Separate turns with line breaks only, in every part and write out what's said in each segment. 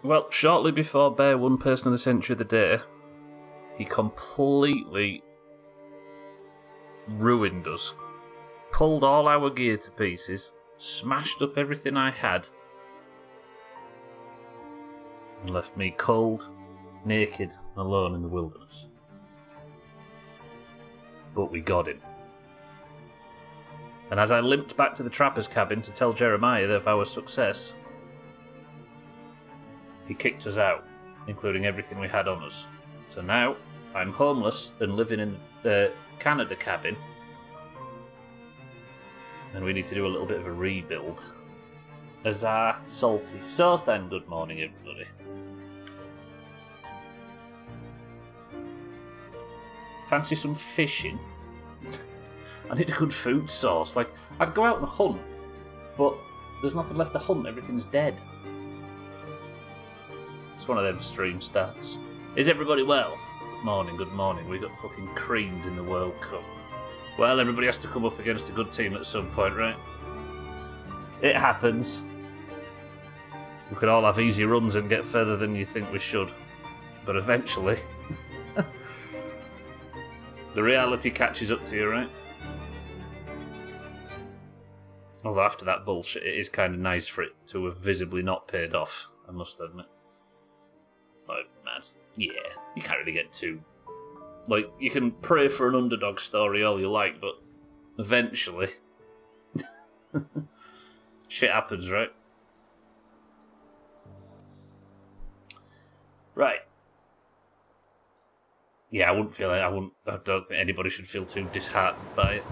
Well, shortly before Bear won Person of the Century of the Day, he completely ruined us. Pulled all our gear to pieces, smashed up everything I had, and left me cold, naked, alone in the wilderness. But we got him. And as I limped back to the trapper's cabin to tell Jeremiah of our success, he kicked us out, including everything we had on us. So now, I'm homeless and living in the Canada cabin, and we need to do a little bit of a rebuild. Huzzah, salty. So then, good morning, everybody. Fancy some fishing? I need a good food source. Like, I'd go out and hunt, but there's nothing left to hunt. Everything's dead. It's one of them stream stats. Is everybody well? Good morning. We got fucking creamed in the World Cup. Well, everybody has to come up against a good team at some point, right? It happens. We could all have easy runs and get further than you think we should. But eventually, the reality catches up to you, right? Although after that bullshit, it is kind of nice for it to have visibly not paid off, I must admit. Like, mad. Yeah, you can't really get too... Like, you can pray for an underdog story all you like, but eventually... shit happens, right? Right. Yeah, I don't think anybody should feel too disheartened by it.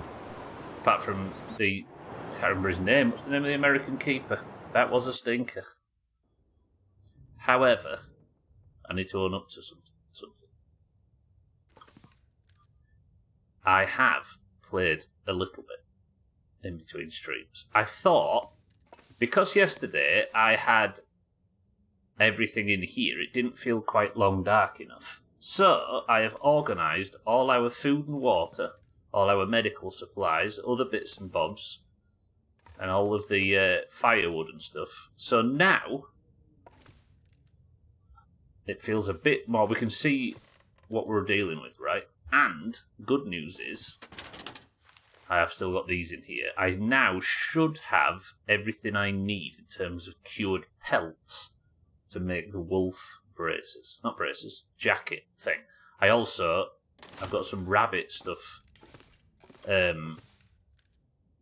Apart from the... I can't remember his name. What's the name of the American keeper? That was a stinker. However, I need to own up to something. I have played a little bit in between streams. I thought, because yesterday I had everything in here, it didn't feel quite long dark enough. So I have organised all our food and water, all our medical supplies, other bits and bobs, and all of the firewood and stuff. So now it feels a bit more... We can see what we're dealing with, right? And good news is, I have still got these in here. I now should have everything I need in terms of cured pelts to make the wolf braces. Not braces, jacket thing. I've got some rabbit stuff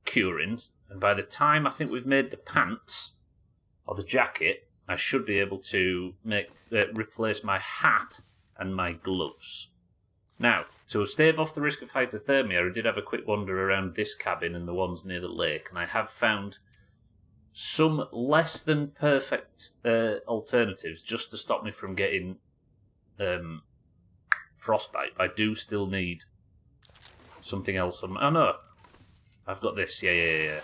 curing. And by the time I think we've made the pants, or the jacket, I should be able to replace my hat and my gloves. Now, to stave off the risk of hypothermia, I did have a quick wander around this cabin and the ones near the lake, and I have found some less than perfect alternatives just to stop me from getting frostbite. I do still need something else on my... Oh no, I've got this, yeah.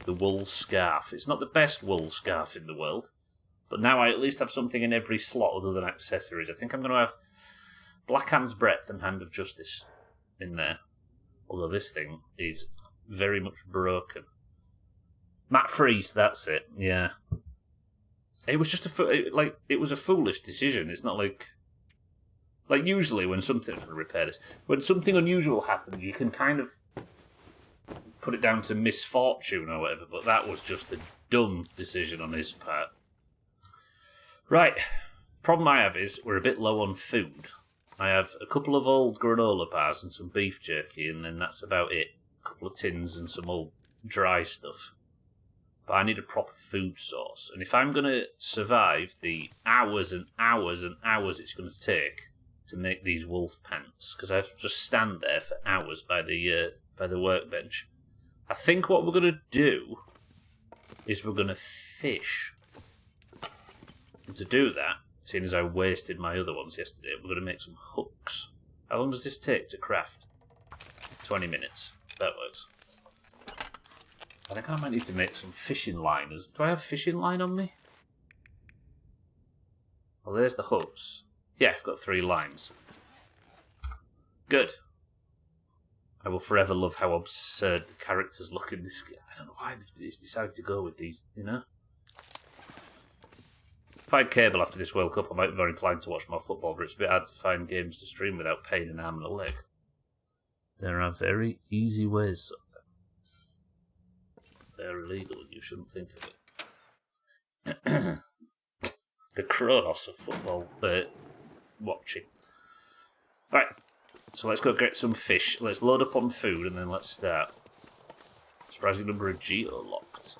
The wool scarf. It's not the best wool scarf in the world, but now I at least have something in every slot other than accessories. I think I'm going to have Black Hand's Breadth and Hand of Justice in there. Although this thing is very much broken. Matt Freese, that's it. Yeah. It was just it was a foolish decision. It's not like usually when something... I'm going to repair this. When something unusual happens, you can kind of put it down to misfortune or whatever, but that was just a dumb decision on his part. Right. Problem I have is we're a bit low on food. I have a couple of old granola bars and some beef jerky, and then that's about it. A couple of tins and some old dry stuff. But I need a proper food source. And if I'm going to survive the hours and hours and hours it's going to take to make these wolf pants, because I have to just stand there for hours by the workbench, I think what we're going to do is we're going to fish. And to do that, seeing as I wasted my other ones yesterday, we're going to make some hooks. How long does this take to craft? 20 minutes. That works. I think I might need to make some fishing liners. Do I have fishing line on me? Well, there's the hooks. Yeah, I've got 3 lines. Good. I will forever love how absurd the characters look in this game. I don't know why they've decided to go with these, you know? If I had cable after this World Cup, I might be more inclined to watch more football, but it's a bit hard to find games to stream without paying an arm and a leg. There are very easy ways of them. They're illegal and you shouldn't think of it. The Kronos of football watching. Right, so let's go get some fish. Let's load up on food and then let's start. Surprising number of geo-locked.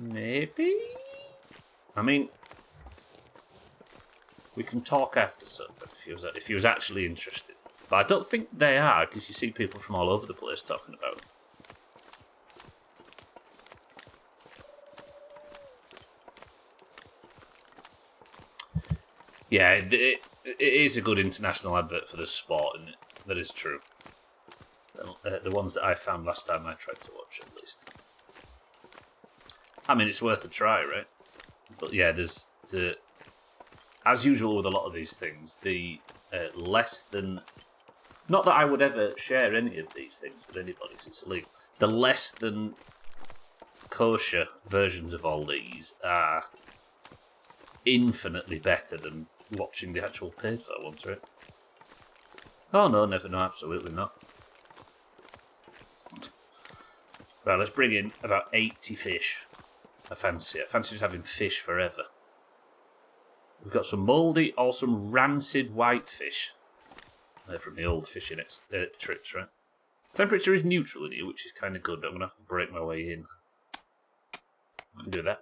Maybe? I mean, we can talk after something if he was actually interested. But I don't think they are, because you see people from all over the place talking about it. Yeah, it is a good international advert for the sport, and that is true. The ones that I found last time I tried to watch, at least. I mean, it's worth a try, right? But yeah, there's the... As usual with a lot of these things, the less than... Not that I would ever share any of these things with anybody, because it's illegal. The less than kosher versions of all these are infinitely better than watching the actual paid-for ones, right? Oh no, never, no, absolutely not. Right, let's bring in about 80 fish. I fancy just having fish forever. We've got some mouldy or some rancid whitefish. They're from the old fishing trips, right? Temperature is neutral in here, which is kind of good, but I'm going to have to break my way in. I can do that.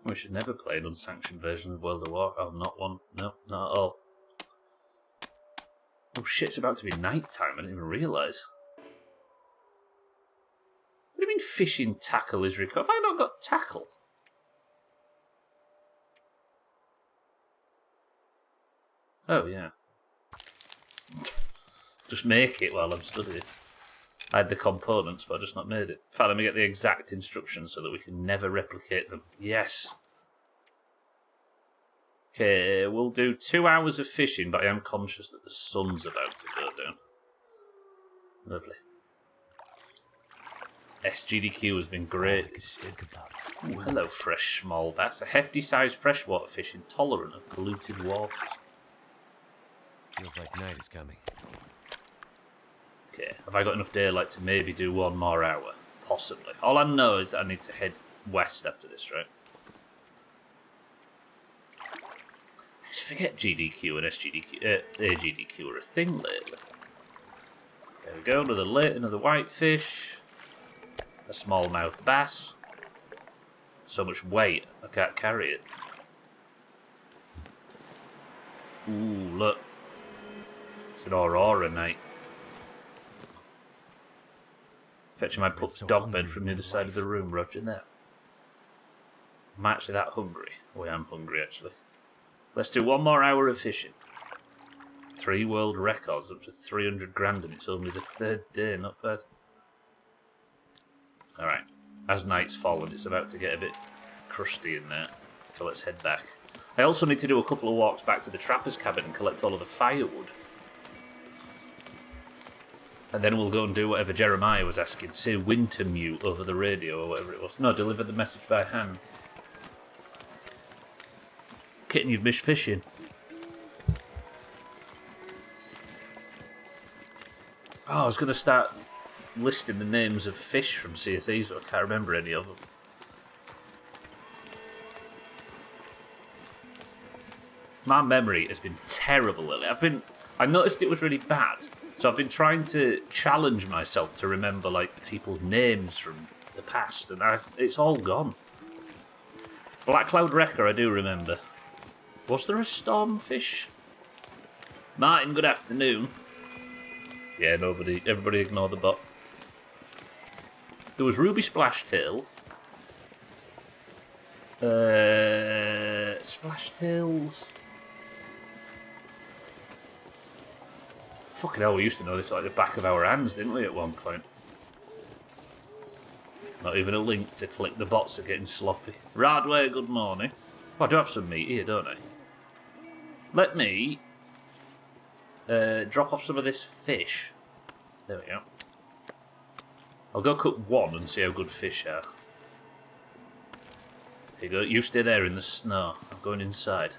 We should never play an unsanctioned version of World of War. Oh, not one. No, not at all. Oh shit, it's about to be night time. I didn't even realise. What do you mean fishing tackle is recovered? Have I not got tackle? Oh, yeah. Just make it while I'm studying. I had the components, but I've just not made it. In fact, let me get the exact instructions so that we can never replicate them. Yes. Okay, we'll do 2 hours of fishing, but I am conscious that the sun's about to go down. Lovely. SGDQ has been great this year. Ooh, hello, fresh small bass. A hefty-sized freshwater fish intolerant of polluted waters.
Feels like night is coming.
Okay, have I got enough daylight to maybe do 1 more hour? Possibly. All I know is that I need to head west after this, right? I just forget GDQ and SGDQ, AGDQ are a thing lately. There we go, another whitefish. A smallmouth bass. So much weight, I can't carry it. Ooh, look. It's an aurora night. Fetching my pup's dog bed from the other side of the room, roger that. I'm actually that hungry. Oh, I am hungry, actually. Let's do 1 more hour of fishing. 3 world records, up to 300 grand, and it's only the 3rd day, not bad. Alright, as night's fallen, it's about to get a bit crusty in there, so let's head back. I also need to do a couple of walks back to the trapper's cabin and collect all of the firewood. And then we'll go and do whatever Jeremiah was asking. Say Wintermute over the radio or whatever it was. No, deliver the message by hand. Kitten, you've missed fishing. Oh, I was going to start listing the names of fish from Sea of Thieves, but I can't remember any of them. My memory has been terrible lately. I noticed it was really bad. So I've been trying to challenge myself to remember like people's names from the past, and it's all gone. Black Cloud Wrecker, I do remember. Was there a stormfish? Martin, good afternoon. Yeah, everybody ignore the bot. There was Ruby Splashtail. Splashtails. Fucking hell, we used to know this like the back of our hands, didn't we, at one point? Not even a link to click, the bots are getting sloppy. Radway, good morning. Oh, I do have some meat here, don't I? Let me drop off some of this fish. There we go. I'll go cook 1 and see how good fish are. Here you go. You stay there in the snow. I'm going inside.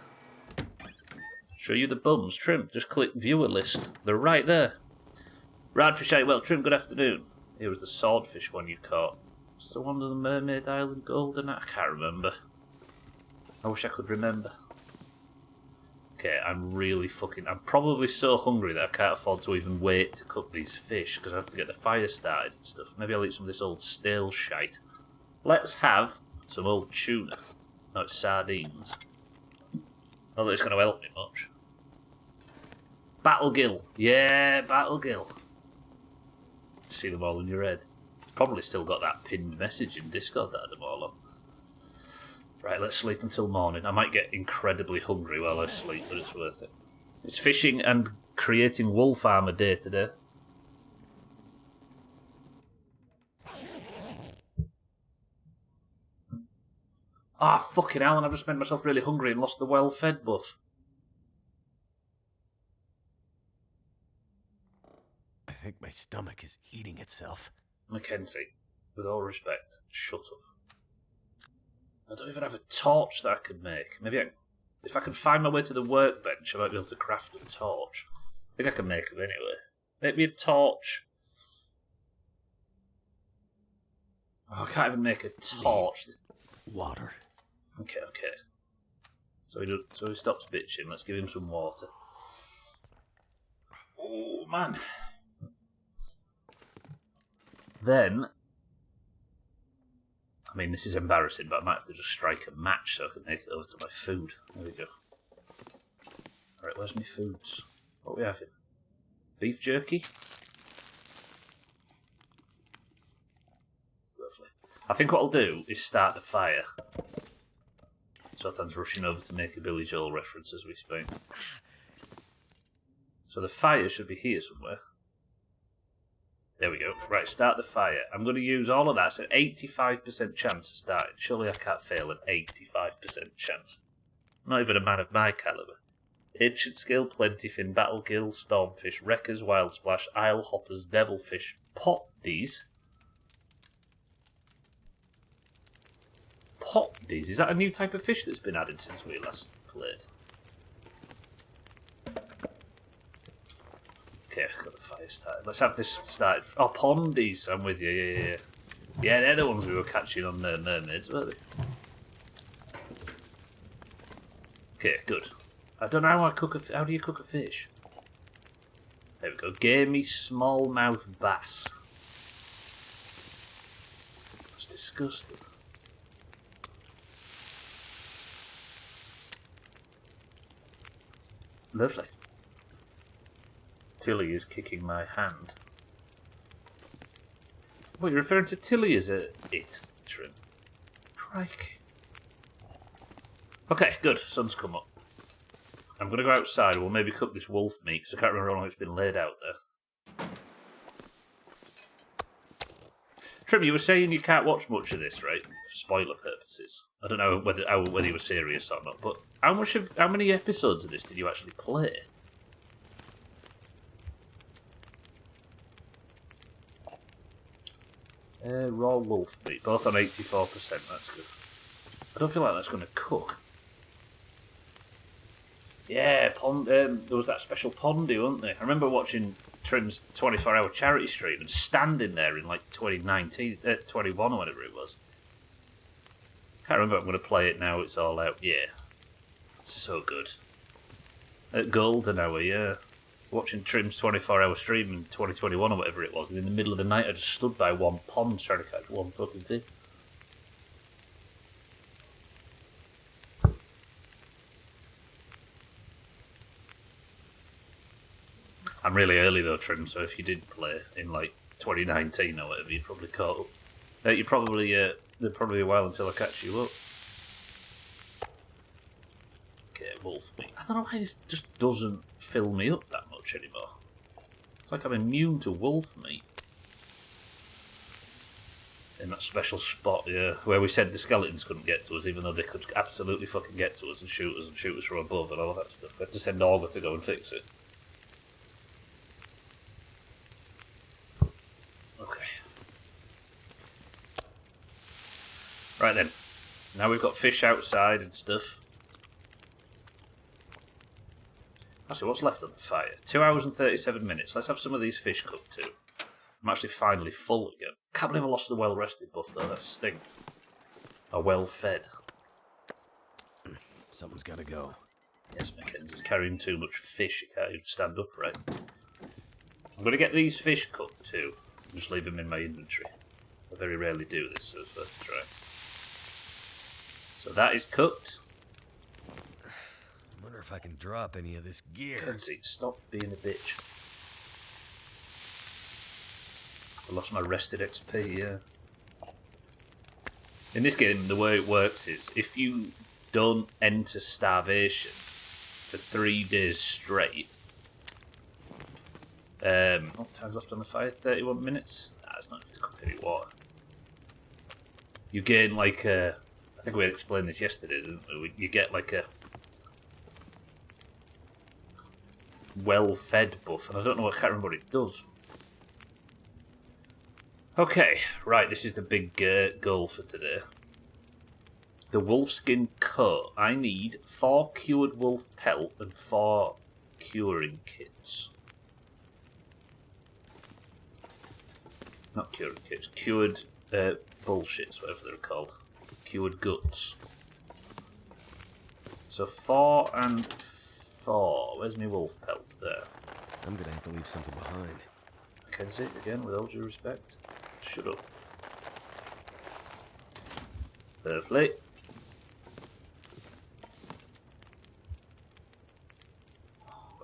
Show you the bums. Trim, just click viewer list. They're right there. Radfish ate well. Trim, good afternoon. Here was the swordfish one you caught. What's the one on the Mermaid Island Golden? I can't remember. I wish I could remember. Okay, I'm probably so hungry that I can't afford to even wait to cook these fish because I have to get the fire started and stuff. Maybe I'll eat some of this old stale shite. Let's have some old tuna. No, it's sardines. Not that it's going to help me much. Battlegill. Yeah, Battlegill. See them all in your head. Probably still got that pinned message in Discord that I had them all on. Right, let's sleep until morning. I might get incredibly hungry while I sleep, but it's worth it. It's fishing and creating wolf armor day to day. Ah, fucking hell, and I've just made myself really hungry and lost the well-fed buff.
I think my stomach is eating itself.
Mackenzie, with all respect, shut up. I don't even have a torch that I could make. Maybe if I can find my way to the workbench, I might be able to craft a torch. I think I can make them anyway. Make me a torch. Oh, I can't even make a torch.
Water.
Okay. So he stops bitching. Let's give him some water. Oh, man. Then... I mean, this is embarrassing, but I might have to just strike a match so I can make it over to my food. There we go. Alright, where's my foods? What are we having? Beef jerky? Lovely. I think what I'll do is start the fire. Zoltan's rushing over to make a Billy Joel reference as we speak. So the fire should be here somewhere. There we go. Right, start the fire. I'm going to use all of that. It's an 85% chance of starting. Surely I can't fail an 85% chance. Not even a man of my calibre. Ancient Scale, Plentyfin, Battlegill, Stormfish, Wreckers, Wild Splash, Isle Hoppers, Devilfish, Potdies. Potdies? Is that a new type of fish that's been added since we last played? Okay, I've got the fire started. Let's have this started. Oh, pondies, I'm with you. Yeah. Yeah, they're the ones we were catching on the mermaids, weren't they? Okay, good. I don't know how I cook a. How do you cook a fish? There we go. Gamey smallmouth bass. That's disgusting. Lovely. Tilly is kicking my hand. What, you're referring to Tilly as it, Trim? Crikey. Okay, good. Sun's come up. I'm going to go outside. We'll maybe cook this wolf meat, because I can't remember how long it's been laid out there. Trim, you were saying you can't watch much of this, right? For spoiler purposes. I don't know whether you were serious or not, but how many episodes of this did you actually play? Raw wolf meat, both on 84%, that's good. I don't feel like that's going to cook. Yeah, there was that special pondy, wasn't there? I remember watching Trim's 24-hour charity stream and standing there in like 2019, 21 or whatever it was. Can't remember, I'm going to play it now, it's all out. Yeah, it's so good. At Golden Hour, yeah. Watching Trim's 24-hour stream in 2021 or whatever it was, and in the middle of the night I just stood by one pond trying to catch one fucking fish. I'm really early though, Trim, so if you did play in like 2019 or whatever, you'd probably caught up. There'd probably be a while until I catch you up. Okay, wolf meat. I don't know why this just doesn't fill me up that much anymore. It's like I'm immune to wolf meat. In that special spot, yeah, where we said the skeletons couldn't get to us, even though they could absolutely fucking get to us and shoot us from above and all that stuff. We had to send Augur to go and fix it. Okay. Right then. Now we've got fish outside and stuff. Actually, what's left on the fire? 2 hours and 37 minutes. Let's have some of these fish cooked too. I'm actually finally full again. Can't believe I lost the well-rested buff though, that stinks. Or well-fed.
Something's gotta go.
Yes, Mackenzie's carrying too much fish, he can't even stand upright. I'm going to get these fish cooked too. Just leave them in my inventory. I very rarely do this, so it's worth a try. So that is cooked.
I wonder if I can drop any of this gear.
Mackenzie, stop being a bitch. I lost my rested XP, yeah. In this game, the way it works is, if you don't enter starvation for 3 days straight, what time's left on the fire? 31 minutes? Nah, it's not enough to cook any water. You gain like a... I think we had explained this yesterday, didn't we? You get like a well-fed buff, and I don't know, I can't remember what it does. Okay, right, this is the big goal for today. The wolfskin coat. I need 4 cured wolf pelt and 4 curing kits. Not curing kits, cured bullshits, whatever they're called. Cured guts. So 4 and 4. Where's my wolf pelts there?
I'm gonna have to leave something behind.
Mackenzie, again, with all due respect. Shut up. Lovely.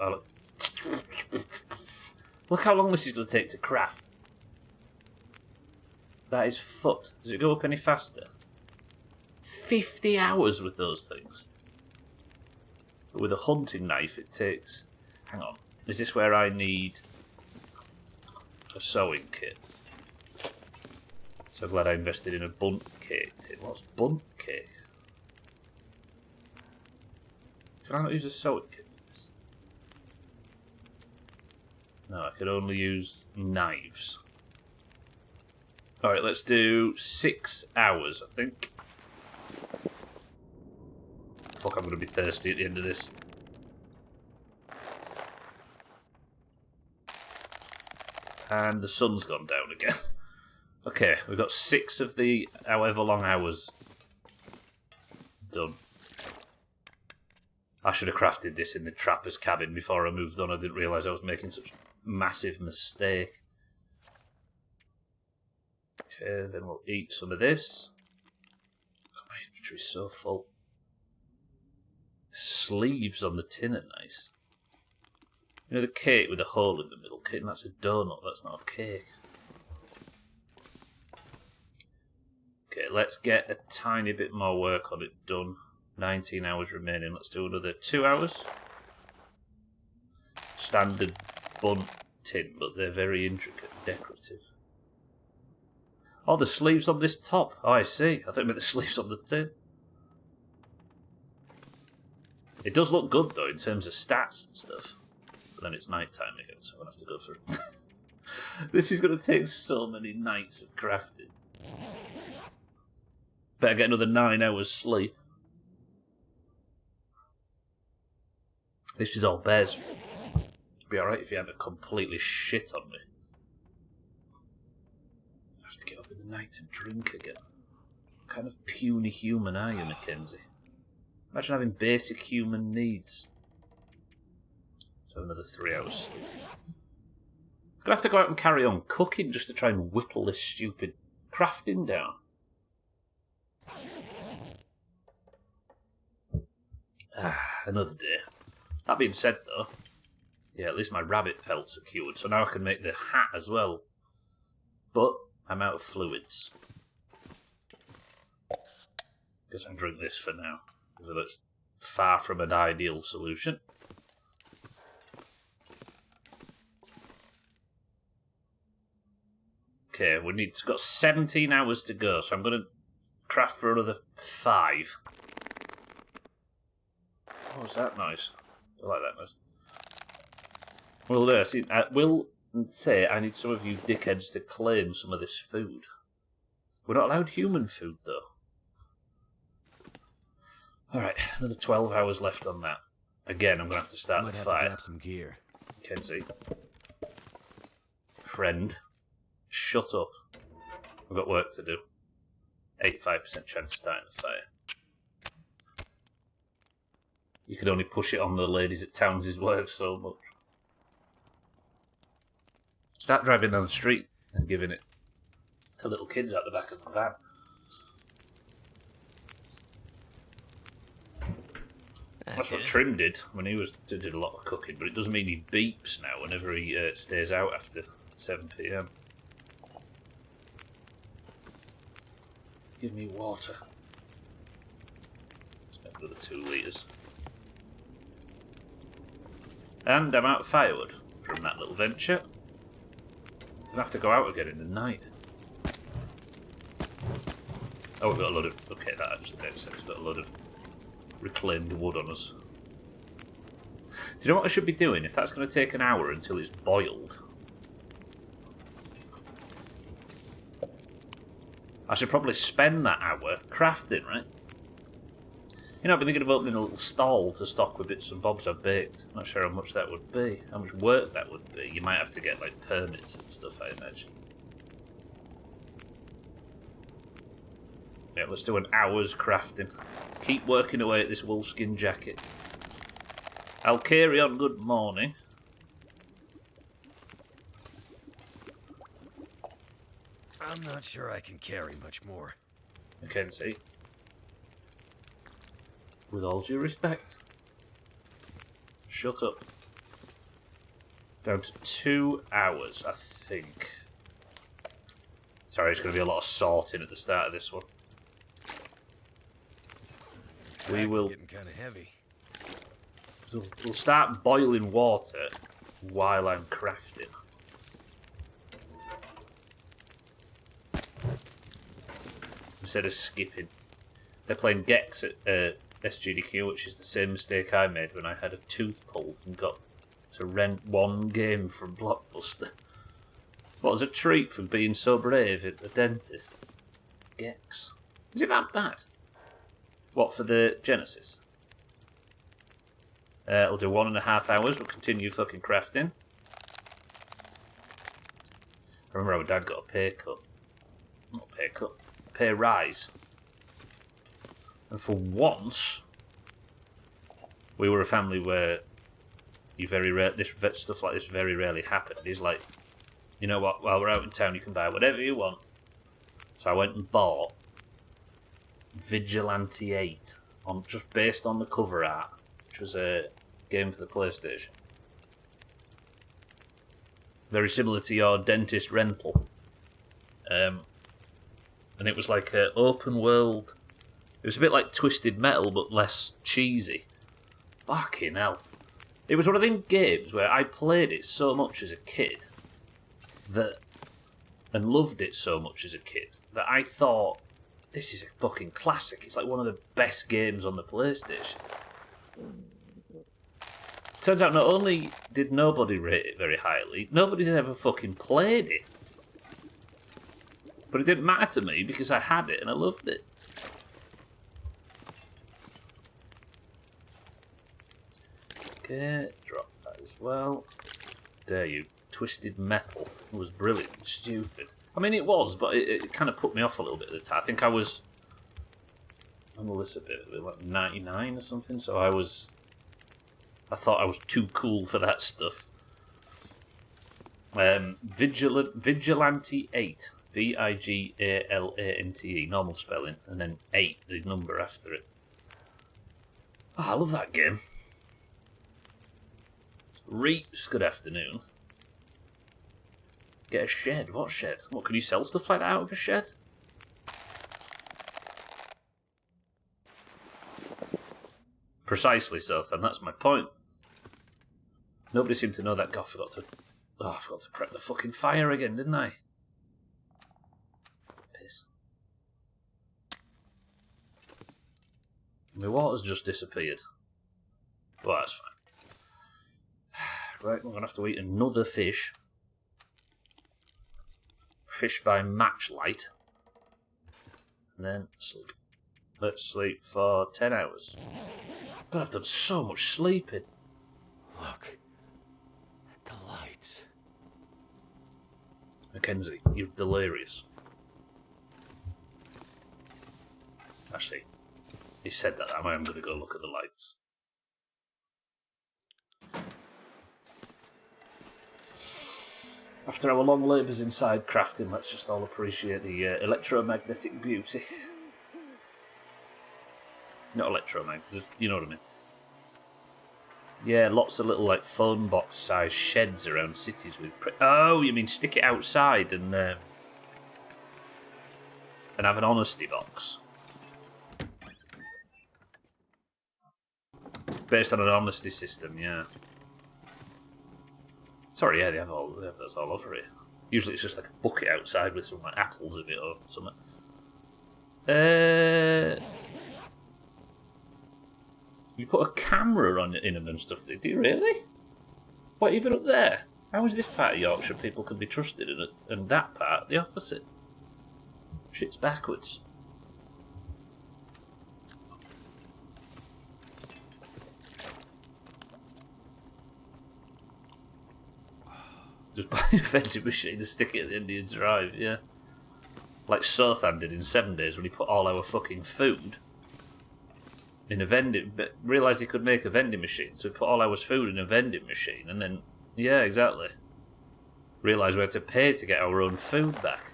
Oh, look how long this is going to take to craft. That is foot. Does it go up any faster? 50 hours with those things. But with a hunting knife it takes... Hang on. Is this where I need a sewing kit? So glad I invested in a bunt cake tin. What's bunt cake? Can I not use a sewing kit for this? No, I could only use knives. Alright, let's do 6 hours, I think. Fuck, I'm going to be thirsty at the end of this. And the sun's gone down again. Okay, we've got 6 of the however long hours done. I should have crafted this in the trapper's cabin before I moved on. I didn't realise I was making such a massive mistake. Okay, then we'll eat some of this. My inventory's so full. Sleeves on the tin are nice. You know the cake with a hole in the middle? Kitten, that's a donut, that's not a cake. Okay, let's get a tiny bit more work on it done. 19 hours remaining. Let's do another 2 hours. Standard bunt tin, but they're very intricate and decorative. Oh, the sleeves on this top. Oh, I see. I think I meant the sleeves on the tin. It does look good, though, in terms of stats and stuff. But then it's night time again, so I'm going to have to go through it. This is going to take so many nights of crafting. Better get another 9 hours sleep. This is all bears. It'd be alright if you hadn't completely shit on me. I have to get up in the night and drink again. What kind of puny human are you, Mackenzie? Imagine having basic human needs. So another 3 hours sleep. I'm gonna have to go out and carry on cooking just to try and whittle this stupid crafting down. Another day. That being said, though, yeah, at least my rabbit pelts are cured, so now I can make the hat as well. But I'm out of fluids. Guess I can drink this for now. So that's far from an ideal solution. Okay, we've got 17 hours to go, so I'm going to craft for another 5. What was that noise? I like that noise. Well, I will say I need some of you dickheads to claim some of this food. We're not allowed human food, though. Alright, another 12 hours left on that. Again, I'm going to have to start
Might
the
have
fight.
to drop some gear.
Kenzie. Friend. Shut up. I've got work to do. 85% chance of starting the fire. You could only push it on the ladies at Towns's work so much. Start driving down the street and giving it to little kids out the back of the van. That's what Trim did when he did a lot of cooking, but it doesn't mean he beeps now whenever he stays out after 7 PM. Give me water. Let's make another 2 litres. And I'm out of firewood from that little venture. I'll have to go out again in the night. Oh, we've got a load of... Okay, that actually makes sense. We've got a load of reclaimed wood on us. Do you know what I should be doing? If that's going to take an hour until it's boiled, I should probably spend that hour crafting, right? You know, I've been thinking of opening a little stall to stock with bits and bobs I've baked. Not sure how much that would be, how much work that would be. You might have to get, like, permits and stuff, I imagine. Yeah, let's do an hour's crafting. Keep working away at this wolfskin jacket. I'll carry on. Good morning.
I'm not sure I can carry much more.
Mackenzie. With all due respect. Shut up. Down to 2 hours, I think. Sorry, it's going to be a lot of sorting at the start of this one. We will.
Getting kind of heavy.
So we'll start boiling water while I'm crafting. Instead of skipping. They're playing Gex at SGDQ, which is the same mistake I made when I had a tooth pulled and got to rent one game from Blockbuster. What was a treat for being so brave at the dentist? Gex. Is it that bad? What, for the Genesis? It'll do 1.5 hours. We'll continue fucking crafting. I remember our dad got a pay cut. Not a pay cut. A pay rise. And for once, we were a family where stuff like this very rarely happened. He's like, you know what, while we're out in town you can buy whatever you want. So I went and bought Vigilante 8, just based on the cover art, which was a game for the PlayStation. Very similar to your dentist rental. And it was like an open world. It was a bit like Twisted Metal, but less cheesy. Fucking hell. It was one of them games where I played it so much as a kid and loved it so much as a kid that I thought, this is a fucking classic. It's like one of the best games on the PlayStation. Turns out not only did nobody rate it very highly, nobody's ever fucking played it. But it didn't matter to me because I had it and I loved it. Okay, drop that as well. Dare you. Twisted Metal. It was brilliant and stupid. I mean, it was, but it kind of put me off a little bit at the time. I think I was... I'm a little bit, like 99 or something, so I thought I was too cool for that stuff. Vigilante 8. Vigilante, normal spelling, and then 8, the number after it. Oh, I love that game. Reaps, good afternoon. Get a shed. What shed? What, can you sell stuff like that out of a shed? Precisely, Sothan, that's my point. Nobody seemed to know that. God, I forgot to prep the fucking fire again, didn't I? Piss. My water's just disappeared. Well, that's fine. Right, we're going to have to eat another fish. Fish by matchlight. And then sleep. Let's sleep for 10 hours. God, I've done so much sleeping.
Look at the lights.
Mackenzie, you're delirious. Actually, he said that. I am going to go look at the lights. After our long labours inside crafting, let's just all appreciate the electromagnetic beauty. Not electromagnetic, just, you know what I mean. Yeah, lots of little like phone box sized sheds around cities with. Oh, you mean stick it outside and have an honesty box based on an honesty system, yeah. Sorry, yeah, they have those all over here. Usually it's just like a bucket outside with some like apples in it or something. You put a camera on in them and stuff. Do you really? What, even up there? How is this part of Yorkshire people can be trusted and that part the opposite? Shit's backwards. Just buy a vending machine and stick it at the end of your drive, yeah. Like Sothan did in 7 days when he put all our fucking food in a vending... But realised he could make a vending machine, so he put all our food in a vending machine, and then... Yeah, exactly. Realised we had to pay to get our own food back.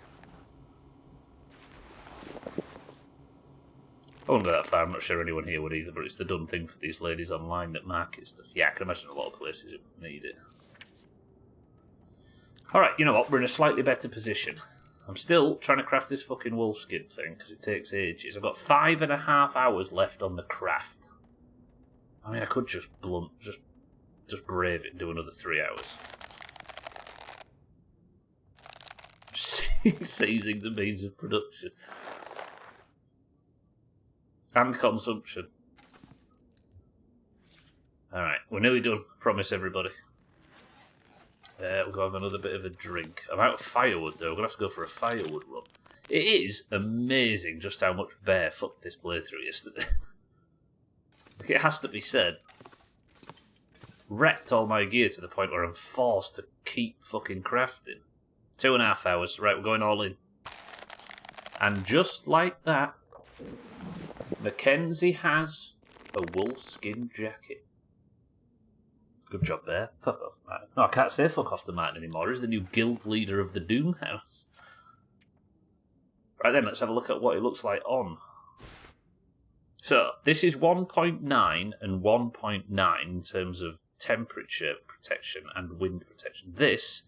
I won't go that far, I'm not sure anyone here would either, but it's the done thing for these ladies online that market stuff. Yeah, I can imagine a lot of places that need it. Alright, you know what, we're in a slightly better position. I'm still trying to craft this fucking wolfskin thing, because it takes ages. I've got 5.5 hours left on the craft. I mean, I could just just brave it and do another 3 hours. Seizing the means of production. And consumption. Alright, we're nearly done. Promise everybody. We'll go have another bit of a drink. I'm out of firewood though, we're going to have to go for a firewood run. It is amazing just how much bear fucked this playthrough yesterday. Like, it has to be said. Wrecked all my gear to the point where I'm forced to keep fucking crafting. 2.5 hours, right, we're going all in. And just like that, Mackenzie has a wolfskin jacket. Good job there. Fuck off, Martin. No, I can't say fuck off to Martin anymore. He's the new guild leader of the Doomhaus. Right then, let's have a look at what it looks like on. So, this is 1.9 and 1.9 in terms of temperature protection and wind protection. This...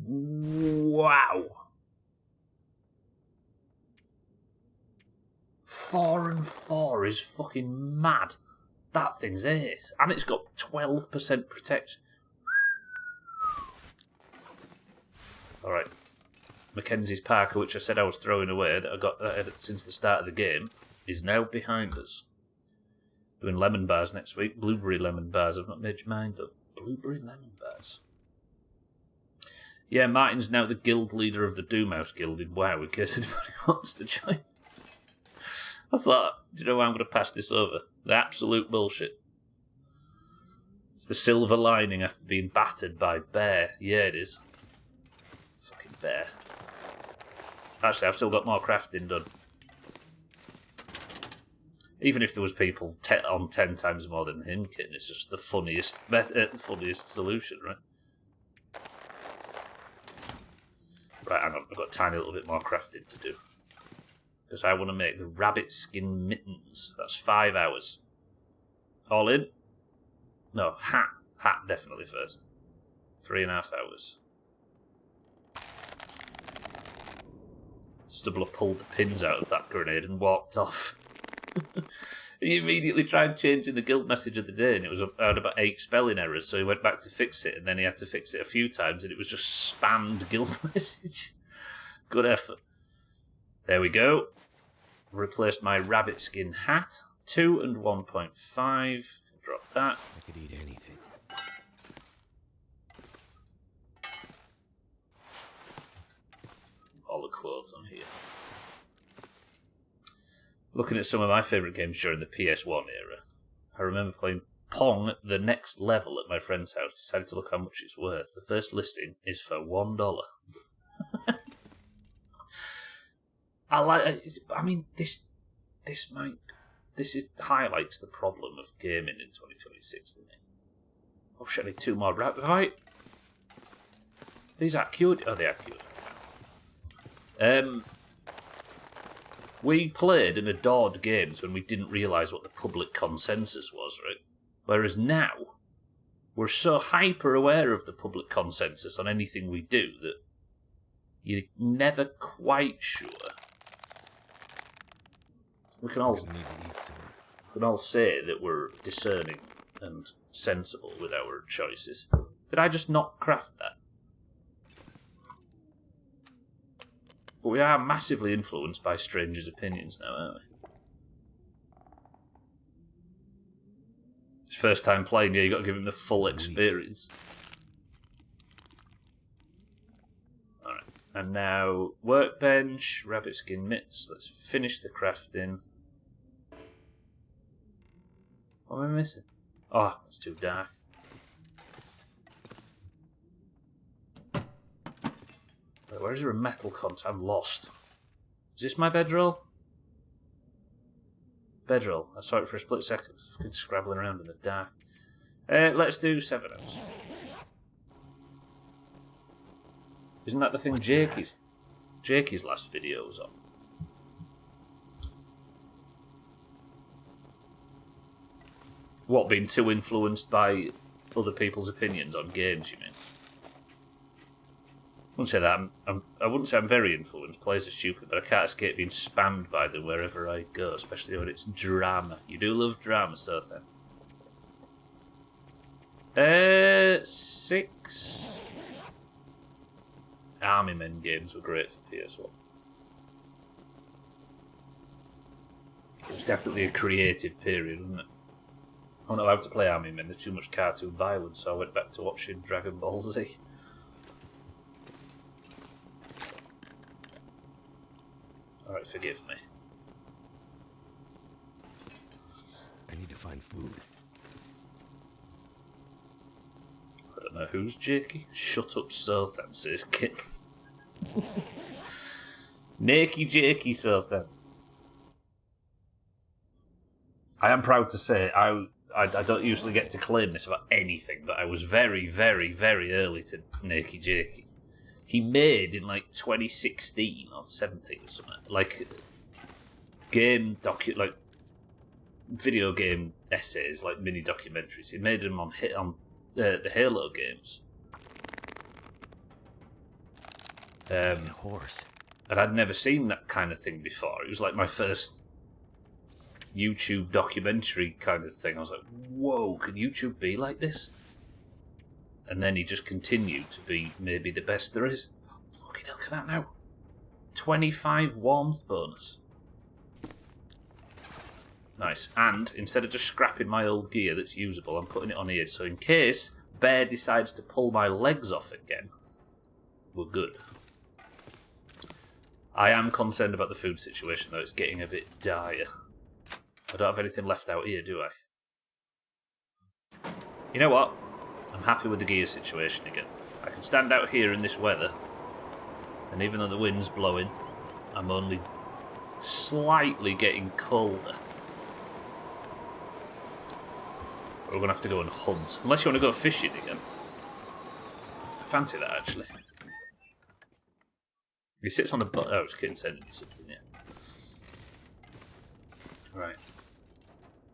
Wow! 4 and 4 is fucking mad. That thing's ace. And it's got 12% protection. Alright. Mackenzie's Parker, which I said I was throwing away, that I got since the start of the game, is now behind us. Doing lemon bars next week. Blueberry lemon bars. I've not made your mind up. Blueberry lemon bars. Yeah, Martin's now the guild leader of the Doomhaus Guild in WoW, in case anybody wants to join. I thought, do you know why I'm going to pass this over? The absolute bullshit. It's the silver lining after being battered by bear. Yeah, it is. Fucking bear. Actually, I've still got more crafting done. Even if there was people on 10 times more than him, kitten, it's just the funniest solution, right? Right, hang on, I've got a tiny little bit more crafting to do. Because I want to make the rabbit skin mittens. That's 5 hours. All in? No, hat. Hat definitely first. 3.5 hours. Stubbler pulled the pins out of that grenade and walked off. He immediately tried changing the guild message of the day, and it was had about 8 spelling errors, so he went back to fix it, and then he had to fix it a few times, and it was just spammed guild message. Good effort. There we go. Replaced my rabbit skin hat. 2 and 1.5. Drop that.
I could eat anything.
All the quote on here. Looking at some of my favourite games during the PS1 era, I remember playing Pong at the next level at my friend's house. Decided to look how much it's worth. The first listing is for $1. I mean, this highlights the problem of gaming in 2026 to me. Oh shit, I need 2 more. Right. These are cured. Oh, they are cured. We played and adored games when we didn't realise what the public consensus was, right? Whereas now, we're so hyper aware of the public consensus on anything we do that you're never quite sure. We can all say that we're discerning and sensible with our choices. Did I just not craft that? But we are massively influenced by strangers' opinions now, aren't we? It's first time playing, yeah, you got to give him the full experience. Alright, and now workbench, rabbit skin mitts. Let's finish the crafting. What am I missing? Oh, it's too dark. Wait, where is there a metal contact? I'm lost. Is this my bedroll? Bedroll. I saw it for a split second. Fucking scrabbling around in the dark. Let's do 7 ounce. Isn't that the thing Jakey's last video was on? What, being too influenced by other people's opinions on games, you mean? I wouldn't say that. I wouldn't say I'm very influenced. Players are stupid, but I can't escape being spammed by them wherever I go, especially when it's drama. You do love drama, so then. 6. Army Men games were great for PS1. It was definitely a creative period, wasn't it? I'm not allowed to play Army Men. There's too much cartoon violence, so I went back to watching Dragon Ball Z. Alright, forgive me.
I need to find food.
I don't know who's Jakey. Shut up, Sothan, says Kit. Nakey Jakey, Sothan. I am proud to say I don't usually get to claim this about anything, but I was very, very, very early to Nakey Jakey. He made in like 2016 or 17 or something, like video game essays, like mini documentaries. He made them on the Halo games.
Horse.
And I'd never seen that kind of thing before. It was like my first YouTube documentary kind of thing. I was like, whoa, can YouTube be like this? And then he just continued to be maybe the best there is. Fucking hell, look at that now. 25 warmth bonus. Nice. And instead of just scrapping my old gear that's usable, I'm putting it on here. So in case Bear decides to pull my legs off again, we're good. I am concerned about the food situation, though. It's getting a bit dire. I don't have anything left out here, do I? You know what? I'm happy with the gear situation again. I can stand out here in this weather, and even though the wind's blowing, I'm only slightly getting colder. We're going to have to go and hunt. Unless you want to go fishing again. I fancy that, actually. He sits on the butt. Oh, it's Kitten sending me something, yeah. Right.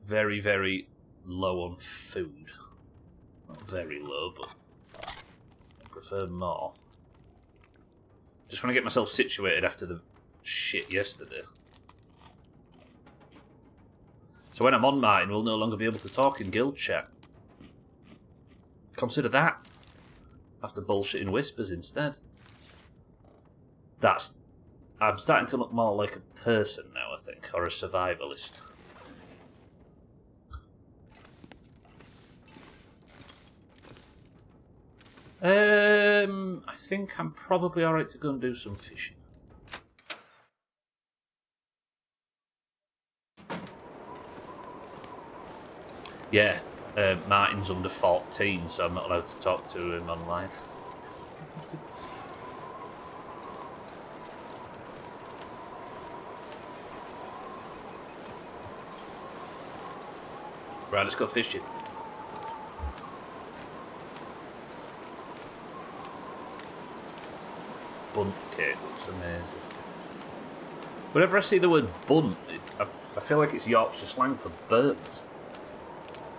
Very, very low on food. Not very low, but I prefer more. Just want to get myself situated after the shit yesterday. So when I'm on Martin, we'll no longer be able to talk in guild chat. Consider that. After bullshitting whispers instead. I'm starting to look more like a person now, I think, or a survivalist. I think I'm probably alright to go and do some fishing. Yeah, Martin's under 14, so I'm not allowed to talk to him online. Right, let's go fishing. Bunt cake looks amazing. Whenever I see the word bunt, I feel like it's Yorkshire slang for burnt.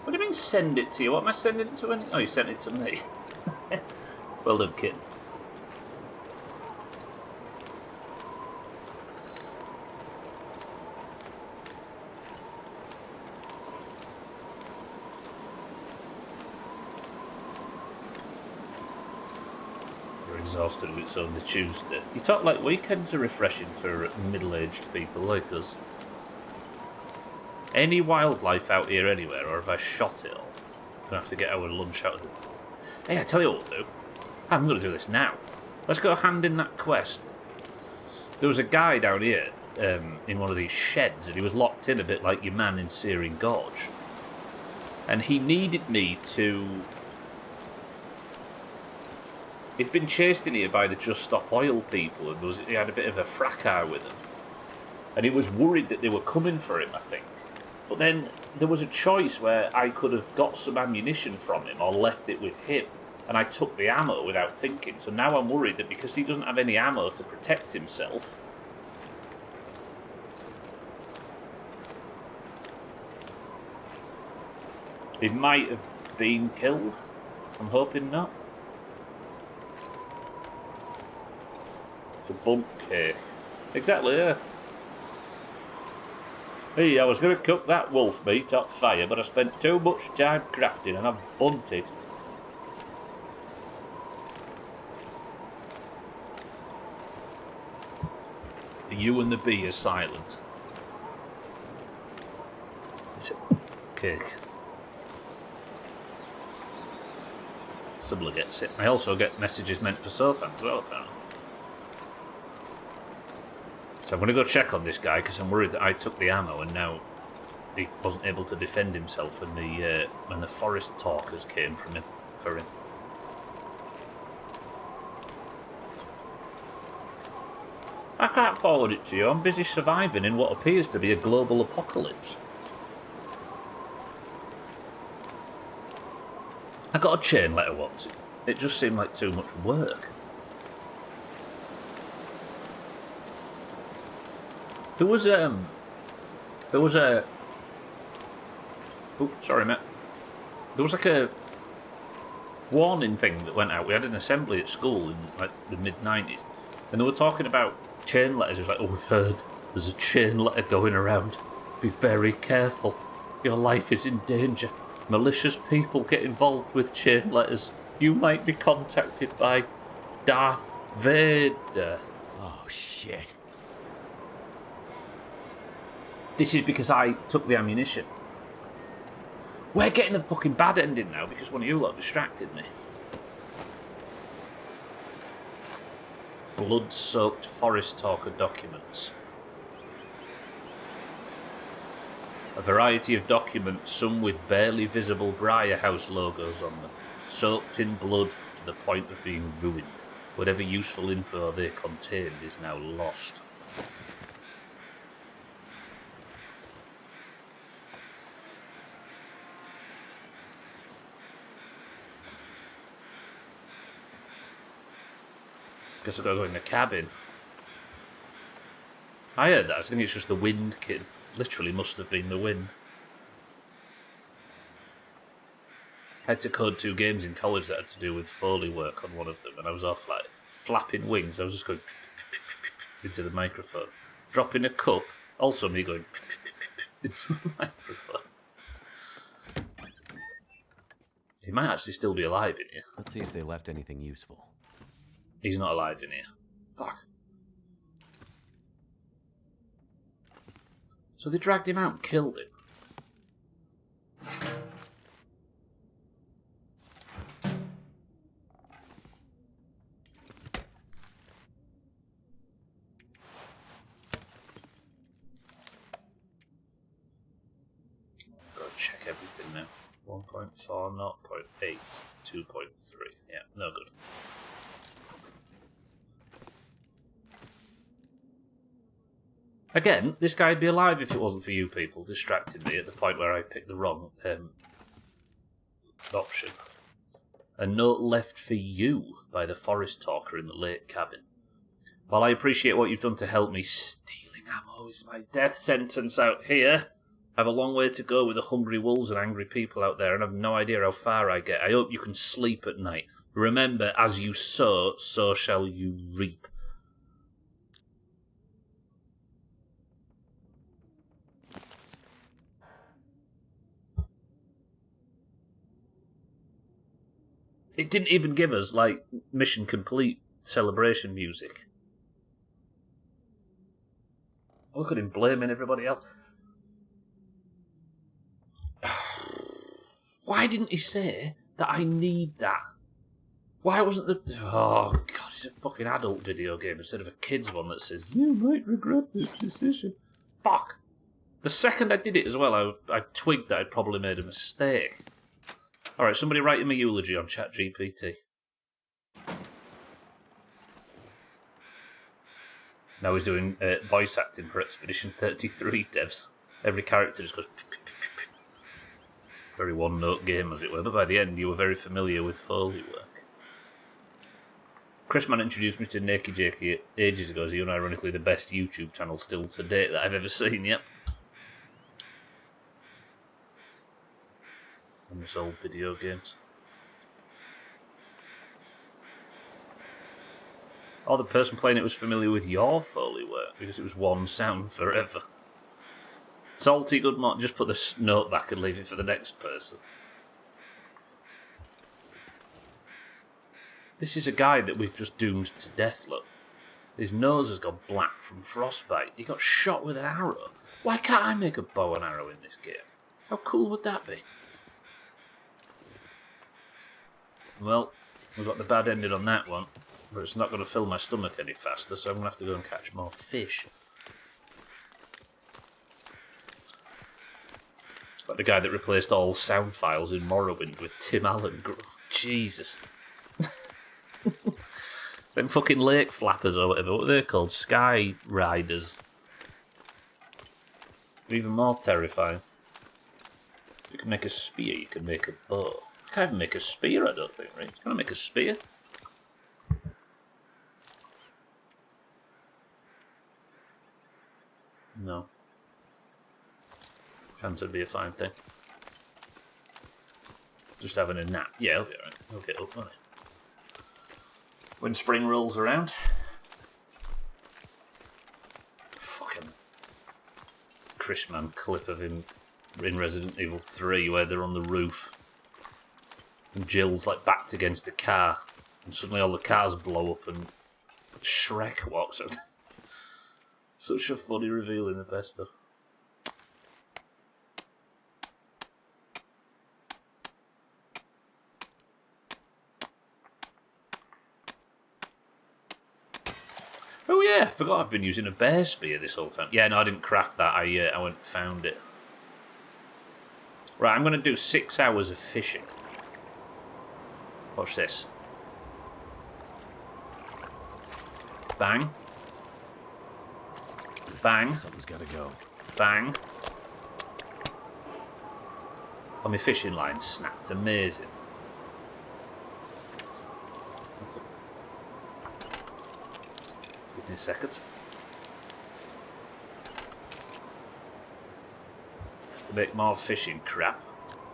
What do you mean send it to you? What am I sending it to? Oh, you sent it to me. Well done, kid. You're exhausted with it's only Tuesday. You talk like weekends are refreshing for middle-aged people like us. Any wildlife out here anywhere, or have I shot it all? Gonna have to get our lunch out of it. Hey, I tell you what we'll do. I'm gonna do this now. Let's go hand in that quest. There was a guy down here in one of these sheds, and he was locked in a bit like your man in Searing Gorge. And he needed me to... He'd been chased in here by the Just Stop Oil people, and he had a bit of a fracas with them. And he was worried that they were coming for him, I think. But then there was a choice where I could have got some ammunition from him or left it with him. And I took the ammo without thinking. So now I'm worried that because he doesn't have any ammo to protect himself... he might have been killed. I'm hoping not. It's a bunk cake. Exactly, yeah. Hey, I was going to cook that wolf meat off fire, but I spent too much time crafting and I've burnt it. The U and the B are silent. It's a cake. Stubbler gets it. I also get messages meant for Sofan as well, apparently. So I'm going to go check on this guy because I'm worried that I took the ammo and now he wasn't able to defend himself when the forest talkers came for him. I can't forward it to you. I'm busy surviving in what appears to be a global apocalypse. I got a chain letter once. It just seemed like too much work. There was a... Oh, sorry, mate. There was like a warning thing that went out. We had an assembly at school in like the mid-90s, and they were talking about chain letters. It was like, oh, we've heard there's a chain letter going around. Be very careful. Your life is in danger. Malicious people get involved with chain letters. You might be contacted by Darth Vader.
Oh, shit.
This is because I took the ammunition. We're getting the fucking bad ending now because one of you lot distracted me. Blood-soaked forest talker documents. A variety of documents, some with barely visible Briar House logos on them, soaked in blood to the point of being ruined. Whatever useful info they contained is now lost. Guess I've got to go in the cabin. I heard that. I think it's just the wind, kid. Literally must have been the wind. I had to code 2 games in college that had to do with Foley work on one of them, and I was off like flapping wings. I was just going into the microphone. Dropping a cup. Also me going into the microphone. He might actually still be alive in here.
Let's see if they left anything useful.
He's not alive in here. Fuck. So they dragged him out and killed him. Gotta check everything now. for 0.8, 2.3. Yeah, no good. Again, this guy'd be alive if it wasn't for you people distracting me at the point where I picked the wrong option. A note left for you by the forest talker in the lake cabin. While I appreciate what you've done to help me, stealing ammo is my death sentence out here. I have a long way to go with the hungry wolves and angry people out there, and I've no idea how far I get. I hope you can sleep at night. Remember, as you sow, so shall you reap. It didn't even give us, like, mission complete celebration music. Look at him blaming everybody else. Why didn't he say that I need that? Why wasn't the... Oh, God, it's a fucking adult video game instead of a kid's one that says, you might regret this decision. Fuck. The second I did it as well, I twigged that I'd probably made a mistake. Alright, somebody write him a eulogy on ChatGPT. Now he's doing voice acting for Expedition 33 devs. Every character just goes... Very one-note game, as it were, but by the end you were very familiar with Foley work. Chris Mann introduced me to Nakey Jakey ages ago as he unironically the best YouTube channel still to date that I've ever seen, yep. Unsold video games. Or the person playing it was familiar with your Foley work because it was one sound forever. Salty good mod, just put the note back and leave it for the next person. This is a guy that we've just doomed to death, look. His nose has gone black from frostbite. He got shot with an arrow. Why can't I make a bow and arrow in this game? How cool would that be? Well, we've got the bad ending on that one, but it's not going to fill my stomach any faster, so I'm going to have to go and catch more fish. Like the guy that replaced all sound files in Morrowind with Tim Allen. Jesus. Them fucking lake flappers or whatever, what are they called? Sky riders. Even more terrifying. You can make a spear, you can make a bow. You can't even make a spear, I don't think, right? Can I make a spear? No. Chance would be a fine thing. Just having a nap. Yeah, I'll be alright. I'll get up, won't I? When spring rolls around. Fucking Chris Mann clip of him in Resident Evil 3 where they're on the roof. And Jill's like backed against a car. And suddenly all the cars blow up and Shrek walks out. Such a funny reveal in the best stuff. Oh yeah, I forgot I've been using a bear spear this whole time. Yeah, no, I didn't craft that. I went and found it. Right, I'm going to do 6 hours of fishing. Watch this. Bang. Bang.
Something's gotta go.
Bang. Oh, my fishing line snapped. Amazing. Give me a second. To make more fishing crap.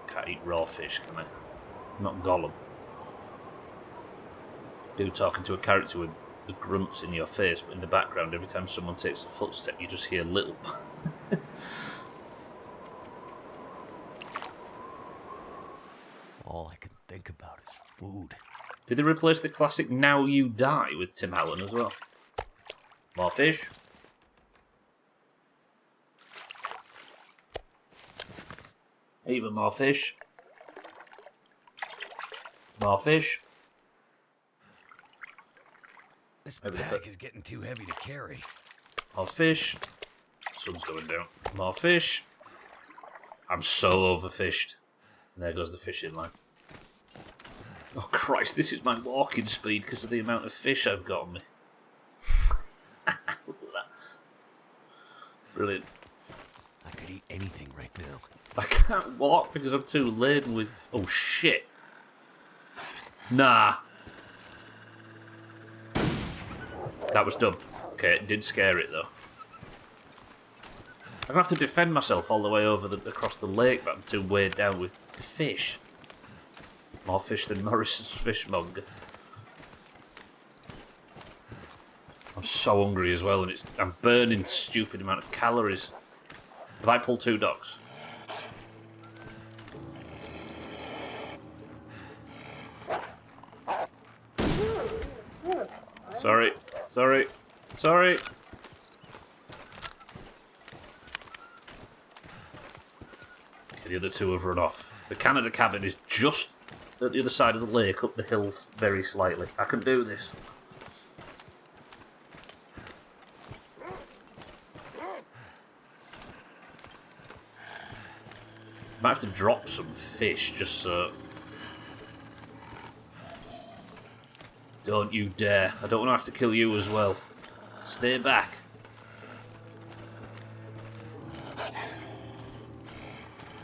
Can't eat raw fish, can I? Not Gollum. Do talking to a character with the grunts in your face, but in the background, every time someone takes a footstep, you just hear little.
All I can think about is food.
Did they replace the classic Now You Die with Tim Allen as well? More fish. Even more fish. More fish.
This pack is getting too heavy to carry.
More fish. Sun's going down. More fish. I'm so overfished. And there goes the fishing line. Oh Christ, this is my walking speed because of the amount of fish I've got on me. Look at that. Brilliant.
I could eat anything right now.
I can't walk because I'm too laden with... Oh shit. Nah. That was dumb. Okay, it did scare it though. I'm going to have to defend myself all the way over across the lake, but I'm too weighed down with fish. More fish than Morrison's fishmonger. I'm so hungry as well, and I'm burning a stupid amount of calories. Have I pulled 2 dogs? Sorry. Sorry. Sorry. Okay, the other 2 have run off. The Canada cabin is just at the other side of the lake, up the hills very slightly. I can do this. Might have to drop some fish just so... Don't you dare. I don't want to have to kill you as well. Stay back.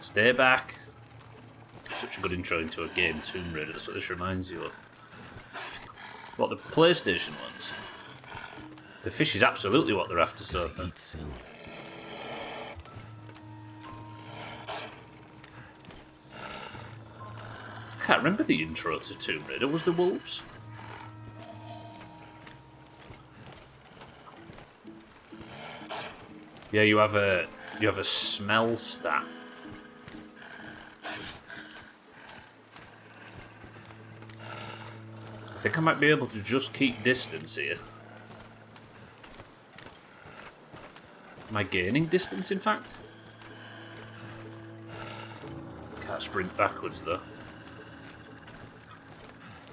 Stay back. Such a good intro into a game, Tomb Raider. That's what this reminds you of. What, the PlayStation ones? The fish is absolutely what they're after, so...
Eat soon.
I can't remember the intro to Tomb Raider. Was the wolves? Yeah, you have a smell stat. I think I might be able to just keep distance here. Am I gaining distance, in fact? Can't sprint backwards, though.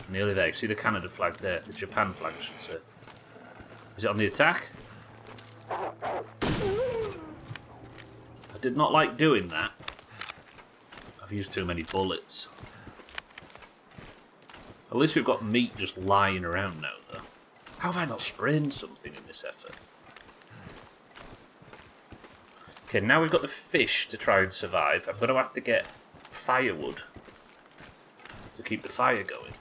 Nearly there. You see the Canada flag there? The Japan flag, I should say. Is it on the attack? I did not like doing that. I've used too many bullets. At least we've got meat just lying around now, though. How have I not sprained something in this effort? Okay, now we've got the fish to try and survive. I'm going to have to get firewood to keep the fire going.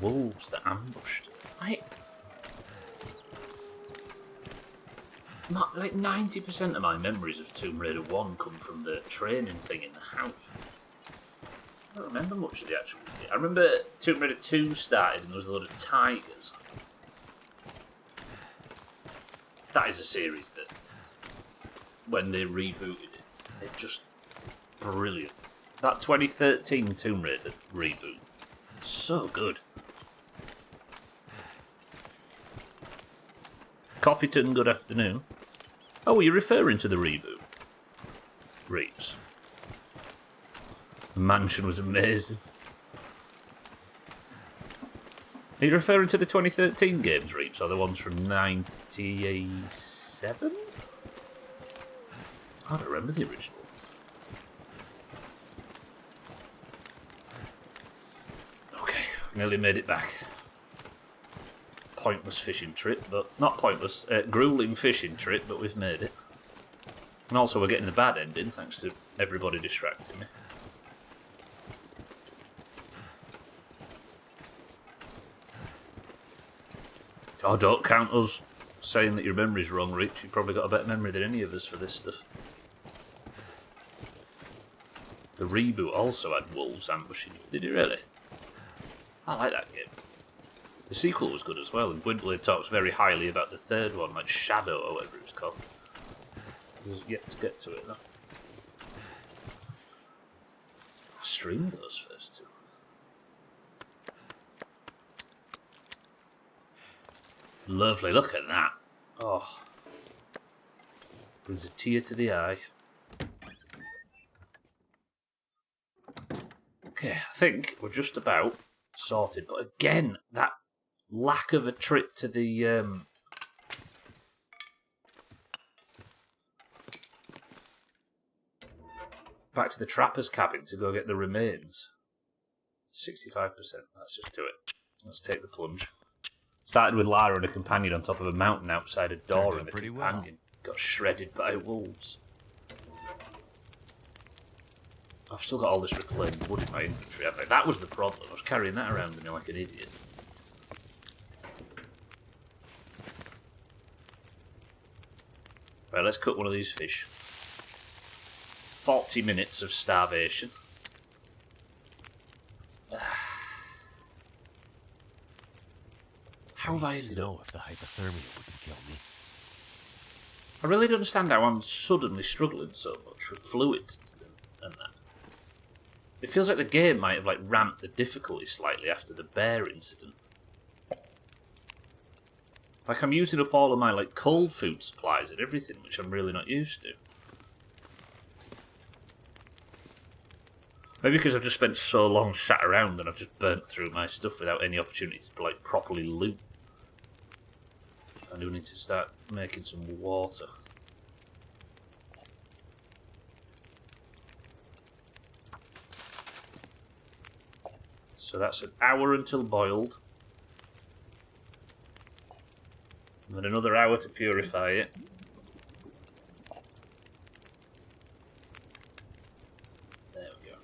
Wolves that ambushed. Like 90% of my memories of Tomb Raider 1 come from the training thing in the house. I don't remember much of the actual game. I remember Tomb Raider 2 started and there was a lot of tigers. That is a series that, when they rebooted it, it's just brilliant. That 2013 Tomb Raider reboot, so good. Coffeeton, good afternoon. Oh, are you referring to the reboot? Reeves. The mansion was amazing. Are you referring to the 2013 games, Reeves, or the ones from 97? I don't remember the original ones. Okay, I've nearly made it back. Pointless fishing trip, but not pointless, grueling fishing trip, but we've made it. And also we're getting the bad ending, thanks to everybody distracting me. Oh, don't count us saying that your memory's wrong, Rich. You've probably got a better memory than any of us for this stuff. The reboot also had wolves ambushing you. Did it really? I like that game. The sequel was good as well, and Gwynplaine talks very highly about the third one, like Shadow or whatever it was called. There's yet to get to it, though. I streamed those first two. Lovely, look at that. Oh. Brings a tear to the eye. Okay, I think we're just about sorted, but again, that lack of a trip to the back to the trapper's cabin to go get the remains. 65%. Let's just do it. Let's take the plunge. Started with Lara and a companion on top of a mountain outside a door, and the companion got shredded by wolves. I've still got all this reclaimed wood in my inventory, haven't I? That was the problem. I was carrying that around with me like an idiot. Right, let's cook one of these fish. 40 minutes of starvation. How have I ended up?
Know if the hypothermia wouldn't kill me.
I really don't understand how I'm suddenly struggling so much with fluids and that. It feels like the game might have ramped the difficulty slightly after the bear incident. Like I'm using up all of my cold food supplies and everything, which I'm really not used to. Maybe because I've just spent so long sat around and I've just burnt through my stuff without any opportunity to properly loot. I do need to start making some water. So that's an hour until boiled. And then another hour to purify it. There we go.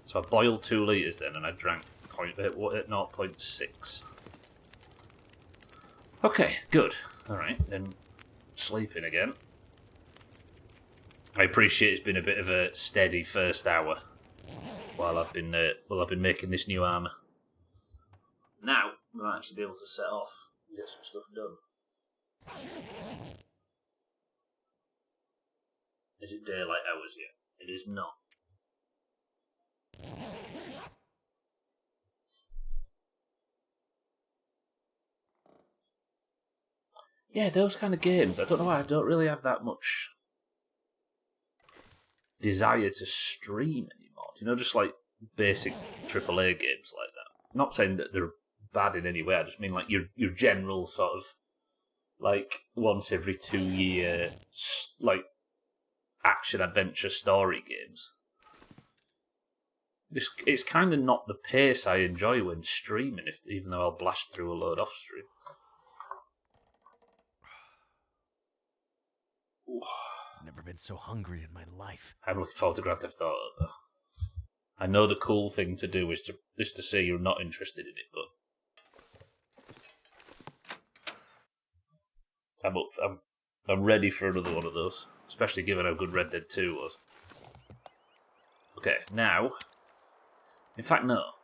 So I boiled 2 litres then and I drank 0.6. Okay, good. Alright, then sleeping again. I appreciate it's been a bit of a steady first hour while I've been making this new armour. Now we might actually be able to set off and get some stuff done. Is it daylight hours yet? It is not. Yeah, those kind of games. I don't know why I don't really have that much desire to stream anymore. You know, just basic AAA games like that. I'm not saying that they're bad in any way. I just mean your general sort of once every 2 year action adventure story games. It's kind of not the pace I enjoy when streaming, even though I'll blast through a load off stream.
Never been so hungry in my life.
I'm looking forward to Grand Theft Auto, though. I know the cool thing to do is to say you're not interested in it, but I'm ready for another one of those, especially given how good Red Dead 2 was. Okay, now, in fact, no.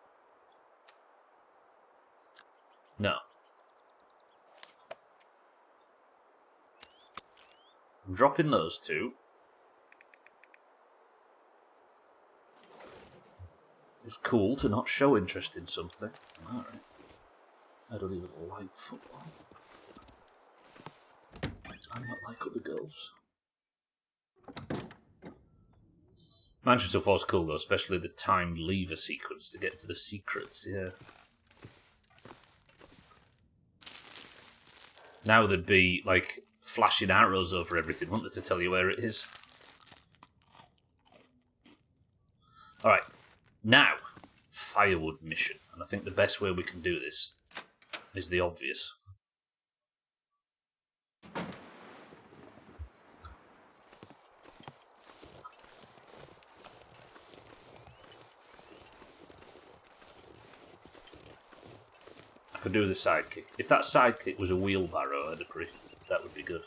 I'm dropping those 2. It's cool to not show interest in something. Alright. I don't even like football. I'm not like other girls. Manchester 4 is cool though, especially the timed lever sequence to get to the secrets, yeah. Now there'd be, flashing arrows over everything, wouldn't there, to tell you where it is? Alright, now, firewood mission. And I think the best way we can do this is the obvious. I could do the sidekick. If that sidekick was a wheelbarrow, I'd agree. That would be good.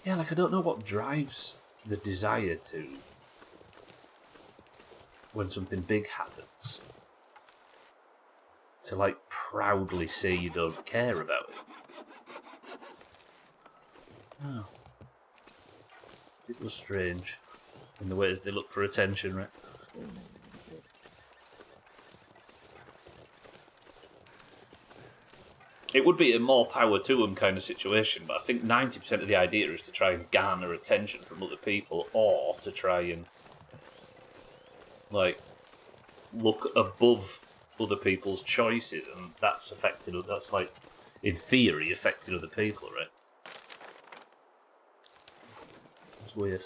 Yeah, I don't know what drives the desire to, when something big happens, to proudly say you don't care about it. Oh. People are strange in the ways they look for attention, right? It would be a more power to them kind of situation, but I think 90% of the idea is to try and garner attention from other people, or to try and, look above other people's choices, and that's effective. That's in theory, affecting other people, right? It's weird.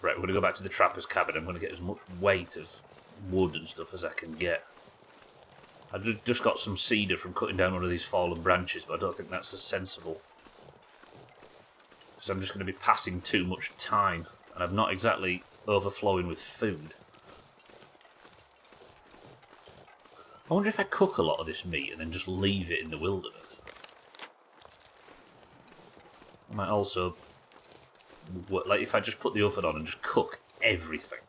Right, we're going to go back to the trapper's cabin. I'm going to get as much weight of wood and stuff as I can get. I just got some cedar from cutting down one of these fallen branches, but I don't think that's as sensible. Because I'm just going to be passing too much time, and I'm not exactly overflowing with food. I wonder if I cook a lot of this meat and then just leave it in the wilderness. I might also... like if I just put the oven on and just cook everything.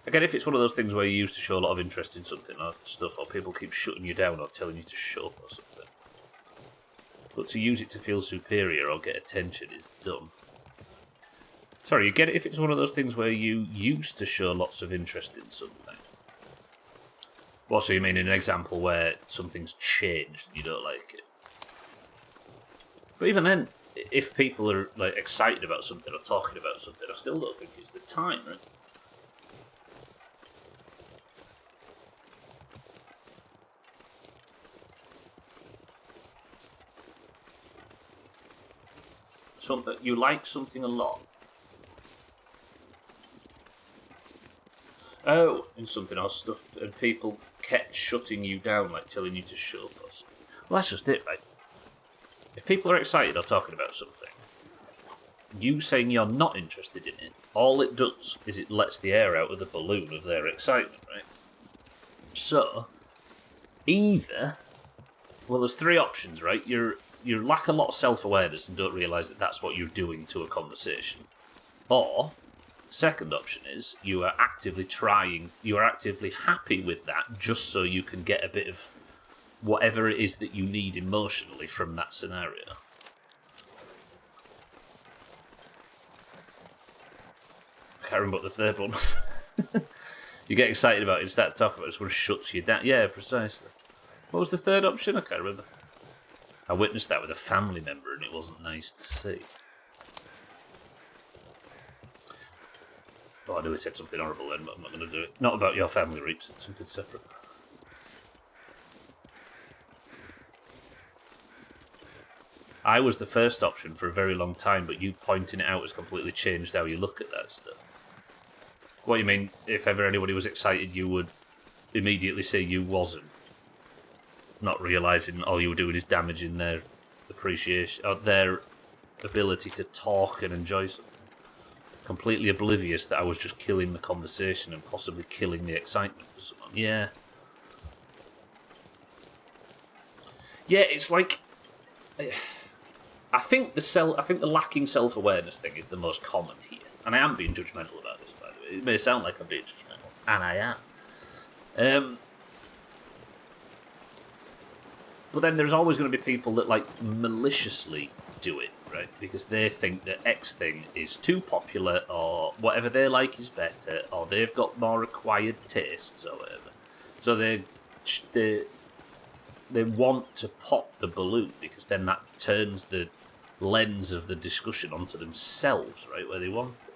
Again, if it's one of those things where you used to show a lot of interest in something or stuff, or people keep shutting you down or telling you to shut up or something. But to use it to feel superior or get attention is dumb. Sorry, you get it if it's one of those things where you used to show lots of interest in something. What, so you mean in an example where something's changed and you don't like it? But even then, if people are like excited about something or talking about something, I still don't think it's the time, right? You like something a lot. Oh, and something else stuff, and people kept shutting you down, like telling you to shut up or something. Well, that's just it, right? If people are excited or talking about something, you saying you're not interested in it, all it does is it lets the air out of the balloon of their excitement, right? So, either, well, there's three options, right? You lack a lot of self-awareness and don't realise that that's what you're doing to a conversation. Or, second option is, you are actively happy with that just so you can get a bit of whatever it is that you need emotionally from that scenario. I can't remember what the third one was. You get excited about it and start talking about it, someone shuts you down. Yeah, precisely. What was the third option? I can't remember. I witnessed that with a family member and it wasn't nice to see. Oh, I knew it said something horrible then, but I'm not going to do it. Not about your family, Reaps, it's something separate. I was the first option for a very long time, but you pointing it out has completely changed how you look at that stuff. What do you mean, if ever anybody was excited, you would immediately say you wasn't? Not realising all you were doing is damaging their appreciation, or their ability to talk and enjoy something. Completely oblivious that I was just killing the conversation and possibly killing the excitement for someone. Yeah. Yeah, it's like... I think the lacking self-awareness thing is the most common here. And I am being judgmental about this, by the way. It may sound like I'm being judgmental, and I am. But then there's always going to be people that like maliciously do it, right? Because they think that X thing is too popular, or whatever they like is better, or they've got more acquired tastes, or whatever. So they want to pop the balloon because then that turns the lens of the discussion onto themselves, right, where they want it.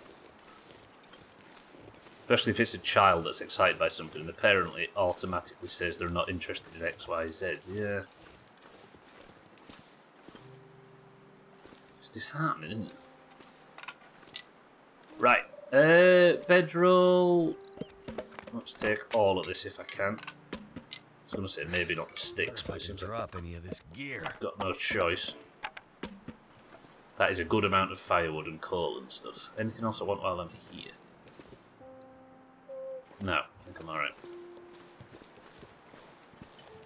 Especially if it's a child that's excited by something, and the parent automatically says they're not interested in X, Y, Z. Yeah. It's disheartening, isn't it? Right. Bedroll. Let's take all of this if I can. I was going to say maybe not the sticks, but it seems like
drop any of this gear.
I've got no choice. That is a good amount of firewood and coal and stuff. Anything else I want while I'm here? No, I think I'm alright.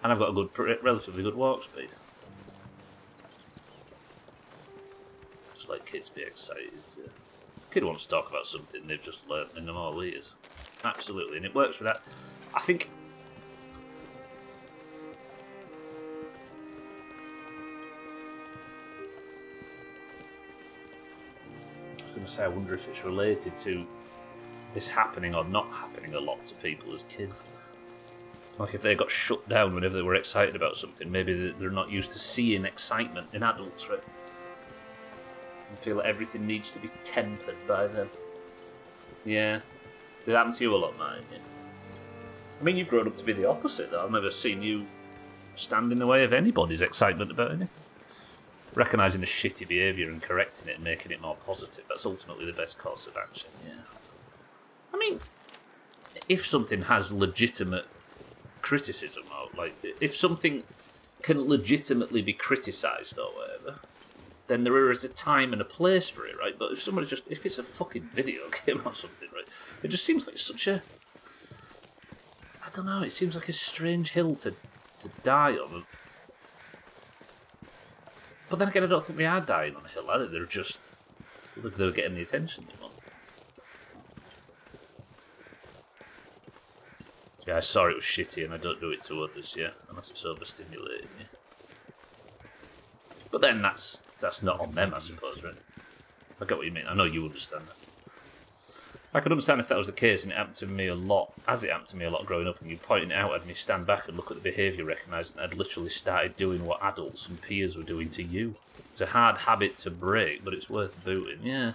And I've got a good, relatively good walk speed. Just let kids be excited. Yeah. Kid wants to talk about something they've just learnt in them all years. Absolutely, and it works with that. I think... I was going to say, I wonder if it's related to this happening or not happening a lot to people as kids. Like if they got shut down whenever they were excited about something, maybe they're not used to seeing excitement in adults, right? And feel like everything needs to be tempered by them. Yeah. Did that happen to you a lot, mate? Yeah. I mean, you've grown up to be the opposite, though. I've never seen you stand in the way of anybody's excitement about anything. Recognising the shitty behaviour and correcting it and making it more positive, that's ultimately the best course of action, yeah. I mean, if something has legitimate criticism, or, like, if something can legitimately be criticised or whatever, then there is a time and a place for it, right? But if it's a fucking video game or something, right, it just seems like such a, I don't know, it seems like a strange hill to die on. But then again, I don't think they are dying on a hill, are they? They're getting the attention they want. Yeah, I saw it was shitty and I don't do it to others, yeah, unless it's overstimulating, yeah. But then that's not on them, I suppose, right? I get what you mean. I know you understand that. I could understand if that was the case and it happened to me a lot, as it happened to me a lot growing up, and you pointing it out had me stand back and look at the behaviour, recognising that I'd literally started doing what adults and peers were doing to you. It's a hard habit to break, but it's worth booting, yeah.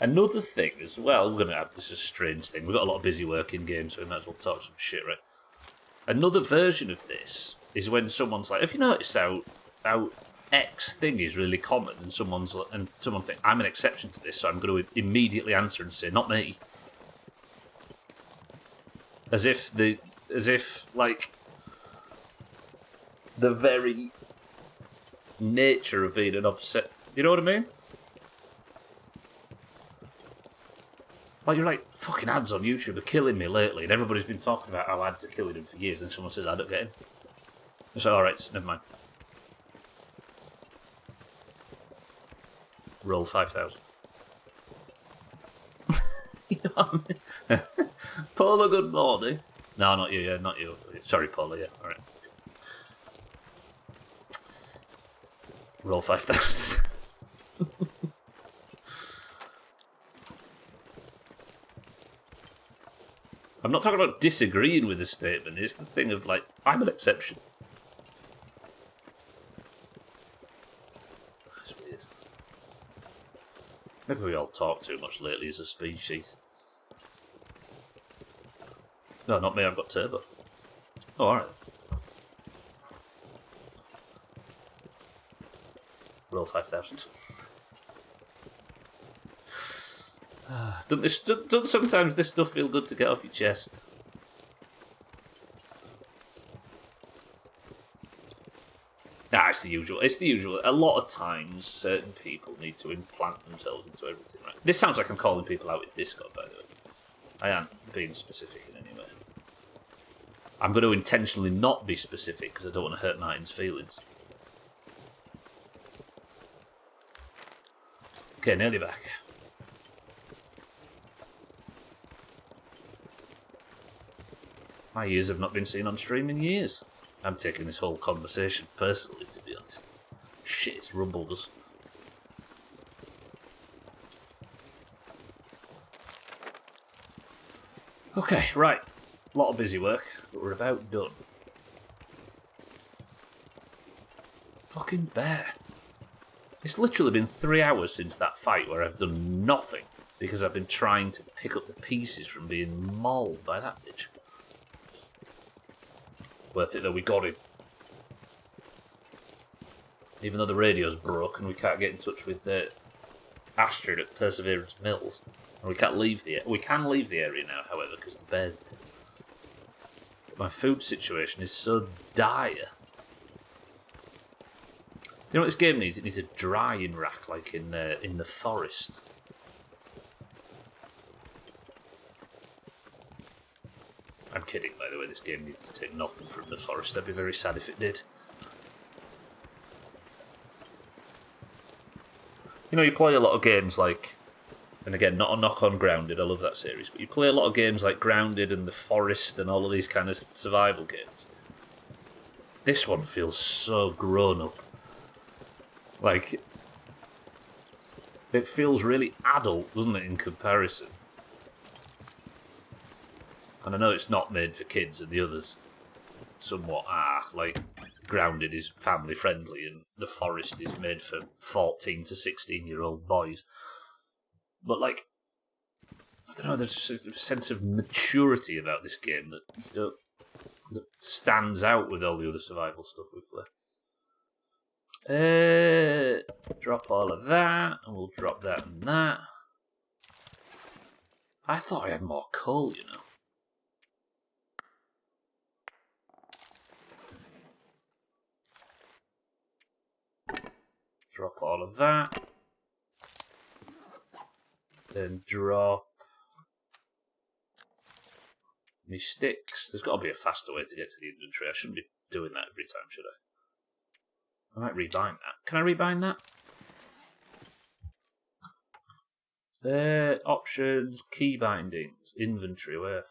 Another thing as well, we're going to have this is a strange thing. We've got a lot of busy work in games, so we might as well talk some shit, right? Another version of this is when someone's like, have you noticed how X thing is really common, and someone thinks I'm an exception to this, so I'm going to immediately answer and say, not me. As if like the very nature of being an upset. You know what I mean? Like, you're like, fucking ads on YouTube are killing me lately, and everybody's been talking about how ads are killing them for years, and someone says, I don't get him. It's like, alright, never mind. Roll 5,000. You know what I mean? Paula, good morning. No, not you, yeah, not you. Sorry, Paula, yeah, alright. Roll 5,000. I'm not talking about disagreeing with the statement, it's the thing of, like, I'm an exception. That's weird. Maybe we all talk too much lately as a species. No, not me, I've got turbo. Oh, alright. Roll 5,000. Doesn't sometimes this stuff feel good to get off your chest? Nah, it's the usual. It's the usual. A lot of times, certain people need to implant themselves into everything, right? This sounds like I'm calling people out in Discord, by the way. I am being specific in any way. I'm going to intentionally not be specific because I don't want to hurt Martin's feelings. Okay, nearly back. My ears have not been seen on stream in years. I'm taking this whole conversation personally, to be honest. Shit, it's rumbled us. Okay, right. A lot of busy work, but we're about done. Fucking bear. It's literally been 3 hours since that fight where I've done nothing because I've been trying to pick up the pieces from being mauled by that bitch. Worth it though, we got him. Even though the radio's broke and we can't get in touch with Astrid at Perseverance Mills. And we can't leave the area. We can leave the area now, however, because the bear's dead. But my food situation is so dire. You know what this game needs? It needs a drying rack, like in the forest. I'm kidding, by the way, this game needs to take nothing from the forest. I'd be very sad if it did. You know, you play a lot of games like, and again, not a knock on Grounded, I love that series, but you play a lot of games like Grounded and The Forest and all of these kind of survival games. This one feels so grown up. Like, it feels really adult, doesn't it, in comparison? And I know it's not made for kids, and the others somewhat are. Like, Grounded is family friendly, and The Forest is made for 14 to 16-year-old boys. But, like, I don't know, there's a sense of maturity about this game that stands out with all the other survival stuff we play. Drop all of that, and we'll drop that and that. I thought I had more coal, you know. Drop all of that. Then drop me sticks. There's got to be a faster way to get to the inventory. I shouldn't be doing that every time, should I? I might rebind that. Can I rebind that? Options, key bindings, inventory, where?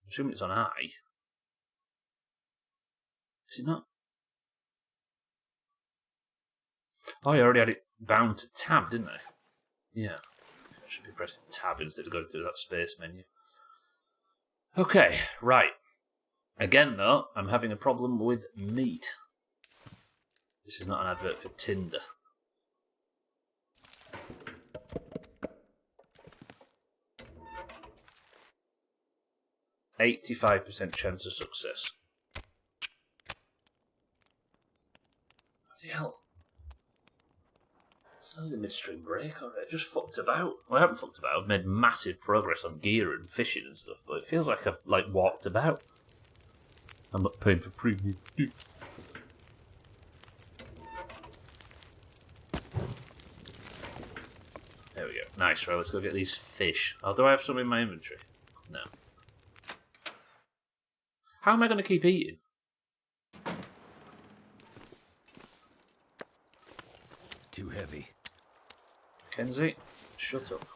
I'm assuming it's on I. Is it not? Oh, I already had it bound to tab, didn't I? Yeah. I should be pressing tab instead of going through that space menu. Okay, right. Again, though, I'm having a problem with meat. This is not an advert for Tinder. %85 chance of success. What the hell? It's only the midstream break already. I just fucked about. Well, I haven't fucked about. I've made massive progress on gear and fishing and stuff, but it feels like I've walked about. I'm not paying for premium. There we go. Nice, right, let's go get these fish. Oh, do I have some in my inventory? No. How am I going to keep eating?
Too heavy.
Kenzie, shut up.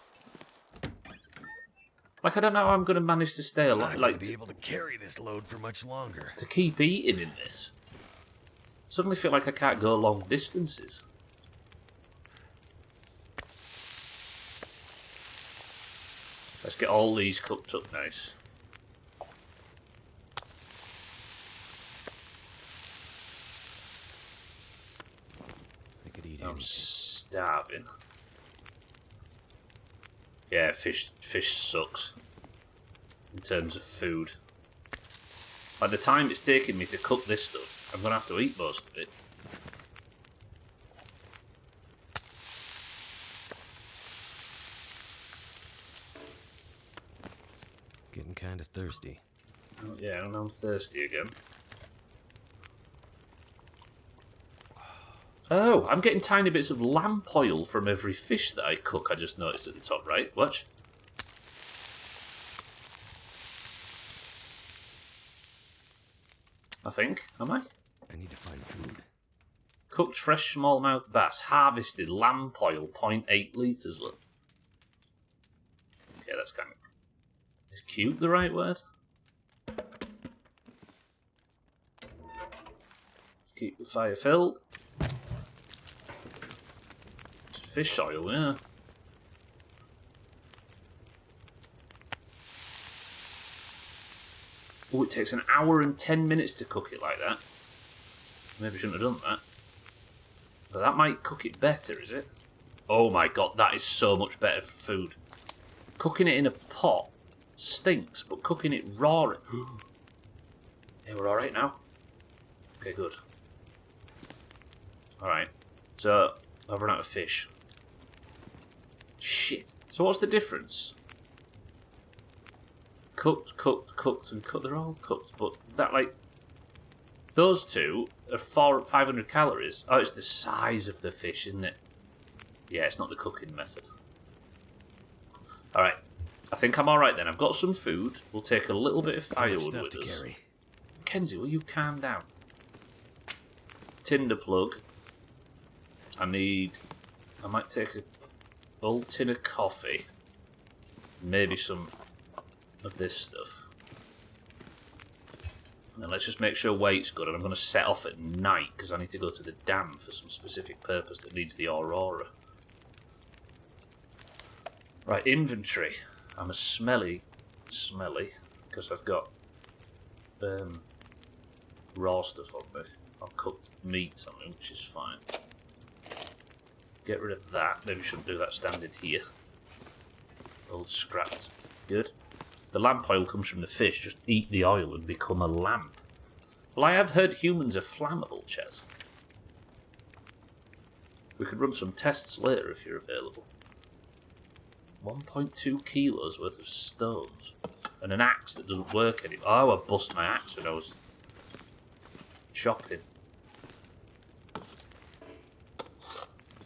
Like, I don't know how I'm going to manage to stay alive.
I'm not going to be able to carry this load for much longer.
To keep eating in this. Suddenly feel like I can't go long distances. Let's get all these cooked up nice.
I could eat
I'm starving. Yeah, fish sucks in terms of food. By the time it's taking me to cook this stuff, I'm gonna have to eat most of it.
Getting kind of thirsty.
Oh, yeah, and I'm thirsty again. Oh, I'm getting tiny bits of lamp oil from every fish that I cook, I just noticed at the top right. Watch. I think. Am I?
I need to find food.
Cooked fresh smallmouth bass. Harvested lamp oil, 0.8 litres. Look. Okay, that's kind of... Is cute the right word? Let's keep the fire filled. Fish oil, yeah. Oh, it takes an hour and 10 minutes to cook it like that. Maybe I shouldn't have done that. But that might cook it better, is it? Oh my god, that is so much better for food. Cooking it in a pot stinks, but cooking it raw... Yeah, we're alright now. Okay, good. Alright, so I've run out of fish. Shit. So what's the difference? Cooked, cooked, cooked, and cooked. They're all cooked, but that, like... Those two are 500 calories. Oh, it's the size of the fish, isn't it? Yeah, it's not the cooking method. Alright. I think I'm alright then. I've got some food. We'll take a little bit of firewood with us.
Carry.
Kenzie, will you calm down? Tinder plug. I might take a old tin of coffee. Maybe some of this stuff. And then let's just make sure weight's good. And I'm going to set off at night because I need to go to the dam for some specific purpose that needs the aurora. Right, inventory. I'm a smelly, because I've got raw stuff on me. I've cooked meat on me, which is fine. Get rid of that. Maybe we shouldn't do that standing here. Old scraps. Good. The lamp oil comes from the fish. Just eat the oil and become a lamp. Well, I have heard humans are flammable, Chaz. We could run some tests later if you're available. 1.2 kilos worth of stones. And an axe that doesn't work anymore. Oh, I bust my axe when I was chopping.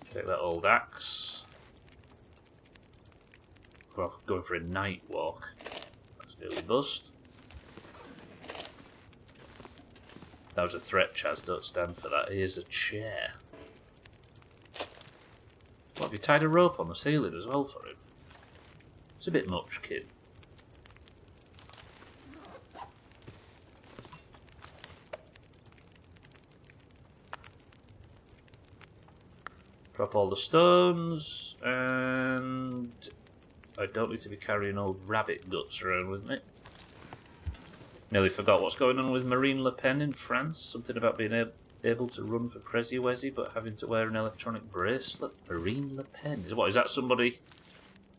Take that old axe. Well, going for a night walk. That's nearly bust. That was a threat, Chaz. Don't stand for that. Here's a chair. What, have you tied a rope on the ceiling as well for him? It's a bit much, kid. Drop all the stones, and I don't need to be carrying old rabbit guts around with me. Nearly forgot what's going on with Marine Le Pen in France. Something about being able to run for Prezi-Wezi, but having to wear an electronic bracelet. Marine Le Pen. What, is that somebody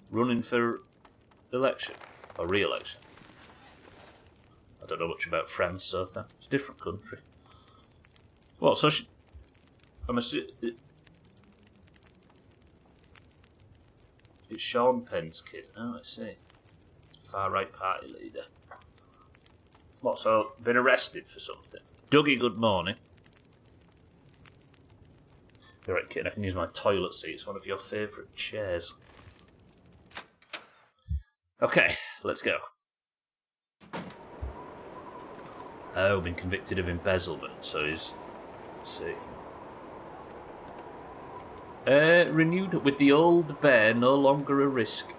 running for election? Or re-election? I don't know much about France, so it's a different country. What, so I'm assuming... It's Sean Penn's kid. Oh, I see. Far-right party leader. What, so been arrested for something? Dougie, good morning. You're right, kid, I can use my toilet seat. It's one of your favourite chairs. Okay, let's go. Oh, been convicted of embezzlement, so he's... Let's see. Renewed with the old bear no longer a risk.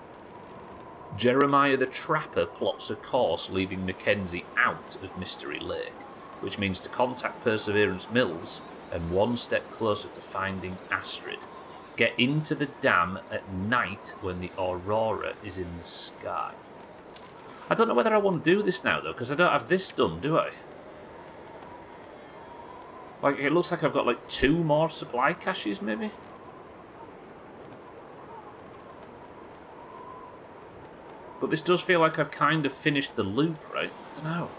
Jeremiah the Trapper plots a course leaving Mackenzie out of Mystery Lake, which means to contact Perseverance Mills and one step closer to finding Astrid. Get into the dam at night when the aurora is in the sky. I don't know whether I want to do this now, though, because I don't have this done, do I? Like, it looks like I've got, like, 2 more supply caches, maybe? But this does feel like I've kind of finished the loop, right? I don't know.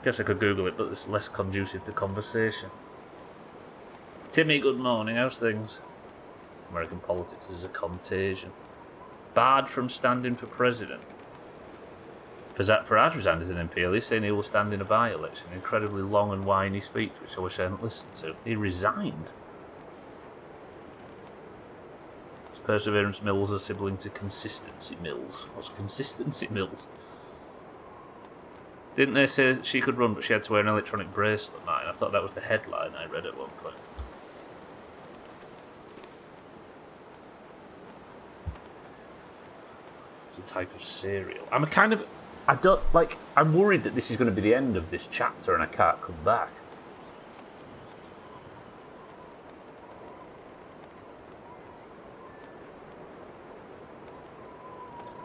Guess I could Google it, but it's less conducive to conversation. Timmy, good morning. How's things? American politics is a contagion. Barred from standing for president. Farage resigned as an MP, saying he will stand in a by-election. An incredibly long and whiny speech, which I wish I hadn't listened to. He resigned. Is Perseverance Mills a sibling to Consistency Mills? What's Consistency Mills? Didn't they say she could run, but she had to wear an electronic bracelet, Martin? I thought that was the headline I read at one point. It's a type of cereal. I'm worried that this is going to be the end of this chapter and I can't come back.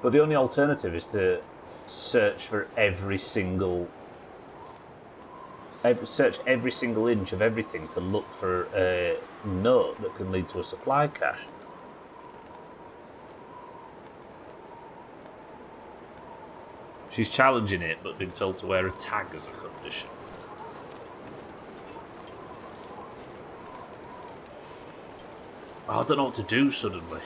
But the only alternative is to search for every single inch of everything to look for a note that can lead to a supply cache. She's challenging it, but been told to wear a tag as a condition. Oh, I don't know what to do suddenly.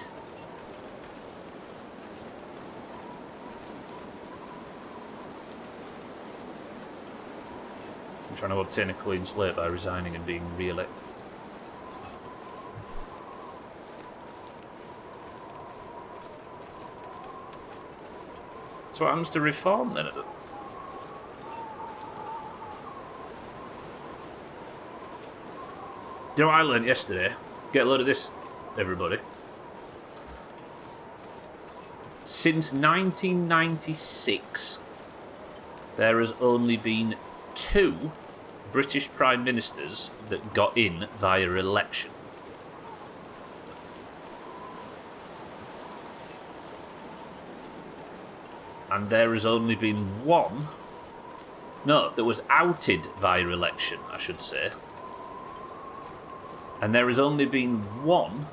I'm trying to obtain a clean slate by resigning and being re-elected. So what happens to reform then? Do you know what I learned yesterday? Get a load of this, everybody. Since 1996, there has only been 2 British Prime Ministers that got in via election. And there has only been 1 No, that was outed via election, I should say. And there has only been one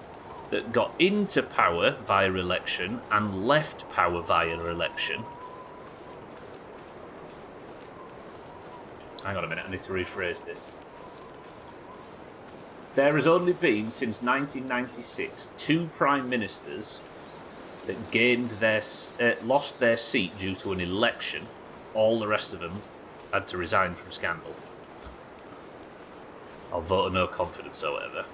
that got into power via election and left power via election. Hang on a minute, I need to rephrase this. There has only been, since 1996, 2 prime ministers that gained lost their seat due to an election. All the rest of them had to resign from scandal. Or vote of no confidence or whatever.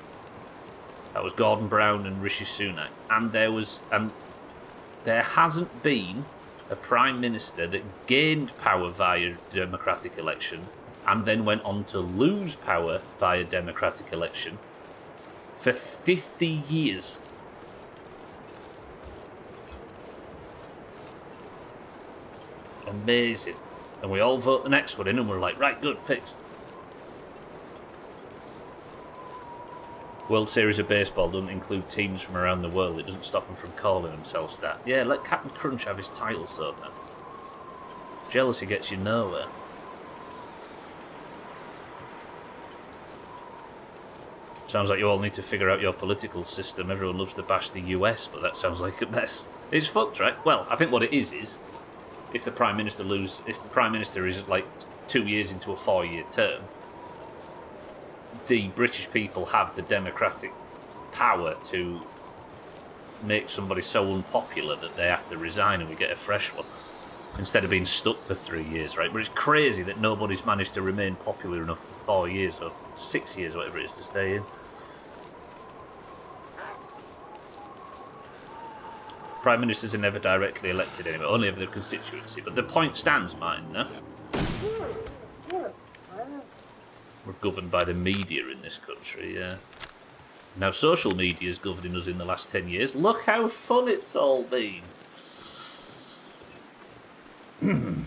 That was Gordon Brown and Rishi Sunak. And there hasn't been a prime minister that gained power via democratic election and then went on to lose power via democratic election for 50 years. Amazing. And we all vote the next one in and we're like, right, good, fixed. World Series of Baseball doesn't include teams from around the world. It doesn't stop them from calling themselves that. Yeah, let Captain Crunch have his title sorted. Jealousy gets you nowhere. Sounds like you all need to figure out your political system. Everyone loves to bash the US, but that sounds like a mess. It's fucked, right? Well, I think what it is if the Prime Minister is like 2 years into a 4-year term, the British people have the democratic power to make somebody so unpopular that they have to resign and we get a fresh one instead of being stuck for 3 years, right? But it's crazy that nobody's managed to remain popular enough for 4 years or 6 years, whatever it is, to stay in. Prime Ministers are never directly elected anymore, only of their constituency. But the point stands, mine, no? We're governed by the media in this country, yeah. Now social media is governing us in the last 10 years. Look how fun it's all been. Does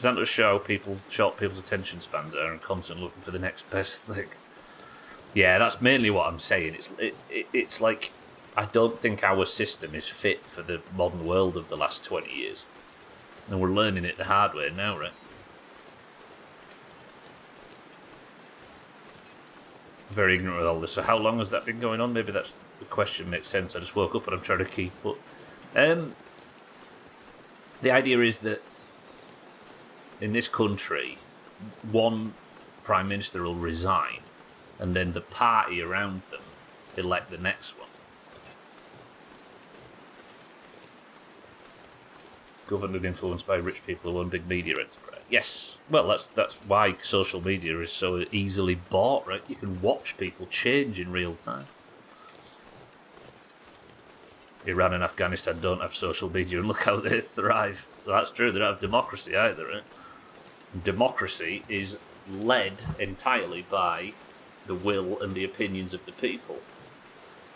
that just show short people's attention spans are and constantly looking for the next best thing? Yeah, that's mainly what I'm saying. It's like, I don't think our system is fit for the modern world of the last 20 years. And we're learning it the hard way now, right? Very ignorant with all this. So how long has that been going on? Maybe that's the question makes sense. I just woke up and I'm trying to keep up. The idea is that in this country, one prime minister will resign and then the party around them elect the next one. Governed and influenced by rich people who own big media enterprise. Yes, well, that's why social media is so easily bought, right? You can watch people change in real time. Iran and Afghanistan don't have social media, and look how they thrive. Well, that's true, they don't have democracy either, right? Democracy is led entirely by the will and the opinions of the people.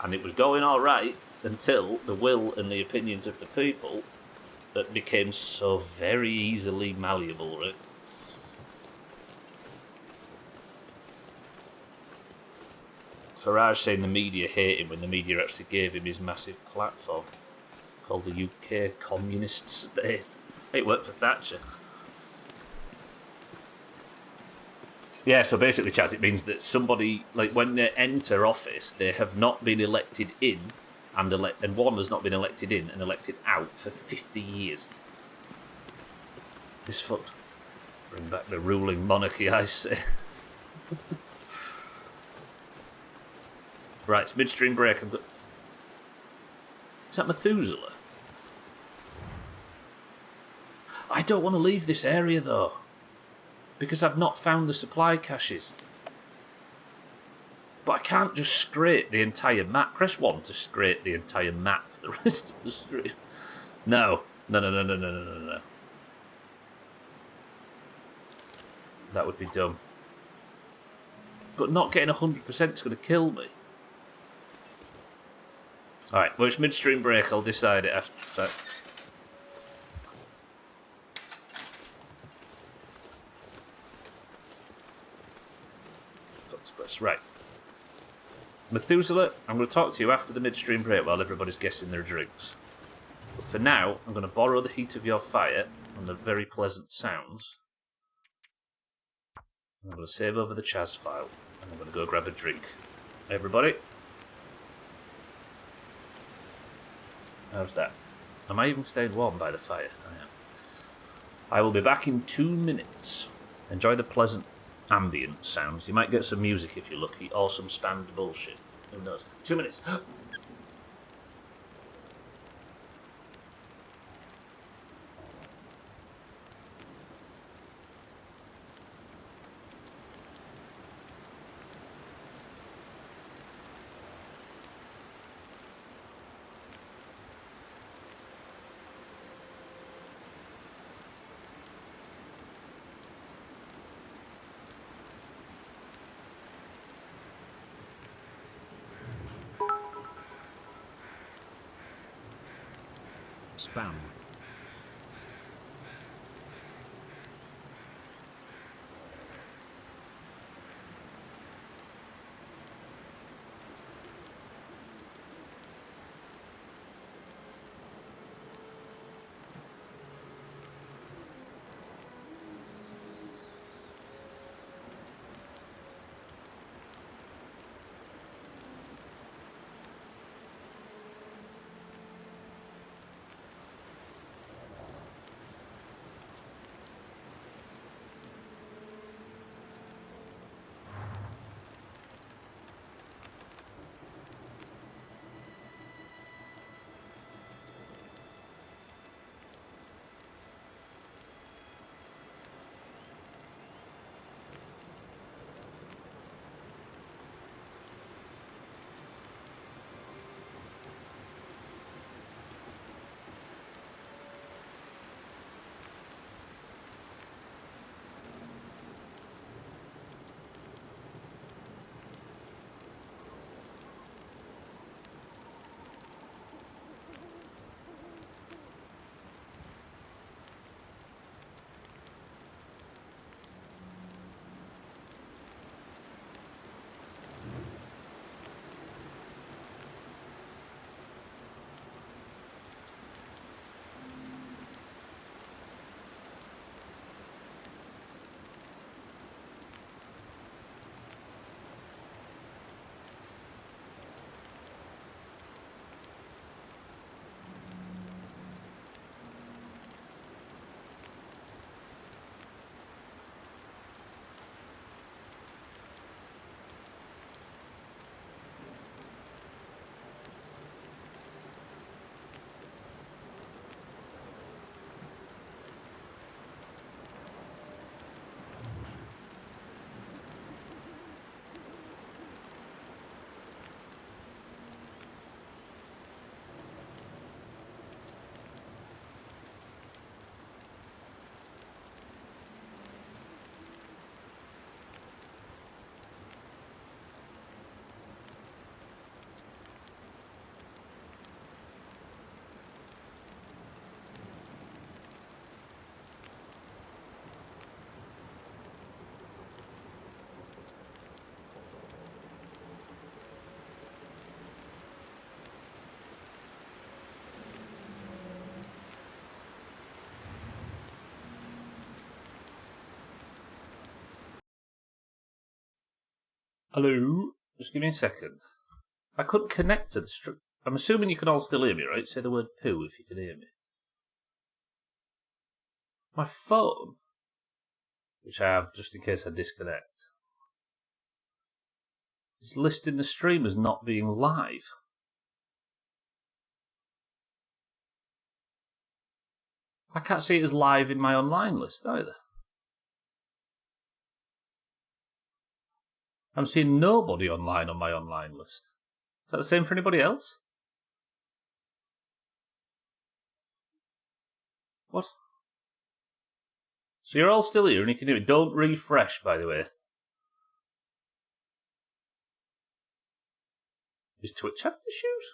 And it was going all right until the will and the opinions of the people that became so very easily malleable, right? Farage saying the media hate him when the media actually gave him his massive platform called the UK Communist State. It worked for Thatcher. Yeah, so basically, Chaz, it means that somebody, like, when they enter office, they have not been elected in, and one has not been elected in and elected out for 50 years. It's fucked. Bring back the ruling monarchy, I say. Right, it's midstream break. Is that Methuselah? I don't want to leave this area, though, because I've not found the supply caches. But I can't just scrape the entire map. Press 1 to scrape the entire map for the rest of the stream. No. No. That would be dumb. But not getting 100% is going to kill me. Alright, well, it's midstream break. I'll decide it after the fact. Right. Methuselah, I'm going to talk to you after the midstream break while everybody's guessing their drinks. But for now, I'm going to borrow the heat of your fire and the very pleasant sounds. I'm going to save over the Chaz file, and I'm going to go grab a drink. Everybody? How's that? Am I even staying warm by the fire? I am. I will be back in 2 minutes. Enjoy the pleasant ambient sounds. You might get some music if you're lucky, or some spammed bullshit. Who knows? 2 minutes.
Spam.
Hello? Just give me a second. I couldn't connect to the I'm assuming you can all still hear me, right? Say the word poo if you can hear me. My phone, which I have just in case I disconnect, is listing the stream as not being live. I can't see it as live in my online list either. I'm seeing nobody online on my online list. Is that the same for anybody else? What? So you're all still here and you can hear me. Don't refresh, by the way. Is Twitch having issues?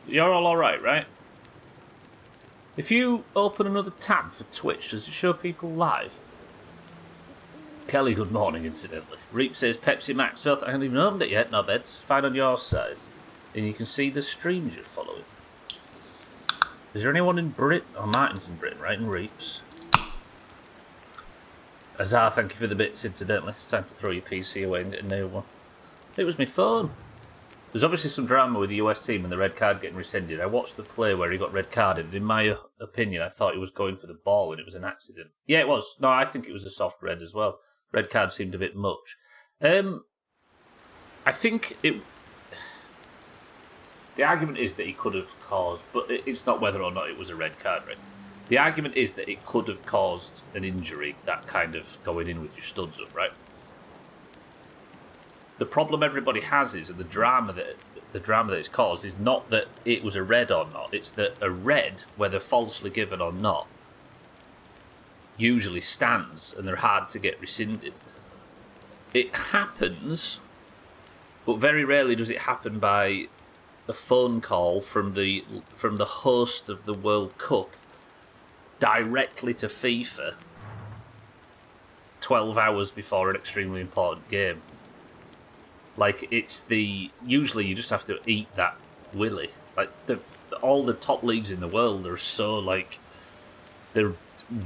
You're all alright, right? If you open another tab for Twitch, does it show people live? Kelly, good morning, incidentally. Reap says Pepsi Max. I haven't even opened it yet, no beds. Fine on your side. And you can see the streams you're following. Is there anyone in Britain? Oh, Martin's in Britain, right? And Reaps. Azar, thank you for the bits, incidentally. It's time to throw your PC away and get a new one. It was my phone. There's obviously some drama with the US team and the red card getting rescinded. I watched the play where he got red carded, and in my opinion, I thought he was going for the ball and it was an accident. Yeah, it was. No, I think it was a soft red as well. Red card seemed a bit much. I think it... The argument is that he could have caused... But it's not whether or not it was a red card, right? The argument is that it could have caused an injury, that kind of going in with your studs up, right? The problem everybody has is, and the drama that it's caused, is not that it was a red or not. It's that a red, whether falsely given or not, usually stands, and they're hard to get rescinded. It happens, but very rarely does it happen by a phone call from the host of the World Cup directly to FIFA 12 hours before an extremely important game. Like, it's usually you just have to eat that willy. Like, all the top leagues in the world are so, like, they're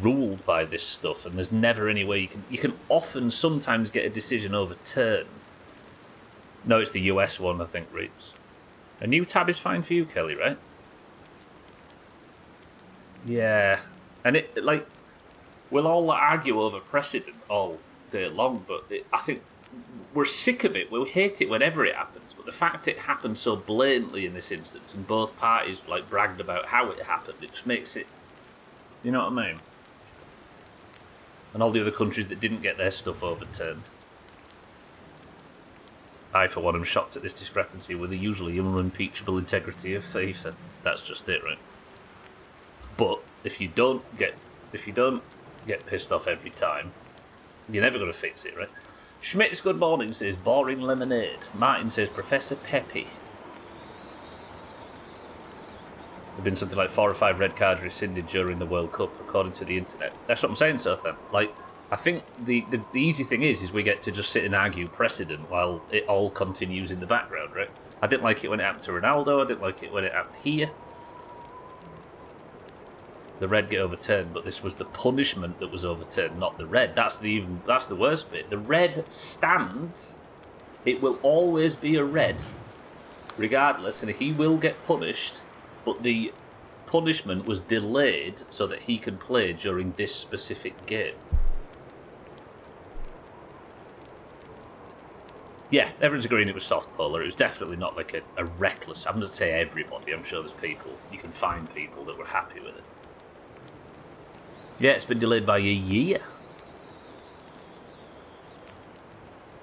ruled by this stuff, and there's never any way you can often sometimes get a decision overturned. No, it's the US one, I think, Reeps. A new tab is fine for you, Kelly, right? Yeah. And it, like, we'll all argue over precedent all day long, but I think we're sick of it. We'll hate it whenever it happens, but the fact it happened so blatantly in this instance, and both parties like bragged about how it happened, it just makes it, you know what I mean? And all the other countries that didn't get their stuff overturned. I, for one, am shocked at this discrepancy with the usually unimpeachable integrity of FIFA. That's just it, right? But if you don't get pissed off every time, you're never going to fix it, right? Schmidt's good morning says boring lemonade. Martin says Professor Peppy. There have been something like 4 or 5 red cards rescinded during the World Cup, according to the internet. That's what I'm saying, so then. Like, I think the easy thing is we get to just sit and argue precedent while it all continues in the background, right? I didn't like it when it happened to Ronaldo. I didn't like it when it happened here. The red get overturned, but this was the punishment that was overturned, not the red. That's the worst bit. The red stands. It will always be a red, regardless, and he will get punished. But the punishment was delayed so that he can play during this specific game. Yeah, everyone's agreeing it was soft polar. It was definitely not like a reckless. I'm going to say everybody. I'm sure there's people. You can find people that were happy with it. Yeah, it's been delayed by a year.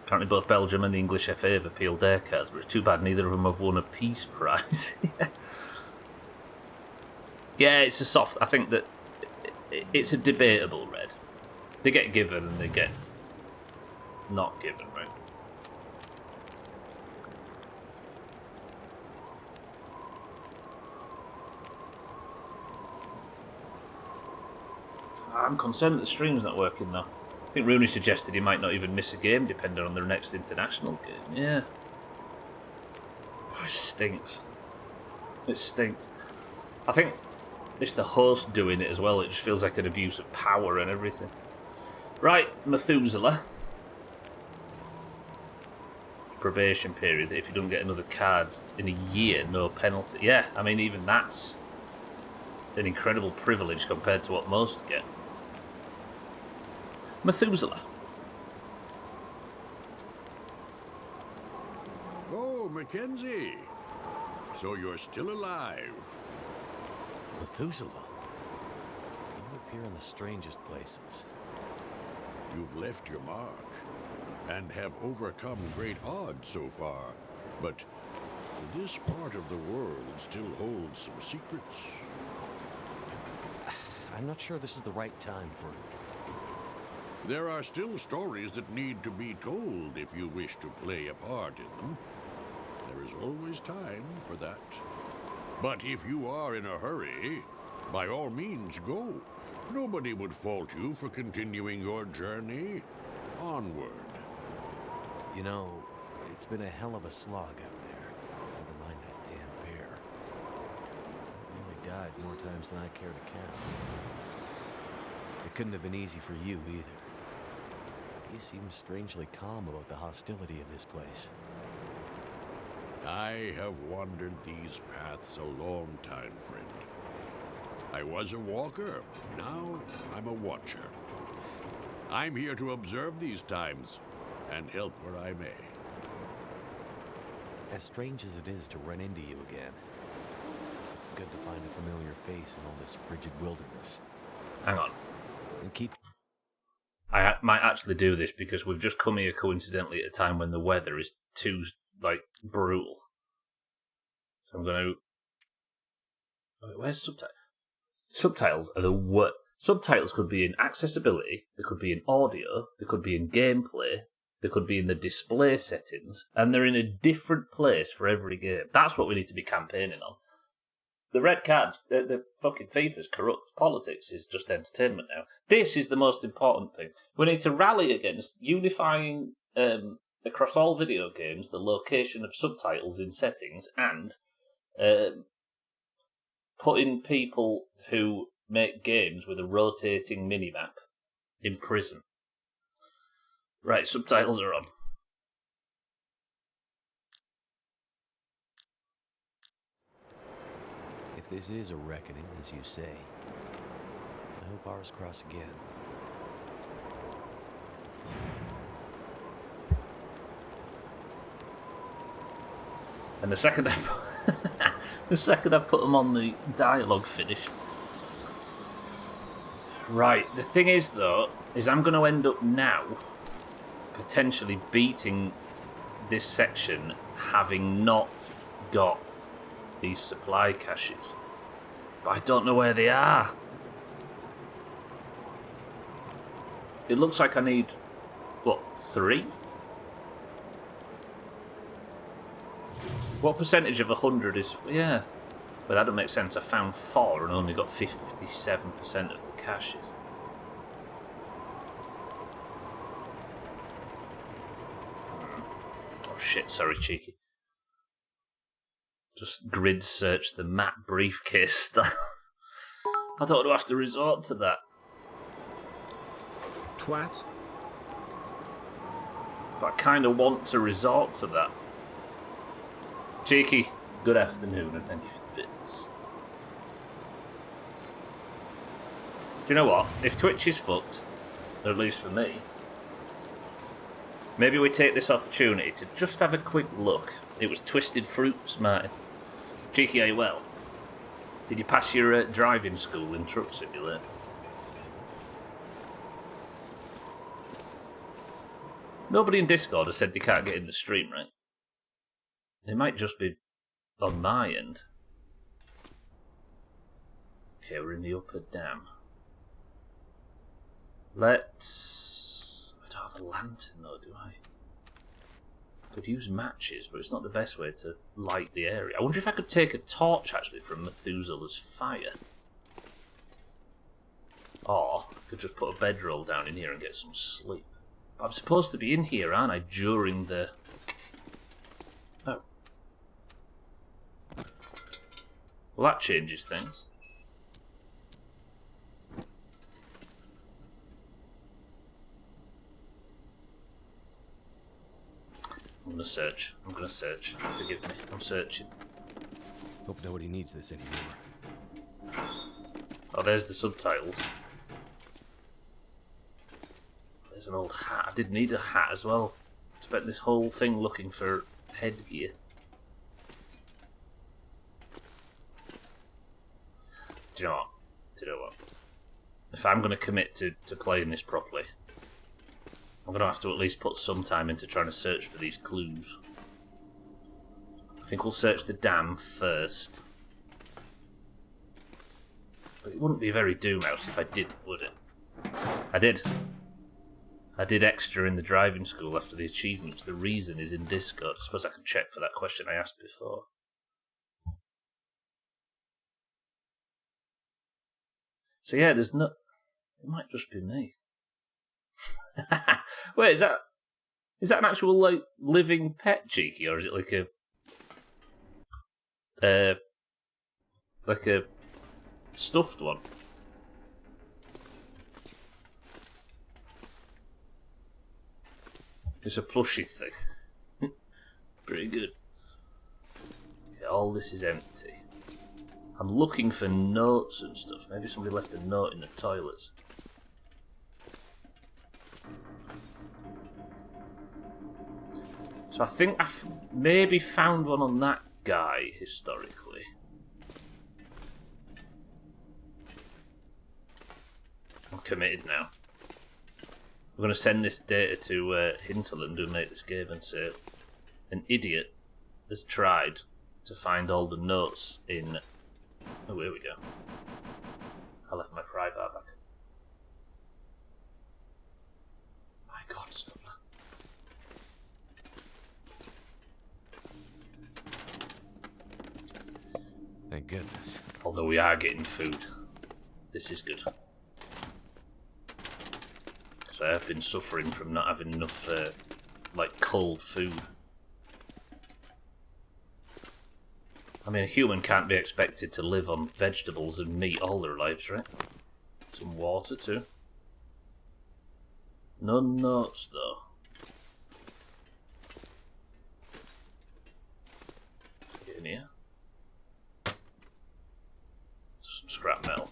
Apparently both Belgium and the English FA have appealed their cards, but it's too bad neither of them have won a peace prize. Yeah, it's a soft... I think that it's a debatable red. They get given and they get not given, right? I'm concerned that the stream's not working though. I think Rooney suggested he might not even miss a game depending on their next international game. Yeah. Oh, it stinks. It stinks. I think it's the host doing it as well. It just feels like an abuse of power and everything. Right, Methuselah. Probation period. If you don't get another card in a year, no penalty. Yeah, I mean, even that's an incredible privilege compared to what most get. Methuselah.
Oh, Mackenzie. So you're still alive.
Methuselah. You appear in the strangest places.
You've left your mark and have overcome great odds so far. But this part of the world still holds some secrets.
I'm not sure this is the right time for it.
There are still stories that need to be told if you wish to play a part in them. There is always time for that. But if you are in a hurry, By all means, go. Nobody would fault you for continuing your journey onward.
You know, it's been a hell of a slog out there. Never mind that damn bear. It really died more times than I care to count. It couldn't have been easy for you either. You seem strangely calm about the hostility of this place.
I have wandered these paths a long time, friend. I was a walker. Now I'm a watcher. I'm here to observe these times and help where I may.
As strange as it is to run into you again, it's good to find a familiar face in all this frigid wilderness.
Hang on.
And keep...
I might actually do this because we've just come here coincidentally at a time when the weather is too, brutal. So I'm going to... Where's subtitles? Subtitles are the worst. Subtitles could be in accessibility, they could be in audio, they could be in gameplay, they could be in the display settings, and they're in a different place for every game. That's what we need to be campaigning on. The red cards, the fucking FIFA's corrupt. Politics is just entertainment now. This is the most important thing. We need to rally against unifying across all video games the location of subtitles in settings and putting people who make games with a rotating minimap in prison. Right, subtitles are on.
If this is a reckoning, as you say, I hope ours cross again.
And the second I put them on, the dialogue finished. Right, the thing is though, is I'm going to end up now potentially beating this section having not got these supply caches. But I don't know where they are. It looks like I need, 3? What percentage of 100 is... Yeah. But that doesn't make sense. I found 4 and only got 57% of the caches. Oh shit, sorry, cheeky. Just grid search the map briefcase style. I don't want to have to resort to that.
Twat.
But I kind of want to resort to that. Cheeky, good afternoon and thank you for the bits. Do you know what? If Twitch is fucked, or at least for me, maybe we take this opportunity to just have a quick look. It was Twisted Fruits, Martin. Cheeky, are you well? Did you pass your driving school in Truck Simulator? Nobody in Discord has said they can't get in the stream, right? It might just be on my end. Okay, we're in the upper dam. Let's... I don't have a lantern though, do I? Could use matches, but it's not the best way to light the area. I wonder if I could take a torch actually from Methuselah's fire. Or I could just put a bedroll down in here and get some sleep. But I'm supposed to be in here, aren't I, during the... Oh. Well, that changes things. I'm gonna search. Forgive me. I'm searching.
Hope nobody needs this anymore.
Oh, there's the subtitles. There's an old hat. I did need a hat as well. Spent this whole thing looking for headgear. Do you know what? If I'm going to commit to playing this properly, I'm going to have to at least put some time into trying to search for these clues. I think we'll search the dam first. But it wouldn't be very Doomhaus if I didn't, would it? I did. I did extra in the driving school after the achievements. The reason is in Discord. I suppose I can check for that question I asked before. So yeah, there's no... It might just be me. Wait, is that an actual, like, living pet, Cheeky? Or is it like a stuffed one? It's a plushy thing. Pretty good. Okay, all this is empty. I'm looking for notes and stuff. Maybe somebody left a note in the toilets. So I think I've maybe found one on that guy, historically. I'm committed now. We're going to send this data to Hinterland, who made this game, and say an idiot has tried to find all the notes in... Oh, here we go. I left my pry bar back. My God, stop that.
Thank goodness.
Although we are getting food. This is good. Because I have been suffering from not having enough, like, cold food. I mean, a human can't be expected to live on vegetables and meat all their lives, right? Some water, too. No notes, though. Get in here. Some scrap metal.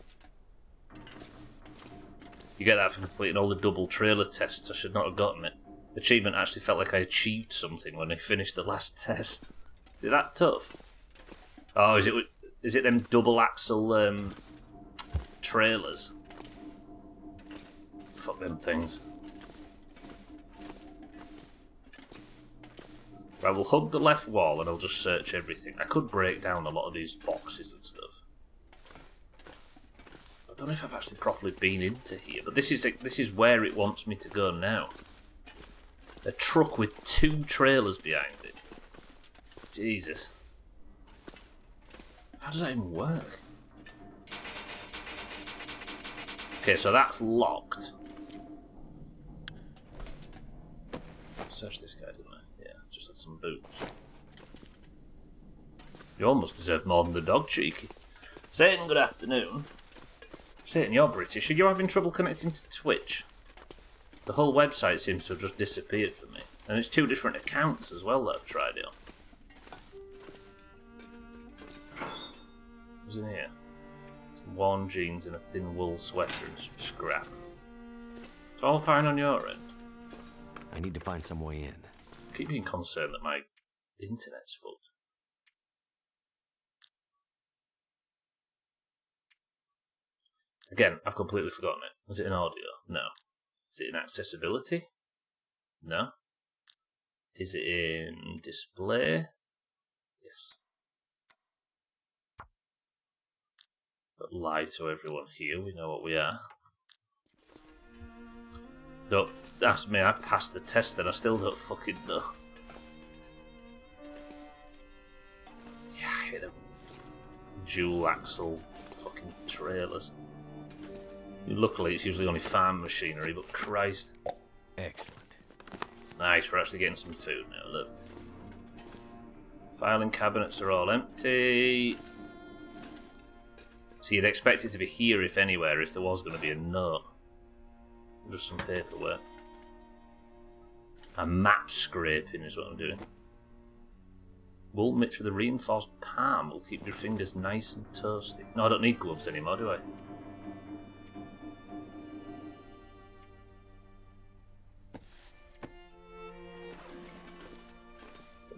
You get that for completing all the double trailer tests. I should not have gotten it. Achievement actually felt like I achieved something when I finished the last test. Is it that tough? Oh, is it them double axle trailers? Fuck them things. Right, we'll hug the left wall and I'll just search everything. I could break down a lot of these boxes and stuff. I don't know if I've actually properly been into here, but this is where it wants me to go now. A truck with 2 trailers behind it. Jesus. How does that even work? Okay, so that's locked. Search this guy, didn't I? Yeah, just had some boots. You almost deserve more than the dog, Cheeky. Satan, good afternoon. Satan, you're British. Are you having trouble connecting to Twitch? The whole website seems to have just disappeared for me. And it's 2 different accounts as well that I've tried it on. What's in here? Some worn jeans and a thin wool sweater and some scrap. It's all fine on your end.
I need to find some way in.
I keep being concerned that my internet's fucked. Again, I've completely forgotten it. Was it in audio? No. Is it in accessibility? No. Is it in display? Yes. But lie to everyone here, we know what we are. Don't ask me, I passed the test and I still don't fucking know. Yeah, I hate them. Dual axle fucking trailers. Luckily it's usually only farm machinery, but Christ.
Excellent.
Nice, we're actually getting some food now, look. Filing cabinets are all empty. So you'd expect it to be here, if anywhere, if there was going to be a note. Just some paperwork. A map scraping is what I'm doing. Wool mixed with a reinforced palm will keep your fingers nice and toasty. No, I don't need gloves anymore, do I?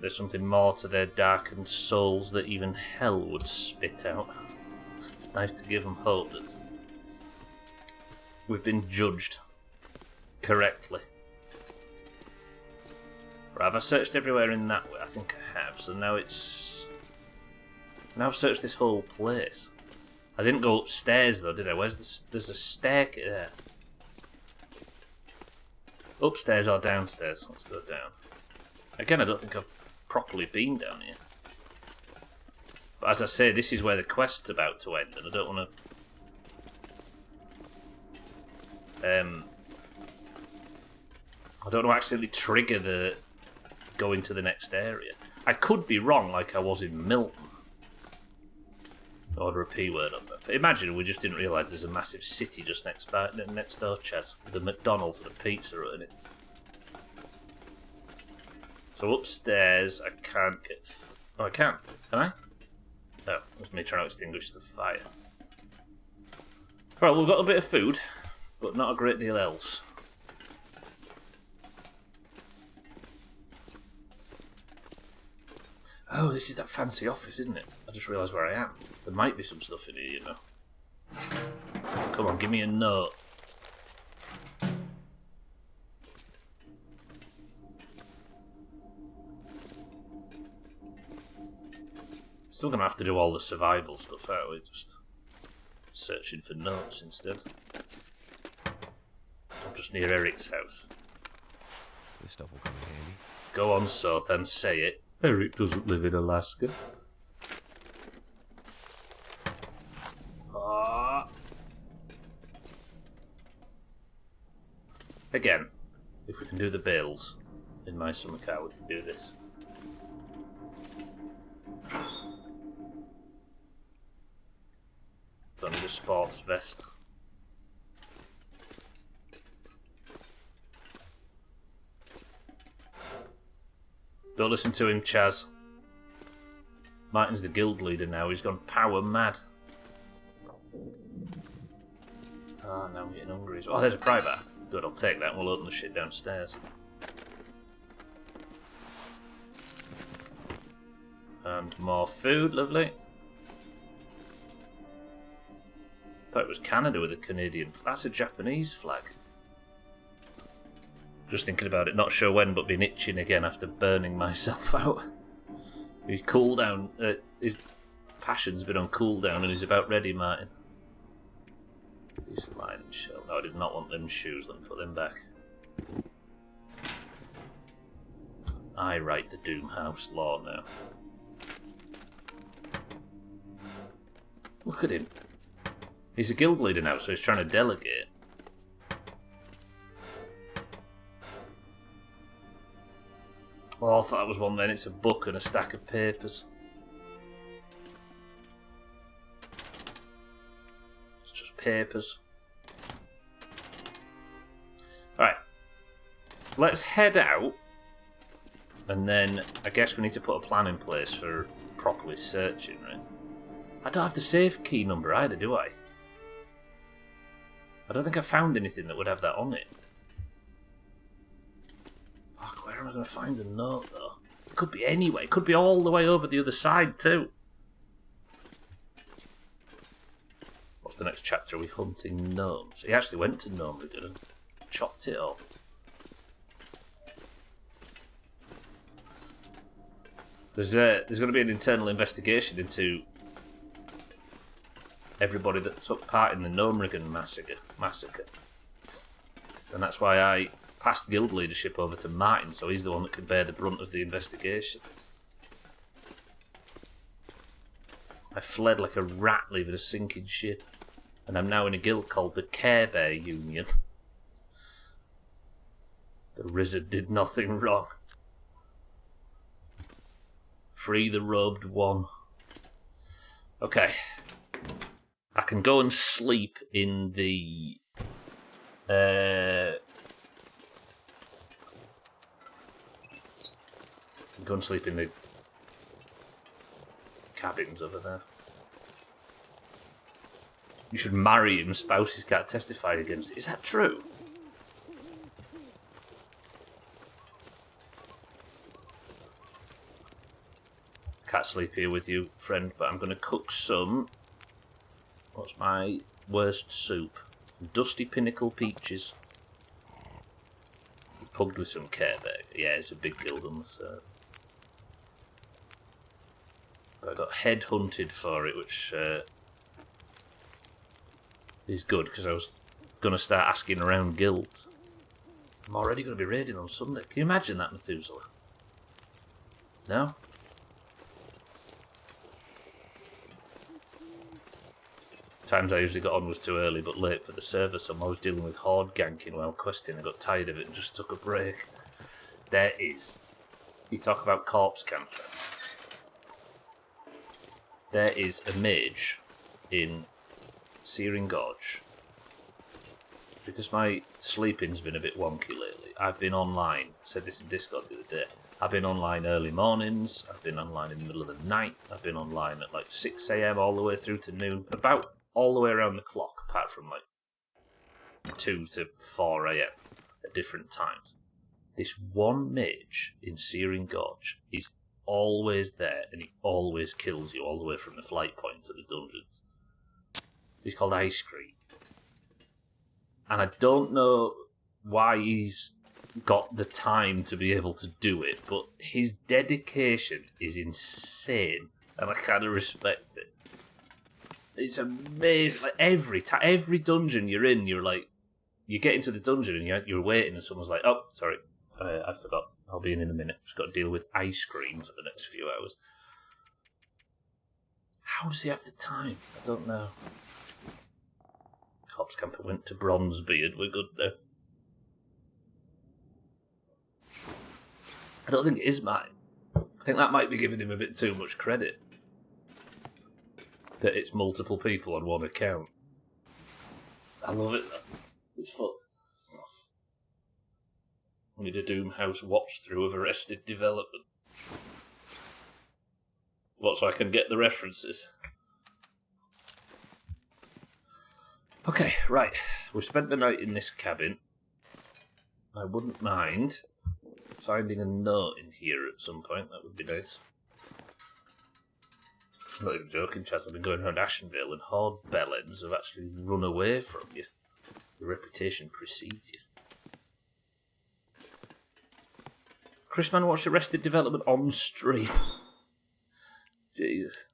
There's something more to their darkened souls that even hell would spit out. It's nice to give them hope that we've been judged correctly. Right, have I searched everywhere in that way? I think I have. So now it's... Now I've searched this whole place. I didn't go upstairs though, did I? There's a staircase there. Upstairs or downstairs? Let's go down. Again, I don't think I've properly been down here. But as I say, this is where the quest's about to end, and I don't want to I don't know accidentally trigger the going to the next area. I could be wrong, like I was in Milton. Order a P word on that. Imagine we just didn't realise there's a massive city just next door, Chaz, with a McDonald's and a pizza Hut in it. So upstairs, I can't get. Oh, I can. Can I? No, it was me trying to extinguish the fire. Right, we've got a bit of food, but not a great deal else. Oh, this is that fancy office, isn't it? I just realised where I am. There might be some stuff in here, you know. Come on, give me a note. Still gonna have to do all the survival stuff, aren't we? Just searching for notes instead. I'm just near Eric's house.
This stuff will come in handy.
Go on, Soth, and say it. Eric doesn't live in Alaska. Ah. Again, if we can do the bales in my summer car, we can do this. Don't need a sports vest. Don't listen to him, Chaz. Martin's the guild leader now. He's gone power mad. Ah, now I'm getting hungry. Oh, there's a pry bar. Good, I'll take that and we'll open the shit downstairs. And more food, lovely. Thought it was Canada with a Canadian flag. That's a Japanese flag. Just thinking about it, not sure when, but been itching again after burning myself out. His cooldown, his passion's been on cooldown and he's about ready, Martin. These flying shell. No, I did not want them shoes. Let me put them back. I write the Doomhaus law now. Look at him. He's a guild leader now, so he's trying to delegate. Well, I thought that was one then. It's a book and a stack of papers. It's just papers. Alright. Let's head out. And then I guess we need to put a plan in place for properly searching, right? I don't have the safe key number either, do I? I don't think I found anything that would have that on it. Fuck, where am I going to find the note, though? It could be anywhere. It could be all the way over the other side, too. What's the next chapter? Are we hunting gnomes? He actually went to Gnomrigan and chopped it up. There's going to be an internal investigation into everybody that took part in the Gnomrigan massacre. And that's why I passed guild leadership over to Martin, so he's the one that can bear the brunt of the investigation. I fled like a rat leaving a sinking ship, and I'm now in a guild called the Care Bear Union. The Rizzard did nothing wrong. Free the robed one. Okay. I can go and sleep in the... I can go and sleep in the cabins over there. You should marry him, spouses can't testify against it. Is that true? Can't sleep here with you, friend, but I'm going to cook some... What's my worst soup? Dusty Pinnacle Peaches. Pugged with some Care Bear. Yeah, it's a big guild on the server. I got headhunted for it, which is good, because I was going to start asking around guilds. I'm already going to be raiding on Sunday. Can you imagine that, Methuselah? No? Times I usually got on was too early but late for the server, so I was dealing with horde ganking while questing. I got tired of it and just took a break. There is. You talk about corpse camper. There is a mage in Searing Gorge. Because my sleeping's been a bit wonky lately, I've been online. I said this in Discord the other day. I've been online early mornings, I've been online in the middle of the night, I've been online at like 6 AM all the way through to noon, about all the way around the clock, apart from like 2 to 4 AM at different times. This one mage in Searing Gorge is always there, and he always kills you all the way from the flight point to the dungeons. He's called Ice Cream. And I don't know why he's got the time to be able to do it, but his dedication is insane, and I kind of respect it. It's amazing. Like every dungeon you're in, you're like, you get into the dungeon and you're waiting, and someone's like, "Oh, sorry, I forgot. I'll be in a minute. Just got to deal with ice cream for the next few hours." How does he have the time? I don't know. Corpse Camper went to Bronzebeard. We're good now. I don't think it is mine. I think that might be giving him a bit too much credit. That it's multiple people on one account. I love it though. It's fucked. I need a Doomhaus watch through of Arrested Development. What, so I can get the references? Okay, right. We've spent the night in this cabin. I wouldn't mind finding a note in here at some point. That would be nice. I'm not even joking, Chaz. I've been going around Ashenvale and horde bellends have actually run away from you. Your reputation precedes you. Chris Man watched Arrested Development on stream. Jesus.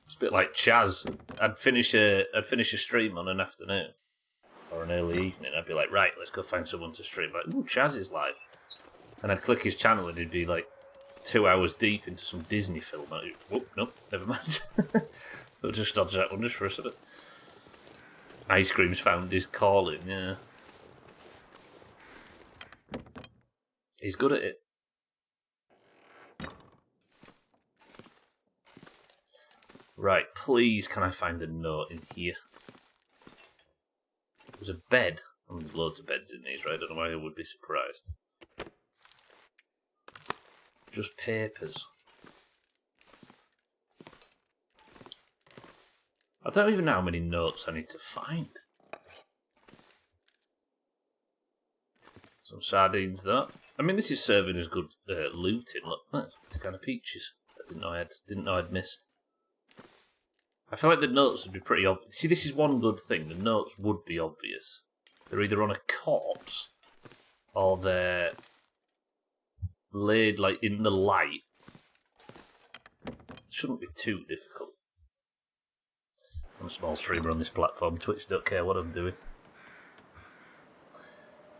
It's a bit like Chaz. I'd finish a stream on an afternoon or an early evening. I'd be like, right, let's go find someone to stream. Like, ooh, Chaz is live. And I'd click his channel and he'd be like 2 hours deep into some Disney film. I'd, whoop, nope, never mind. I'll just dodge that one just for a second. Ice Cream's found his calling, yeah. He's good at it. Right, please can I find a note in here? There's a bed. And there's loads of beds in these, right? I don't know why I would be surprised. Just papers. I don't even know how many notes I need to find. Some sardines, though. I mean, this is serving as good looting. Look, it's kind of peaches. I didn't know I'd missed. I feel like the notes would be pretty obvious. See, this is one good thing. The notes would be obvious. They're either on a corpse or they're laid like in the light. It shouldn't be too difficult. I'm a small streamer on this platform. Twitch don't care what I'm doing.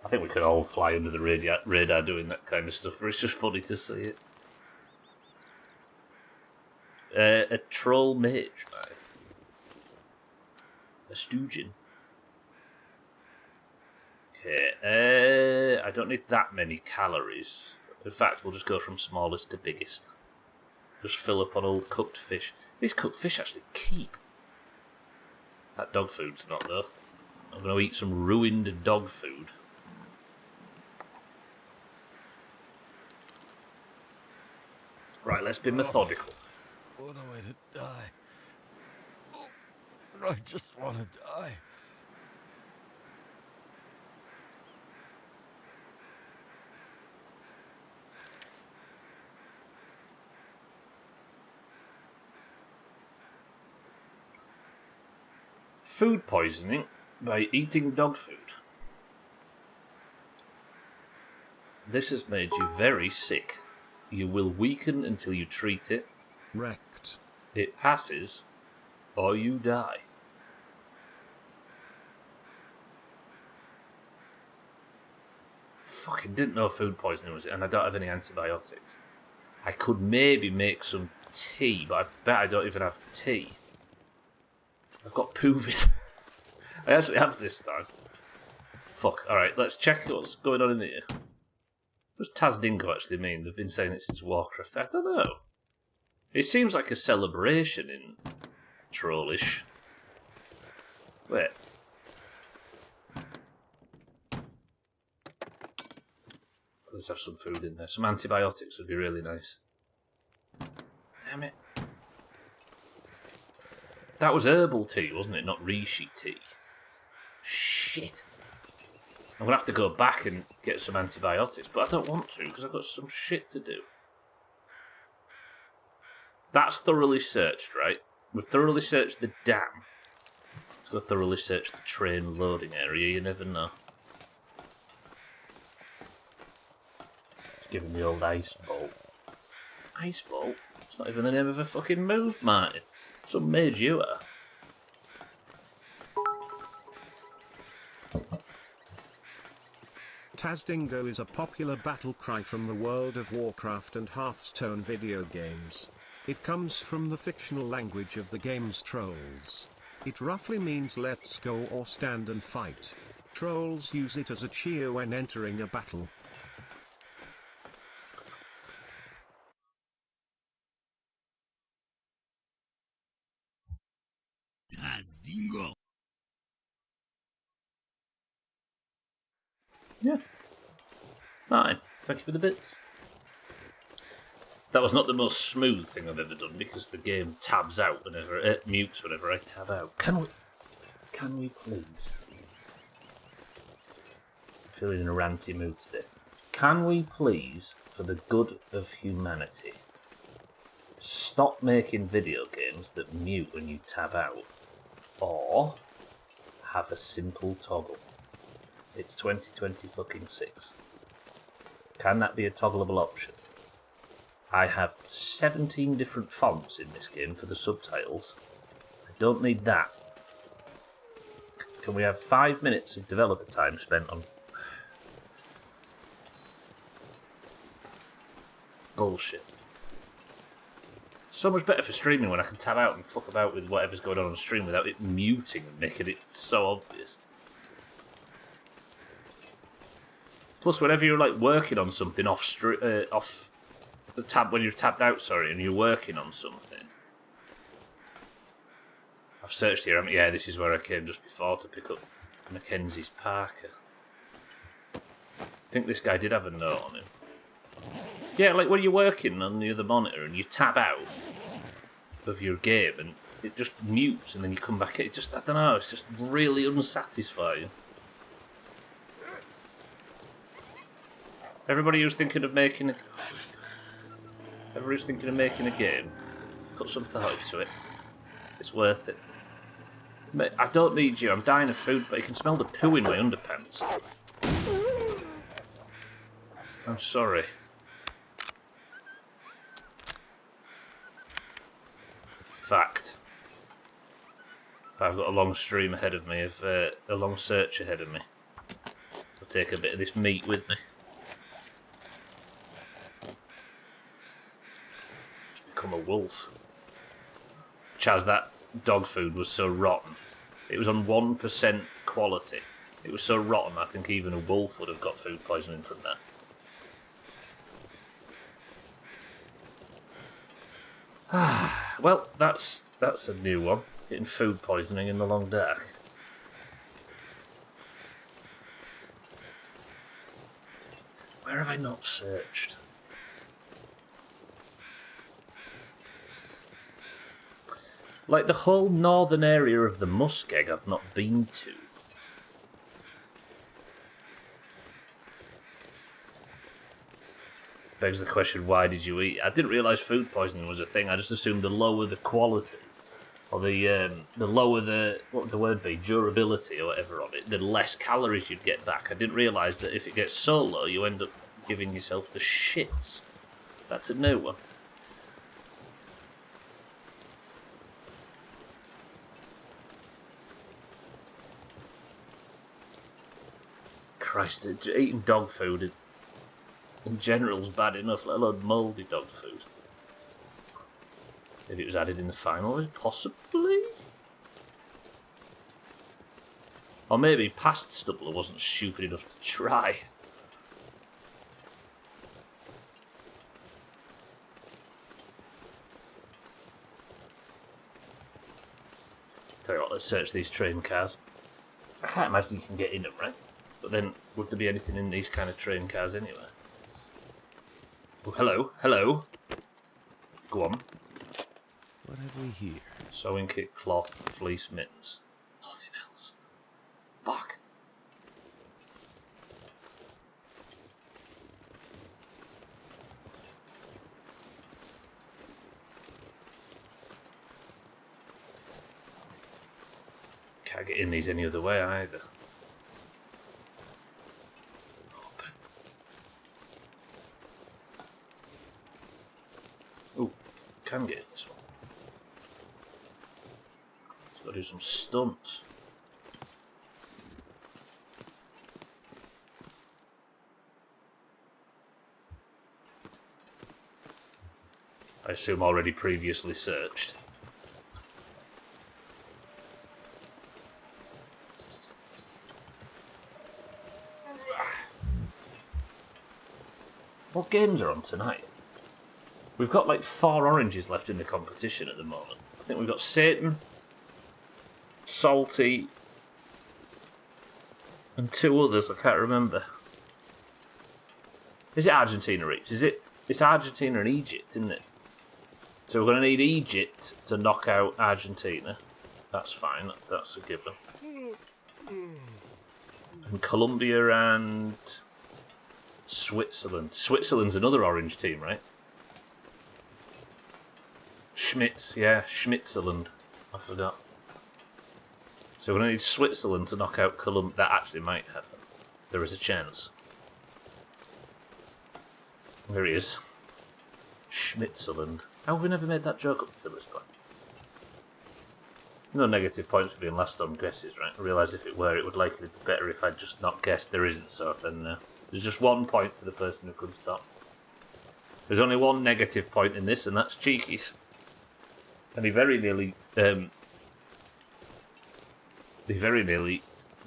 I think we could all fly under the radar doing that kind of stuff, but it's just funny to see it. A troll mage, man. A Stoogen. Okay, I don't need that many calories. In fact, we'll just go from smallest to biggest. Just fill up on old cooked fish. These cooked fish actually keep. That dog food's not, though. I'm going to eat some ruined dog food. Right, let's be methodical.
What a way to die. I just want to die.
Food poisoning by eating dog food. This has made you very sick. You will weaken until you treat it.
Wrecked.
It passes, or you die. fucking didn't know food poisoning was it, and I don't have any antibiotics. I could maybe make some tea, but I bet I don't even have tea. I've got Puvin. I actually have this time. Fuck. Alright, let's check what's going on in here. What does Tazdingo actually mean? They've been saying it since Warcraft. I don't know. It seems like a celebration in Trollish. Wait. Let's have some food in there. Some antibiotics would be really nice. Damn it. That was herbal tea, wasn't it? Not reishi tea. Shit. I'm going to have to go back and get some antibiotics, but I don't want to because I've got some shit to do. That's thoroughly searched, right? We've thoroughly searched the dam. Let's go thoroughly search the train loading area, you never know. Just give him the old ice bolt. Ice bolt? It's not even the name of a fucking move, Martin. Some mage you are.
Tazdingo is a popular battle cry from the World of Warcraft and Hearthstone video games. It comes from the fictional language of the game's trolls. It roughly means let's go or stand and fight. Trolls use it as a cheer when entering a battle.
Tazdingo.
Yeah. Fine. Thank you for the bits. That was not the most smooth thing I've ever done because the game tabs out whenever it mutes whenever I tab out. Can we please? I'm feeling in a ranty mood today. Can we please, for the good of humanity, stop making video games that mute when you tab out, or have a simple toggle? It's 2026. Can that be a toggleable option? I have 17 different fonts in this game for the subtitles. I don't need that. Can we have 5 minutes of developer time spent on bullshit? So much better for streaming when I can tab out and fuck about with whatever's going on stream without it muting and making it so obvious. Plus, whenever you're like working on something off the tab when you're tabbed out, and you're working on something. I've searched here. Yeah, this is where I came just before to pick up Mackenzie's Parker. I think this guy did have a note on him. Yeah, like when you're working on the other monitor and you tab out of your game and it just mutes and then you come back in. It just, I don't know, it's just really unsatisfying. Everybody who's thinking of making a game, put some thought into it. It's worth it. Mate, I don't need you. I'm dying of food, but you can smell the poo in my underpants. I'm sorry. Fact. If I've got a long stream ahead of me, a long search ahead of me, I'll take a bit of this meat with me. Become a wolf. Chaz, that dog food was so rotten. It was on 1% quality. It was so rotten, I think even a wolf would have got food poisoning from that. Well, that's a new one. Getting food poisoning in the long dark. Where have I not searched? Like the whole northern area of the muskeg I've not been to. Begs the question, why did you eat? I didn't realise food poisoning was a thing. I just assumed the lower the quality, or the lower the, what would the word be, durability or whatever of it, the less calories you'd get back. I didn't realise that if it gets so low, you end up giving yourself the shits. That's a new one. Christ, eating dog food in general is bad enough, let alone mouldy dog food. Maybe it was added in the final, possibly? Or maybe past Stubbler wasn't stupid enough to try. Tell you what, let's search these train cars. I can't imagine you can get in them, right? But then, would there be anything in these kind of train cars anyway? Oh, hello, hello. Go on.
What have we here?
Sewing kit, cloth, fleece, mittens. Nothing else. Fuck. Can't get in these any other way either. Oh, can get in this one. It's got to do some stunts. I assume already previously searched. What games are on tonight? We've got like 4 oranges left in the competition at the moment. I think we've got Satan, Salty, and 2 others I can't remember. Is it Argentina, Reeves? It's Argentina and Egypt, isn't it? So we're going to need Egypt to knock out Argentina. That's fine, that's a given. And Colombia and Switzerland. Switzerland's another orange team, right? Schmitz, yeah, Schmitzerland. I forgot. So we're going to need Switzerland to knock out Colombia. That actually might happen. There is a chance. There he is. Schmitzerland. How have we never made that joke up until this point? No negative points for being last on guesses, right? I realise if it were, it would likely be better if I'd just not guessed. There isn't, so then there's just 1 point for the person who comes top. There's only 1 negative point in this, and that's Cheeky's. And he very nearly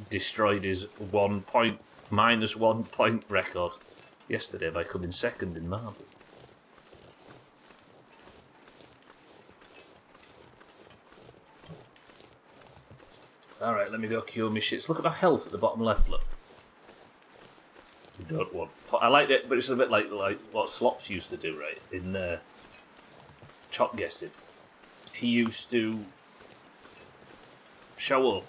destroyed his -1 point record yesterday by coming second in marbles. Alright, let me go cure me shits. Look at my health at the bottom left, look. You don't want... I like it, but it's a bit like what Slops used to do, right? In Chop Guessing. He used to show up.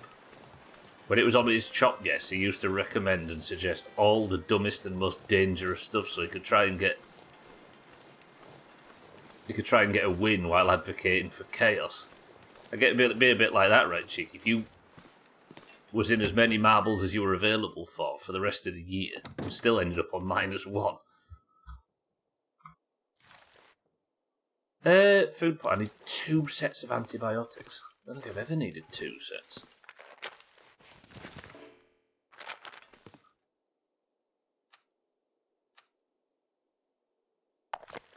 When it was on his Chop Guess, he used to recommend and suggest all the dumbest and most dangerous stuff so he could try and get... He could try and get a win while advocating for chaos. I get be a bit like that, right, Cheek? If you was in as many marbles as you were available for the rest of the year, and still ended up on -1. Food pot. I need 2 sets of antibiotics. I don't think I've ever needed 2 sets.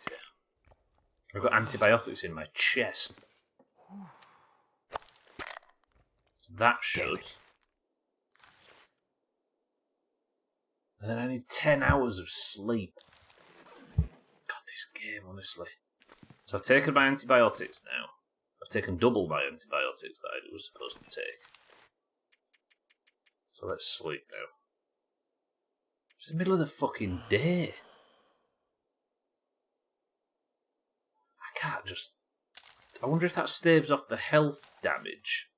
Okay. I've got antibiotics in my chest. So that should. And then I need 10 hours of sleep. God, this game, honestly. So I've taken my antibiotics now. I've taken double my antibiotics that I was supposed to take. So let's sleep now. It's the middle of the fucking day. I can't just... I wonder if that staves off the health damage.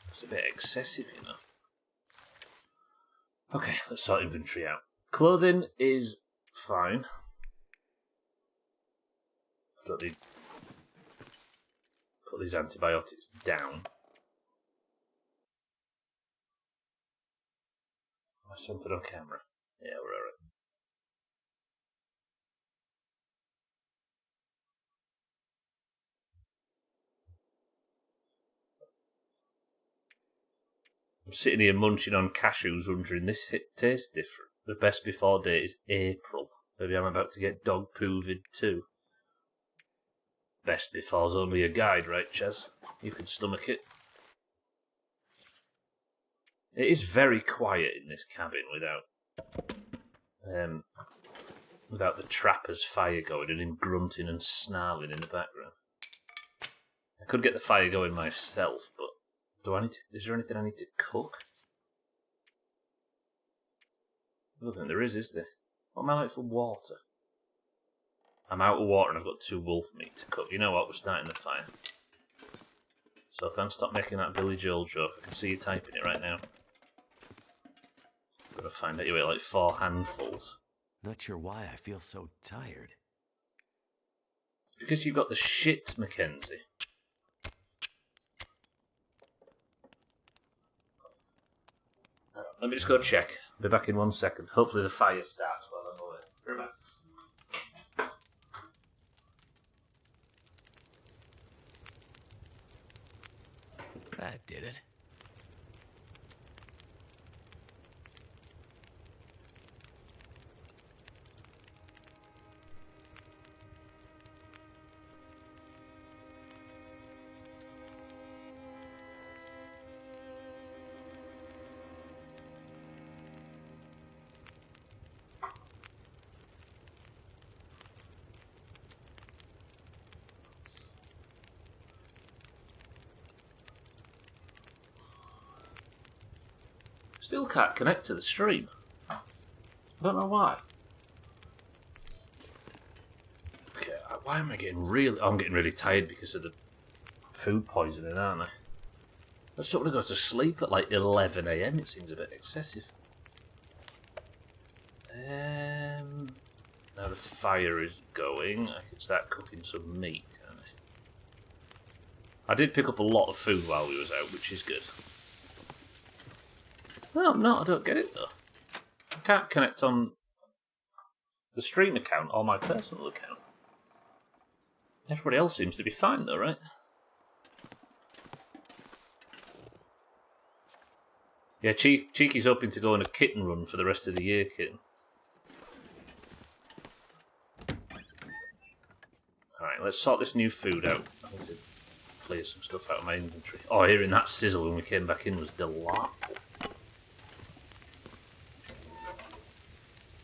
That's a bit excessive, you know. Okay, let's sort inventory out. Clothing is fine. I don't need to put these antibiotics down. Am I centered on camera? Yeah, we're alright. I'm sitting here munching on cashews wondering, this tastes different. The best before date is April. Maybe I'm about to get dog poo vid too. Best before's only a guide, right, Chaz? You can stomach it. It is very quiet in this cabin without the trapper's fire going and him grunting and snarling in the background. I could get the fire going myself, but is there anything I need to cook? I don't think there is there? What am I like for water? I'm out of water and I've got 2 wolf meat to cook. You know what? We're starting the fire. So thanks, stop making that Billy Joel joke. I can see you typing it right now. I'm gonna find out you ate like 4 handfuls.
Not sure why I feel so tired.
Because you've got the shit, Mackenzie. Let me just go check. I'll be back in 1 second. Hopefully the fire starts while I'm away. Be right back.
That did it.
Still can't connect to the stream. I don't know why. Okay, why am I getting really... I'm getting really tired because of the food poisoning, aren't I? I just don't want to go to sleep at like 11 AM. It seems a bit excessive. Now the fire is going. I can start cooking some meat, can't I? I did pick up a lot of food while we was out, which is good. No, I'm not. I don't get it, though. I can't connect on the stream account or my personal account. Everybody else seems to be fine, though, right? Yeah, Cheeky's hoping to go on a kitten run for the rest of the year, kitten. Alright, let's sort this new food out. I need to clear some stuff out of my inventory. Oh, hearing that sizzle when we came back in was delightful.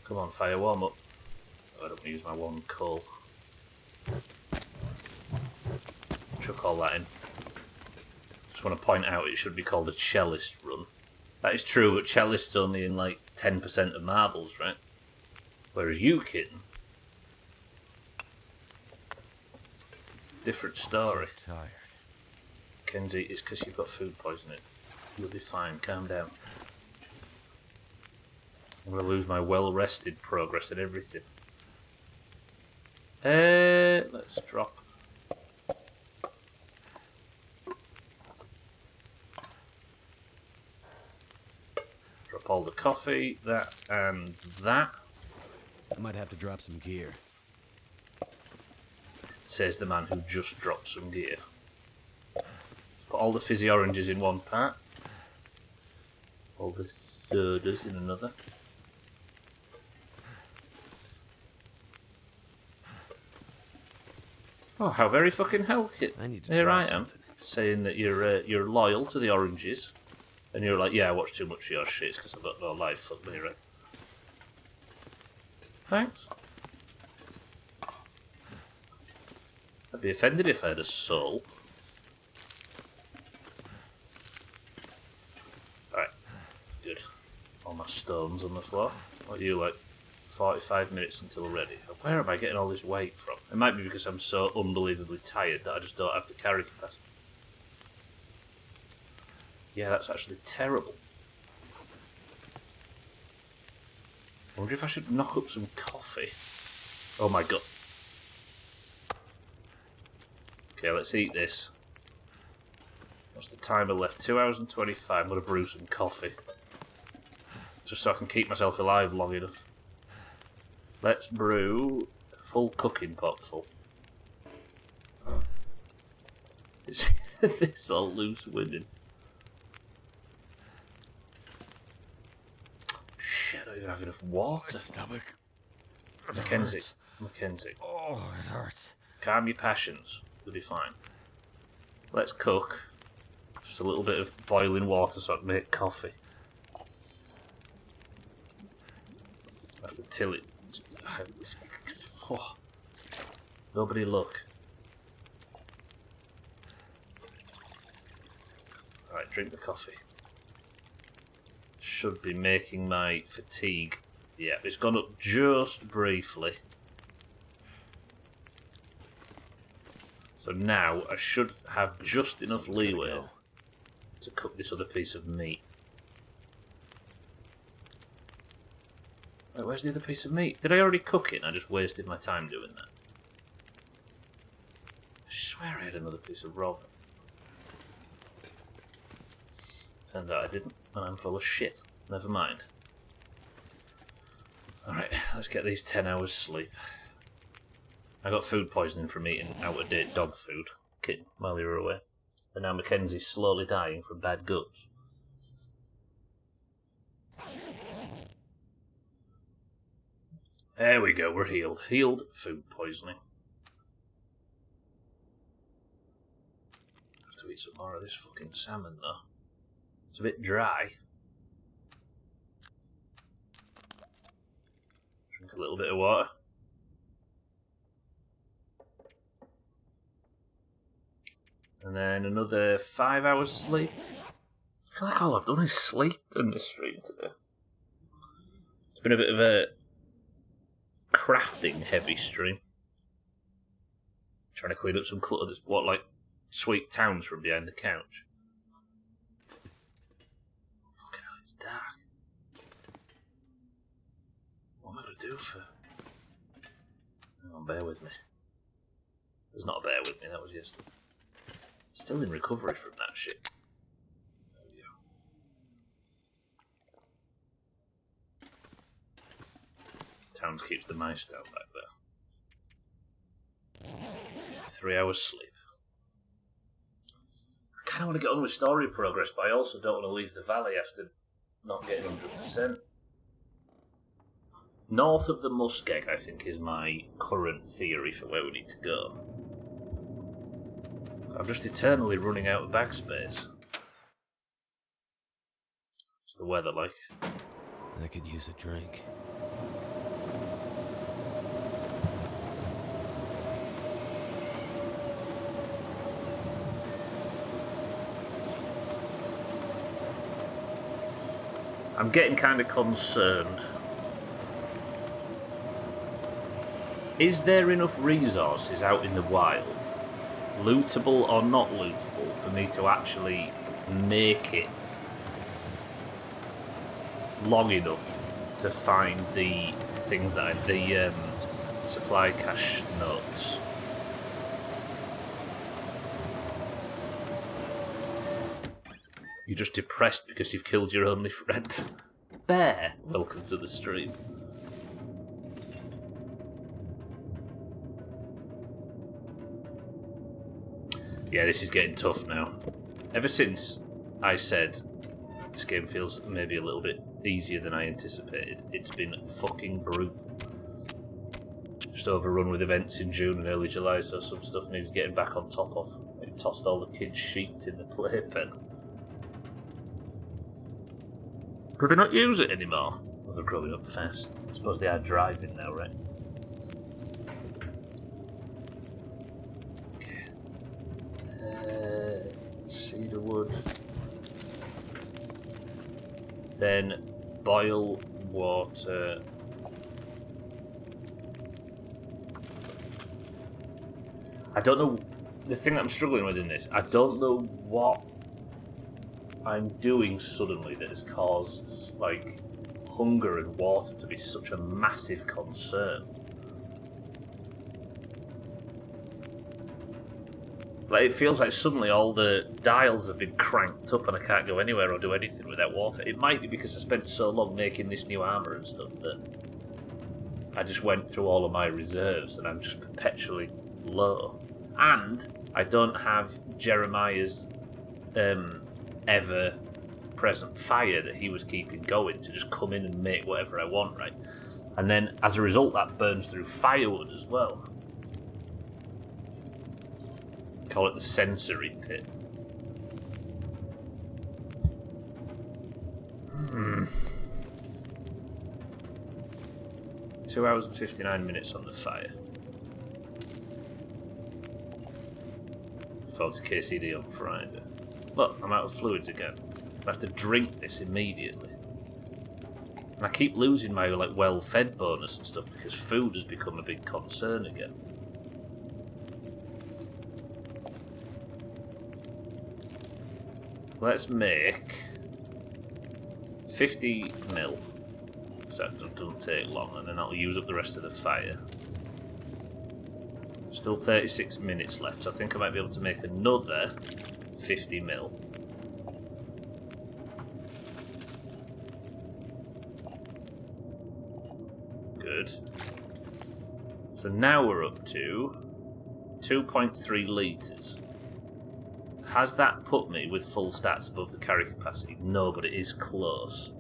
Come on, fire, warm up. Oh, I don't want to use my 1 coal. Chuck all that in. Just want to point out it should be called a cellist run. That is true, but cellist's only in like 10% of marbles, right? Whereas you, kitten, different story.
I'm tired.
Kenzie, it's because you've got food poisoning. You'll be fine, calm down. I'm going to lose my well-rested progress and everything. Let's drop. Drop all the coffee, that and that.
I might have to drop some gear.
Says the man who just dropped some gear. Let's put all the fizzy oranges in one part. All the sodas in another. Oh, how very fucking hell, kid.
I need to
Here
drop
I am,
something.
saying that you're loyal to the oranges, and you're like, yeah, I watch too much of your shit because I've got no life, fuck me, right? Thanks. I'd be offended if I had a soul. Alright, good. All my stones on the floor. What are you, like 45 minutes until ready? Where am I getting all this weight from? It might be because I'm so unbelievably tired that I just don't have the carry capacity. Yeah, that's actually terrible. I wonder if I should knock up some coffee. Oh my god. Okay, let's eat this. What's the timer left? 2 hours and 25. I'm going to brew some coffee. Just so I can keep myself alive long enough. Let's brew a full cooking pot full. Is this all loose women? shit, I don't even have enough water.
My stomach. It
Mackenzie.
hurts.
Mackenzie.
Oh, it hurts.
Calm your passions. You'll be fine. Let's cook. Just a little bit of boiling water so I can make coffee. I have to till it. Oh. Nobody look. Alright, drink the coffee. Should be making my fatigue. Yeah, it's gone up just briefly. So now I should have just enough leeway to cook this other piece of meat. Wait, where's the other piece of meat? Did I already cook it and I just wasted my time doing that? I swear I had another piece of raw. Turns out I didn't, and I'm full of shit. Never mind. Alright, let's get these 10 hours sleep. I got food poisoning from eating out-of-date dog food while you were away. And now Mackenzie's slowly dying from bad guts. There we go, we're healed. Healed food poisoning. I have to eat some more of this fucking salmon though. It's a bit dry. Drink a little bit of water. And then another 5 hours sleep. I feel like all I've done is sleep in this stream today. It's been a bit of a crafting heavy stream. Trying to clean up some clutter that's like sweet towns from behind the couch. Fucking hell, it's dark. What am I going to do for... Hang on, bear with me. There's not a bear with me, that was yesterday. Still in recovery from that shit. There we go. Towns keeps the mice down back there. 3 hours sleep. I kind of want to get on with story progress, but I also don't want to leave the valley after not getting 100%. North of the Muskeg, I think, is my current theory for where we need to go. I'm just eternally running out of backspace. What's the weather like?
I could use a drink.
I'm getting kind of concerned. Is there enough resources out in the wild, lootable or not lootable, for me to actually make it long enough to find the things that the supply cache notes? You're just depressed because you've killed your only friend. Bear, welcome to the stream. Yeah, this is getting tough now. Ever since I said this game feels maybe a little bit easier than I anticipated, it's been fucking brutal. Just overrun with events in June and early July, so some stuff needs getting back on top of. I tossed all the kids' sheets in the playpen. Could they not use it anymore? Well, they're growing up fast. I suppose they are driving now, right? Cedar wood. Then boil water. I don't know. The thing that I'm struggling with in this, I don't know what I'm doing suddenly that has caused like hunger and water to be such a massive concern. Like, it feels like suddenly all the dials have been cranked up and I can't go anywhere or do anything without water. It might be because I spent so long making this new armour and stuff that I just went through all of my reserves and I'm just perpetually low. And I don't have Jeremiah's ever ever-present fire that he was keeping going to just come in and make whatever I want, right? And then, as a result, that burns through firewood as well. Call it the sensory pit. 2 hours and 59 minutes on the fire. Forward to KCD on Friday. Look, I'm out of fluids again. I have to drink this immediately. And I keep losing my like well-fed bonus and stuff because food has become a big concern again. Let's make 50 mil. So that doesn't take long, and then I'll use up the rest of the fire. Still 36 minutes left, so I think I might be able to make another 50 mil. Good. So now we're up to 2.3 litres. Has that put me with full stats above the carry capacity? No, but it is close.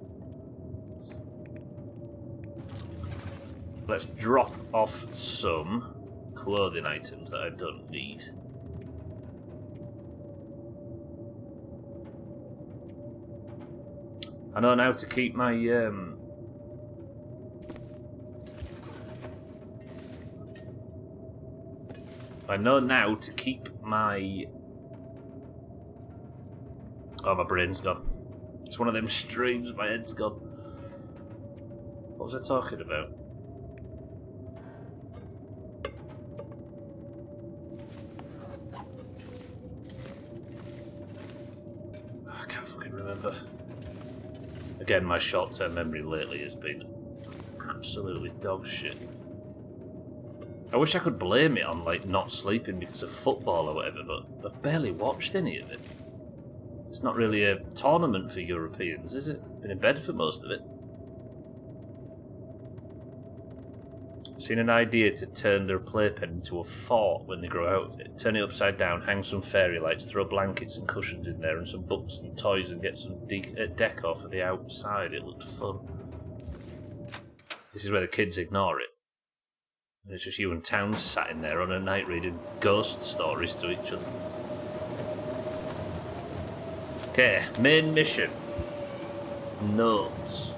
Let's drop off some clothing items that I don't need. I know now to keep my I know now to keep my... Oh, my brain's gone. It's one of them streams, my head's gone. What was I talking about? I can't fucking remember. Again, my short-term memory lately has been absolutely dog shit. I wish I could blame it on, like, not sleeping because of football or whatever, but I've barely watched any of it. It's not really a tournament for Europeans, is it? Been in bed for most of it. Seen an idea to turn their playpen into a fort when they grow out of it. Turn it upside down, hang some fairy lights, throw blankets and cushions in there and some books and toys and get some decor for the outside. It looked fun. This is where the kids ignore it. And it's just you and Towns sat in there on a night reading ghost stories to each other. Okay, main mission. Notes.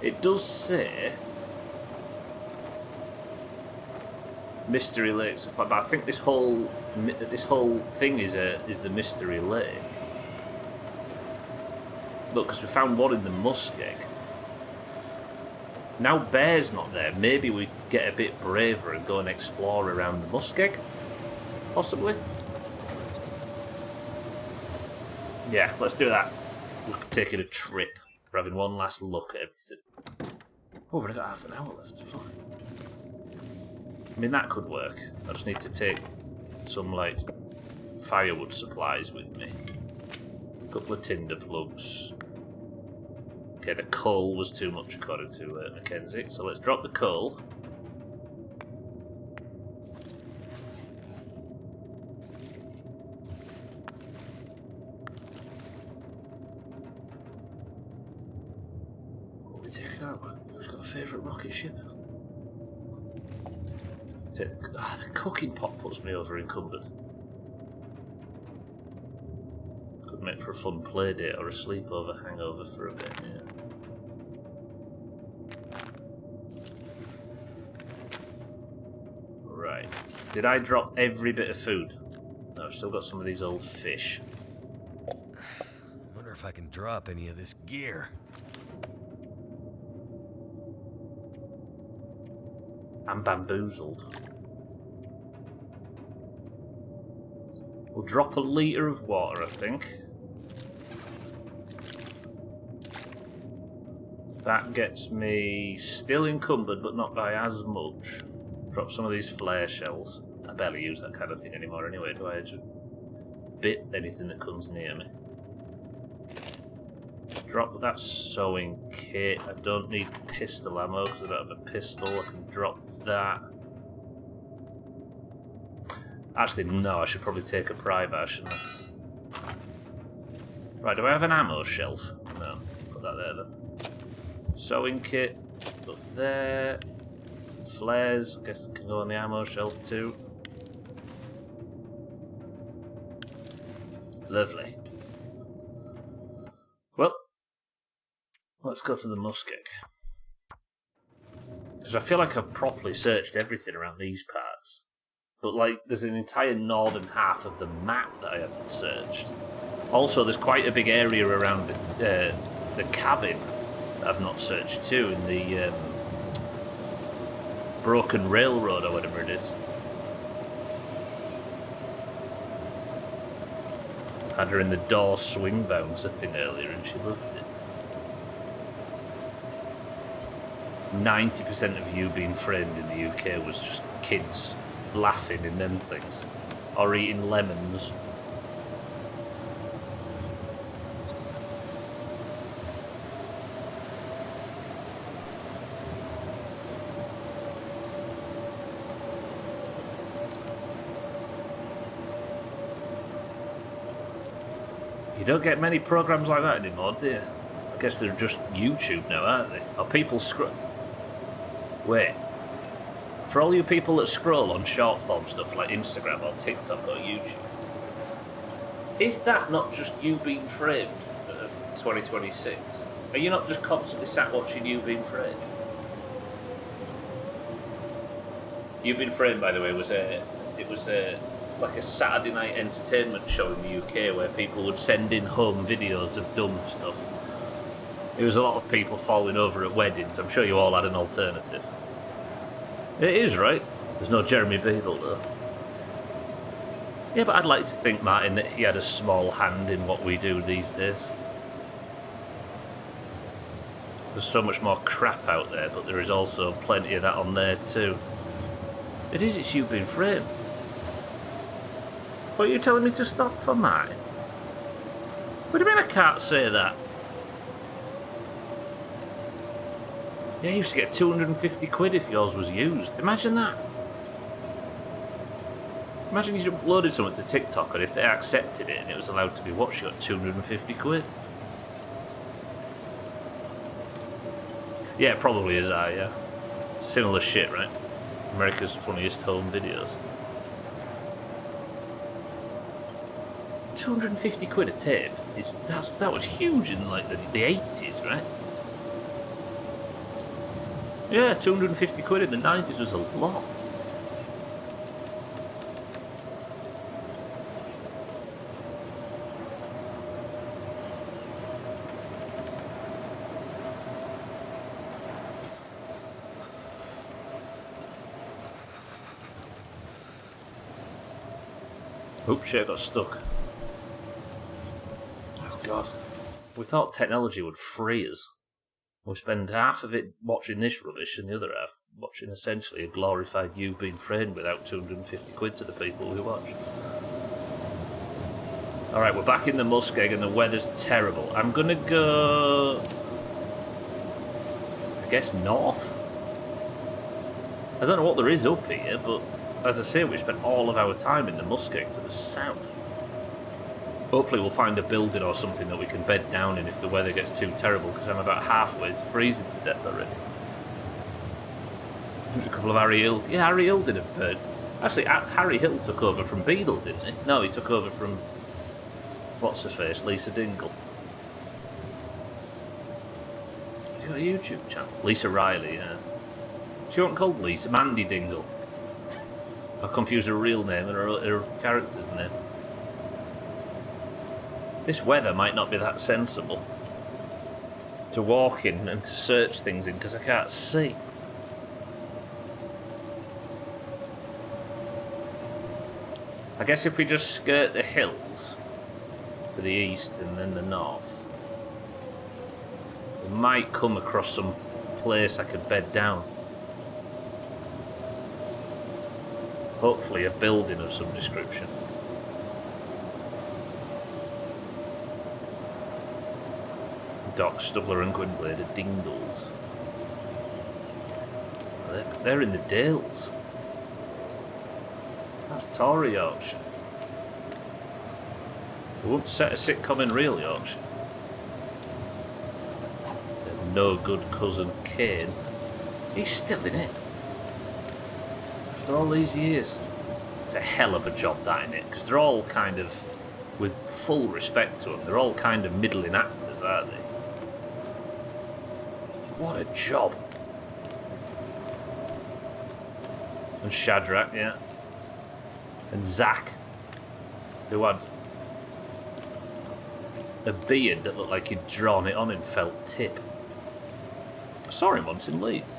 It does say Mystery Lakes, but I think this whole thing is the Mystery Lake. Look, because we found one in the muskeg. Now Bear's not there, maybe we get a bit braver and go and explore around the muskeg? Possibly? Yeah, let's do that. We're taking a trip. We're having one last look at everything. Oh, we've only got half an hour left. Fuck. I mean, that could work. I just need to take some, like, firewood supplies with me. A couple of tinder plugs. Okay, the coal was too much according to Mackenzie, so let's drop the coal. What are we taking out? Who's got a favourite rocket ship? The cooking pot puts me over encumbered. Could make for a fun play date or a sleepover hangover for a bit, yeah. Right. Did I drop every bit of food? No, I've still got some of these old fish.
Wonder if I can drop any of this gear.
I'm bamboozled. We'll drop a litre of water, I think. That gets me still encumbered, but not by as much. Drop some of these flare shells. I barely use that kind of thing anymore anyway, do I? Just bit anything that comes near me. Drop that sewing kit. I don't need pistol ammo because I don't have a pistol. I can drop that. Actually, no, I should probably take a prybar, shouldn't I? Right, do I have an ammo shelf? No. Put that there then. Sewing kit. Up there. Flares. I guess they can go on the ammo shelf too. Lovely. Well, let's go to the muskeg. Because I feel like I've properly searched everything around these parts. But, like, there's an entire northern half of the map that I haven't searched. Also, there's quite a big area around the cabin that I've not searched too, in the Broken Railroad or whatever it is. Had her in the door swing bouncer thing earlier and she loved it. 90% of You Being Framed in the UK was just kids laughing in them things. Or eating lemons. You don't get many programs like that anymore, do you? I guess they're just YouTube now, aren't they? Or people scroll. Wait. For all you people that scroll on short form stuff like Instagram or TikTok or YouTube, is that not just You Being Framed of 2026? Are you not just constantly sat watching You Being Framed? You Being Framed, by the way, was like a Saturday night entertainment show in the UK where people would send in home videos of dumb stuff. There was a lot of people falling over at weddings. I'm sure you all had an alternative. It is, right? There's no Jeremy Beadle, though. Yeah, but I'd like to think, Martin, that he had a small hand in what we do these days. There's so much more crap out there, but there is also plenty of that on there, too. It is, it's You Being Framed. What are you telling me to stop for, Martin? What do you mean I can't say that? Yeah, you used to get 250 quid if yours was used. Imagine that. Imagine you uploaded something to TikTok and if they accepted it and it was allowed to be watched, you got 250 quid. Yeah, it probably is, yeah. Similar shit, right? America's Funniest Home Videos. 250 quid a tape. That was huge in like the 80s, right? Yeah, 250 quid in the 90s was a lot. Oops, shit, I got stuck. Oh god. We thought technology would free us. We spend half of it watching this rubbish and the other half watching essentially a glorified You Being Framed without 250 quid to the people who watch. Alright, we're back in the muskeg and the weather's terrible. I'm gonna go... I guess north? I don't know what there is up here, but as I say, we spent all of our time in the muskeg to the south. Hopefully we'll find a building or something that we can bed down in if the weather gets too terrible, because I'm about halfway to freezing to death already. There's a couple of Harry Hill... Yeah, Harry Hill did a bird. Actually, Harry Hill took over from Beadle, didn't he? No, he took over from... What's-her-face? Lisa Dingle. She's got a YouTube channel. Lisa Riley, yeah. She wasn't called Lisa. Mandy Dingle. I confused her real name and her character's name. This weather might not be that sensible to walk in and to search things in because I can't see. I guess if we just skirt the hills to the east and then the north, we might come across some place I could bed down. Hopefully a building of some description. Doc, Stubbler and Gwynblade are Dingles. They're in the Dales. That's Tory Yorkshire. They wouldn't set a sitcom in real Yorkshire. Their no good cousin Kane. He's still in it. After all these years. It's a hell of a job, that, innit? Because they're all kind of, with full respect to them, they're all kind of middling actors, aren't they? What a job. And Shadrach, yeah. And Zach, who had a beard that looked like he'd drawn it on in felt tip. I saw him once in Leeds.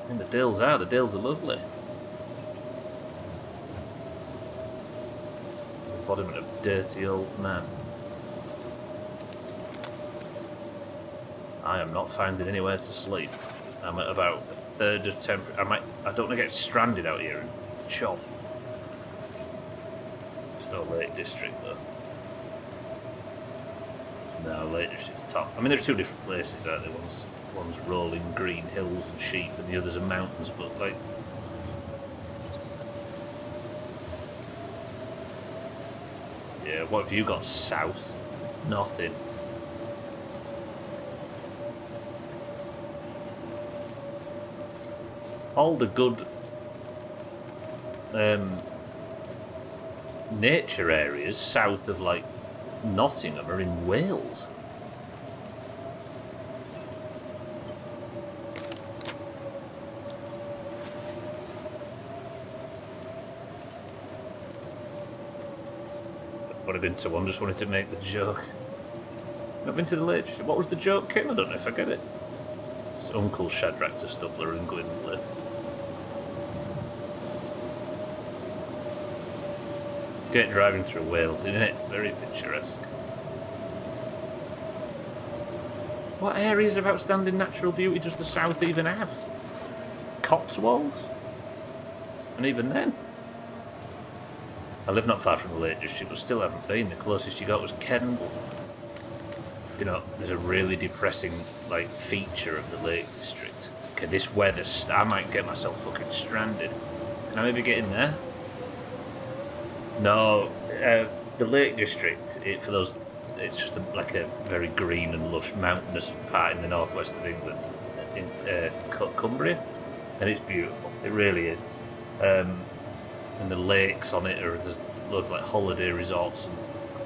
And the Dales are lovely. Embodiment of dirty old man. I am not finding anywhere to sleep. I'm at about a third of temperature. I don't want to get stranded out here and chop. There's no Lake District though. No, Lake District's top. I mean, there are two different places, aren't there? One's rolling green hills and sheep, and the others are mountains, but like... Yeah, what have you got south? Nothing. All the good nature areas south of like Nottingham are in Wales. Would have been to one, just wanted to make the joke. Not been to the Lake. What was the joke, Kim? I don't know if I get it. It's Uncle Shadrach to Stubler and Gwynplaine. Great driving through Wales, isn't it? Very picturesque. What areas of outstanding natural beauty does the south even have? Cotswolds? And even then? I live not far from the Lake District, but still haven't been. The closest you got was Kendal. You know, there's a really depressing, like, feature of the Lake District. Okay, this weather, I might get myself fucking stranded. Can I maybe get in there? No, the Lake District, for those, it's just like a very green and lush mountainous part in the northwest of England, in Cumbria, and it's beautiful. It really is. And the lakes on it, there's loads of like holiday resorts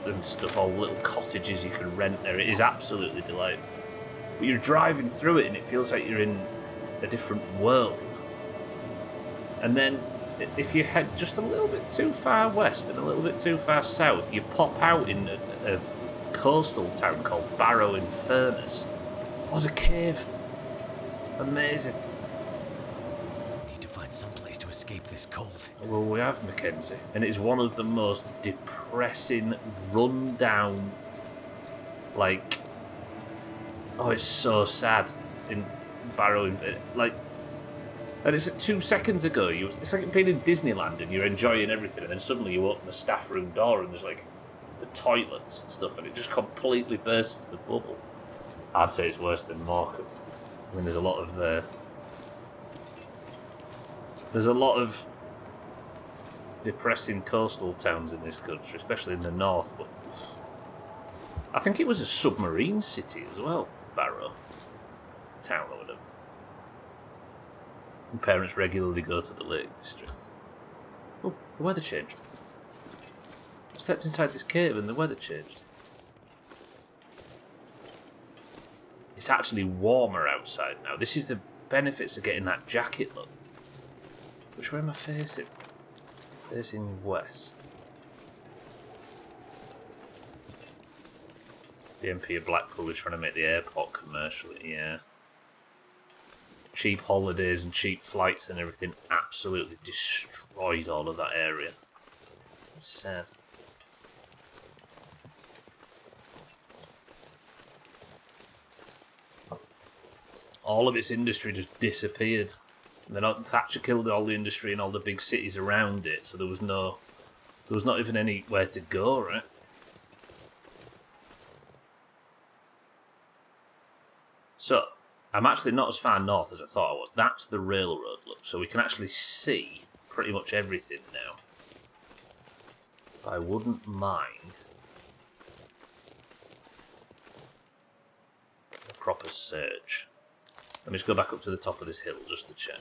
and stuff, all little cottages you can rent there. It is absolutely delightful. But you're driving through it and it feels like you're in a different world. And then if you head just a little bit too far west and a little bit too far south, you pop out in a coastal town called Barrow-in-Furness. Oh, there's a cave. Amazing.
Some place to escape this cold.
Well, we have Mackenzie, and it's one of the most depressing, run-down, like, oh, it's so sad in Barrow. Like, and it's like 2 seconds ago. It's like being in Disneyland and you're enjoying everything, and then suddenly you open the staff room door and there's like the toilets and stuff, and it just completely bursts the bubble. I'd say it's worse than Morecambe. I mean, there's a lot of depressing coastal towns in this country, especially in the north, but I think it was a submarine city as well, Barrow town or whatever. And parents regularly go to the Lake District. Oh, the weather changed. I stepped inside this cave and the weather changed. It's actually warmer outside now. This is the benefits of getting that jacket look. Which way am I facing? Facing west. The MP of Blackpool is trying to make the airport commercial, yeah. Cheap holidays and cheap flights and everything absolutely destroyed all of that area. It's sad. All of its industry just disappeared. Thatcher killed all the industry in all the big cities around it, so there was not even anywhere to go, right? So, I'm actually not as far north as I thought I was. That's the railroad, look, so we can actually see pretty much everything now. I wouldn't mind a proper search. Let me just go back up to the top of this hill just to check.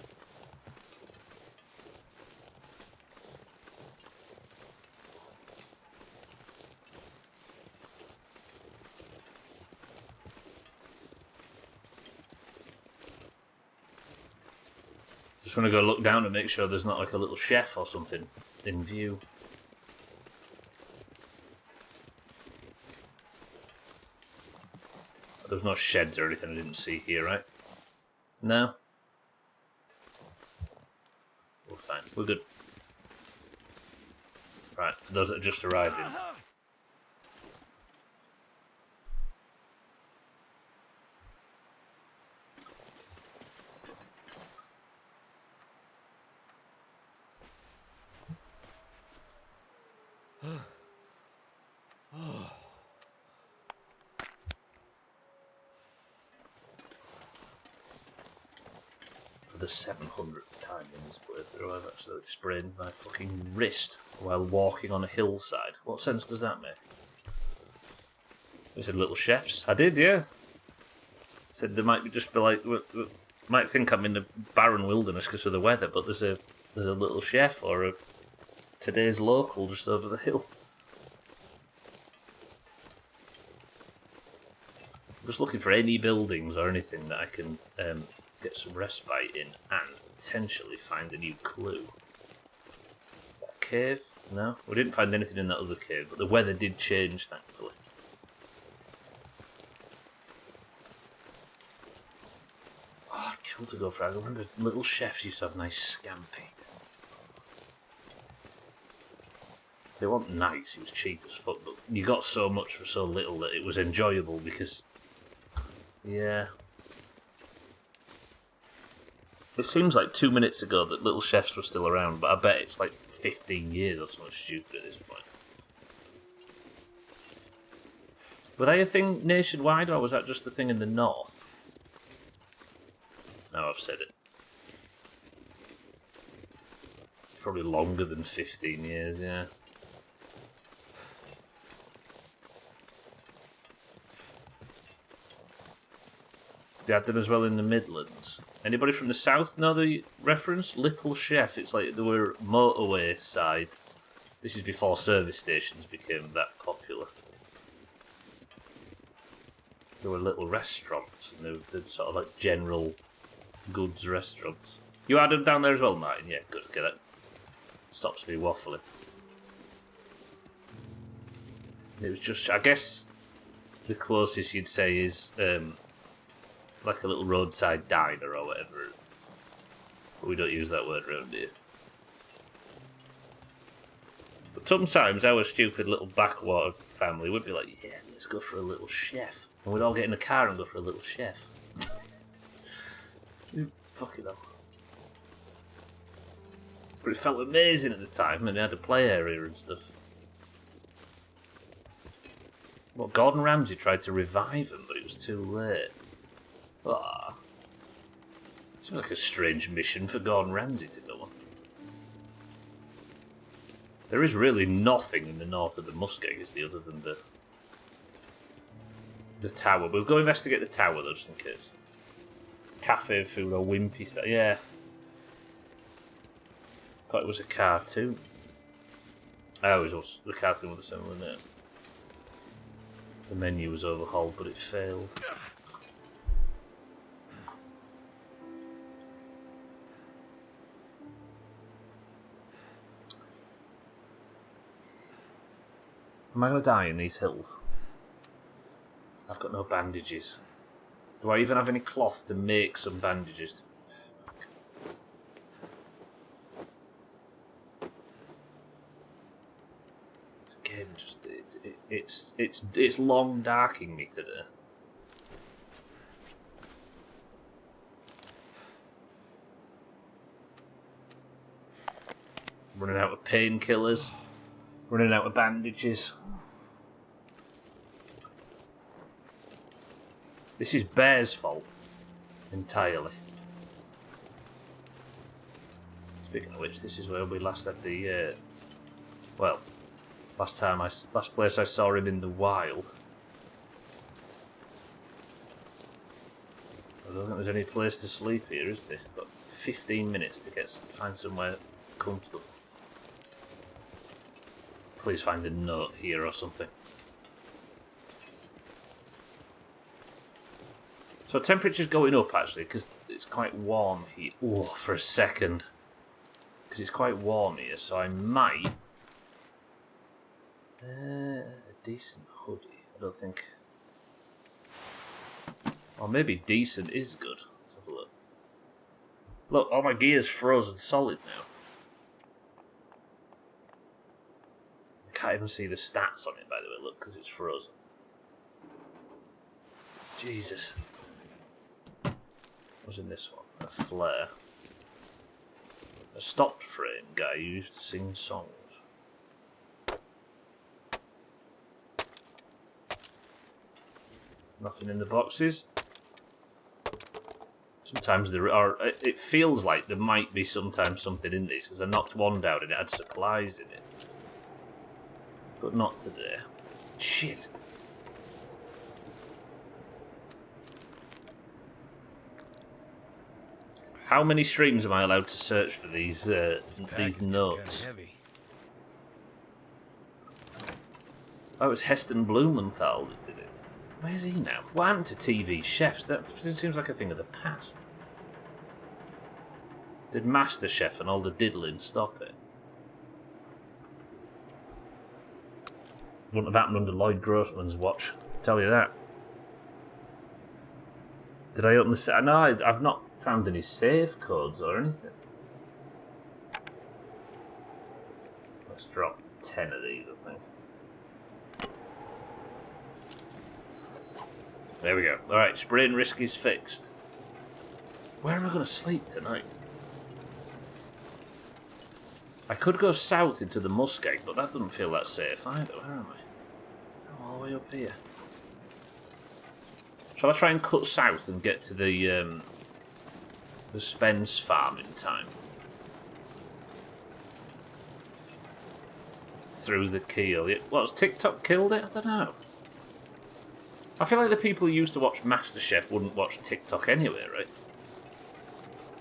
Just want to go look down and make sure there's not like a little chef or something in view. There's no sheds or anything I didn't see here, right? No? We're fine. We're good. Right, for those that are just arriving. For the 700th time in this playthrough, I've actually sprained my fucking wrist while walking on a hillside. What sense does that make? They said little chefs. I did, yeah. Said there might be just be like, might think I'm in the barren wilderness because of the weather, but there's a little chef or a today's local just over the hill. I'm just looking for any buildings or anything that I can get some respite in and potentially find a new clue. Is that a cave? No? We didn't find anything in that other cave, but the weather did change, thankfully. Oh, I'd kill to go for it. I remember little chefs used to have nice scampi. They weren't nice, it was cheap as fuck, but you got so much for so little that it was enjoyable because... yeah. It seems like 2 minutes ago that little chefs were still around, but I bet it's like 15 years or something stupid at this point. Were they a thing nationwide, or was that just a thing in the north? No, I've said it. Probably longer than 15 years, yeah. They had them as well in the Midlands. Anybody from the south know the reference? Little Chef. It's like they were motorway side. This is before service stations became that popular. There were little restaurants, and they're sort of like general goods restaurants. You had them down there as well, Martin? Yeah, good. Get it. Stops me waffling. It was just, I guess, the closest you'd say is like a little roadside diner or whatever. But we don't use that word around here. But sometimes our stupid little backwater family would be like, yeah, let's go for a little chef. And we'd all get in the car and go for a little chef. Fucking hell. But it felt amazing at the time, and it had a play area and stuff. Well, Gordon Ramsay tried to revive him, but it was too late. Ah. Seems like a strange mission for Gordon Ramsay to go on. There is really nothing in the north of the Muskeg, is there, other than the tower. We'll go investigate the tower, though, just in case. Cafe food or wimpy stuff. Yeah. Thought it was a cartoon. I always was the cartoon with a similar name. The menu was overhauled, but it failed. Am I going to die in these hills? I've got no bandages. Do I even have any cloth to make some bandages? This game just it's long darking me today. Running out of painkillers. Running out of bandages. This is Bear's fault. Entirely. Speaking of which, this is where we last had the, well, Last place I saw him in the wild. I don't think there's any place to sleep here, is there? Got 15 minutes to find somewhere comfortable. Please find a note here or something. So temperature's going up actually because it's quite warm here. Oh, for a second. Because it's quite warm here, so I might... a decent hoodie. I don't think... Or maybe decent is good. Let's have a look. Look, all my gear's frozen solid now. I can't even see the stats on it, by the way, look, because it's frozen. Jesus. What's in this one? A flare. A stopped frame guy who used to sing songs. Nothing in the boxes. Sometimes there are... It feels like there might be sometimes something in these, because I knocked one down and it had supplies in it. But not today. Shit. How many streams am I allowed to search for these notes? Oh, it was Heston Blumenthal that did it. Where's he now? What happened to TV chefs? That seems like a thing of the past. Did MasterChef and all the diddling stop it? Wouldn't have happened under Lloyd Grossman's watch, I'll tell you that. Did I open the... No, I've not found any save codes or anything. Let's drop 10 of these, I think. There we go. Alright, sprain risk is fixed. Where am I going to sleep tonight? I could go south into the muskeg, but that doesn't feel that safe either. Where am I? I'm all the way up here. Shall I try and cut south and get to the Spence farm in time? Through the keel. What's TikTok killed it? I don't know. I feel like the people who used to watch MasterChef wouldn't watch TikTok anyway, right?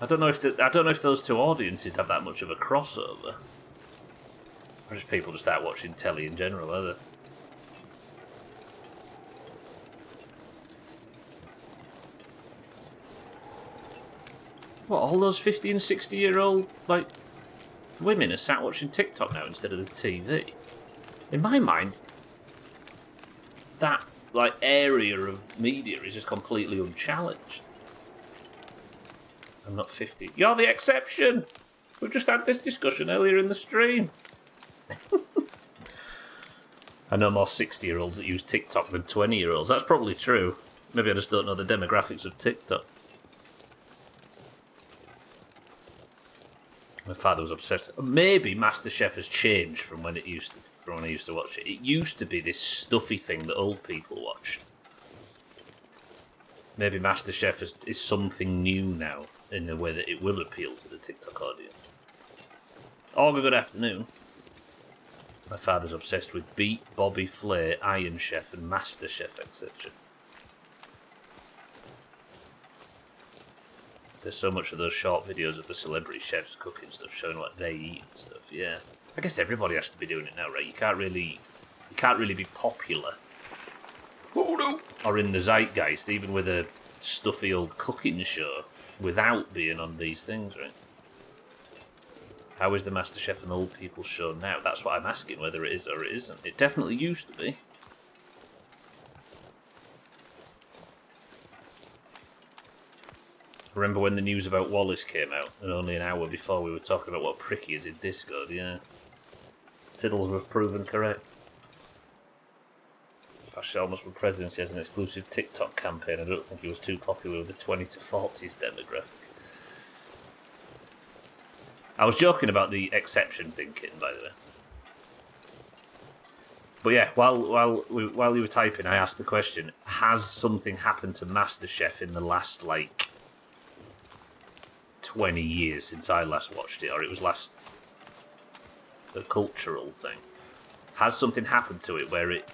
I don't know if those two audiences have that much of a crossover. Or just people just start watching telly in general, are they? What, all those 50 and 60-year-old, like, women are sat watching TikTok now instead of the TV? In my mind, that, like, area of media is just completely unchallenged. I'm not 50. You're the exception! We just had this discussion earlier in the stream. I know more 60-year-olds that use TikTok than 20-year-olds. That's probably true. Maybe I just don't know the demographics of TikTok. My father was obsessed. Maybe MasterChef has changed from when I used to watch it. It used to be this stuffy thing that old people watched. Maybe MasterChef is something new now in a way that it will appeal to the TikTok audience. Olga, good afternoon. My father's obsessed with Beat, Bobby Flay, Iron Chef, and MasterChef, etc. There's so much of those short videos of the celebrity chefs cooking stuff, showing what they eat and stuff. Yeah, I guess everybody has to be doing it now, right? You can't really be popular. Oh no! Or in the zeitgeist, even with a stuffy old cooking show, without being on these things, right? How is the MasterChef an old people show now? That's what I'm asking, whether it is or it isn't. It definitely used to be. Remember when the news about Wallace came out, and only an hour before we were talking about what prick he is in Discord, yeah. Siddles have proven correct. Fashalmus for presidency has an exclusive TikTok campaign. I don't think he was too popular with the 20 to 40s demographic. I was joking about the exception thing, Kitten, by the way. But yeah, while you were typing, I asked the question, has something happened to MasterChef in the last, like, 20 years since I last watched it, or it was last a cultural thing? has something happened to it where it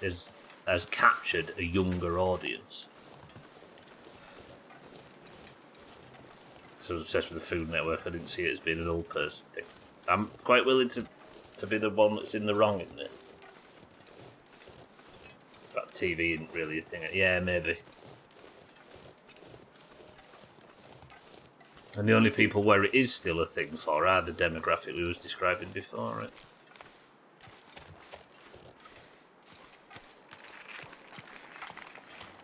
has captured a younger audience? Because I was obsessed with the Food Network, I didn't see it as being an old person thing. I'm quite willing to be the one that's in the wrong in this. But TV isn't really a thing. Yeah, maybe. And the only people where it is still a thing for are the demographic we was describing before, right?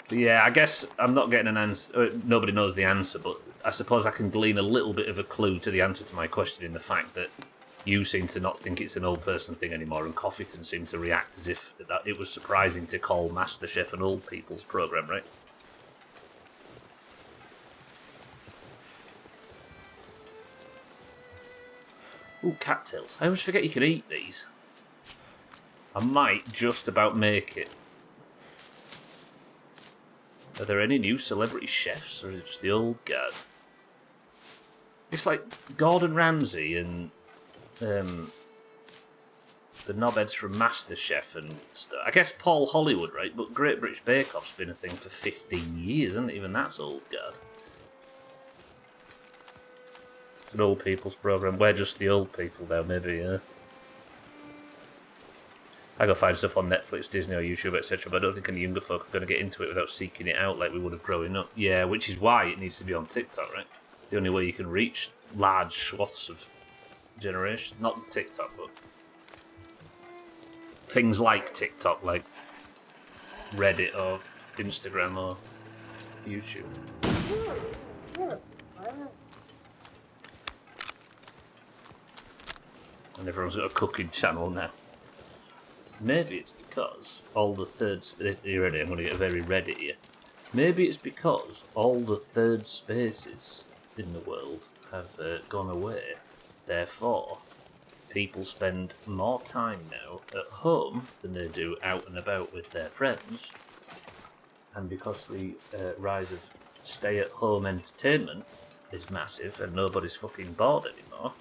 But yeah, I guess I'm not getting an answer. Nobody knows the answer, but I suppose I can glean a little bit of a clue to the answer to my question in the fact that you seem to not think it's an old person thing anymore, and Coffeeton seemed to react as if that it was surprising to call MasterChef an old people's programme, right? Ooh, cattails. I always forget you can eat these. I might just about make it. Are there any new celebrity chefs, or is it just the old guard? It's like Gordon Ramsay and the knobheads from MasterChef and stuff. I guess Paul Hollywood, right? But Great British Bake Off's been a thing for 15 years, isn't it? Even that's old guard. It's an old people's programme. We're just the old people now, maybe, yeah. I go find stuff on Netflix, Disney or YouTube, etc. But I don't think any younger folk are going to get into it without seeking it out like we would have growing up. Yeah, which is why it needs to be on TikTok, right? The only way you can reach large swaths of generation. Not TikTok, but things like TikTok, like Reddit or Instagram or YouTube. And everyone's got a cooking channel now. Maybe it's because all the third... You ready? I'm going to get very Reddit here. Maybe it's because all the third spaces in the world have gone away. Therefore, people spend more time now at home than they do out and about with their friends. And because the rise of stay-at-home entertainment is massive and nobody's fucking bored anymore,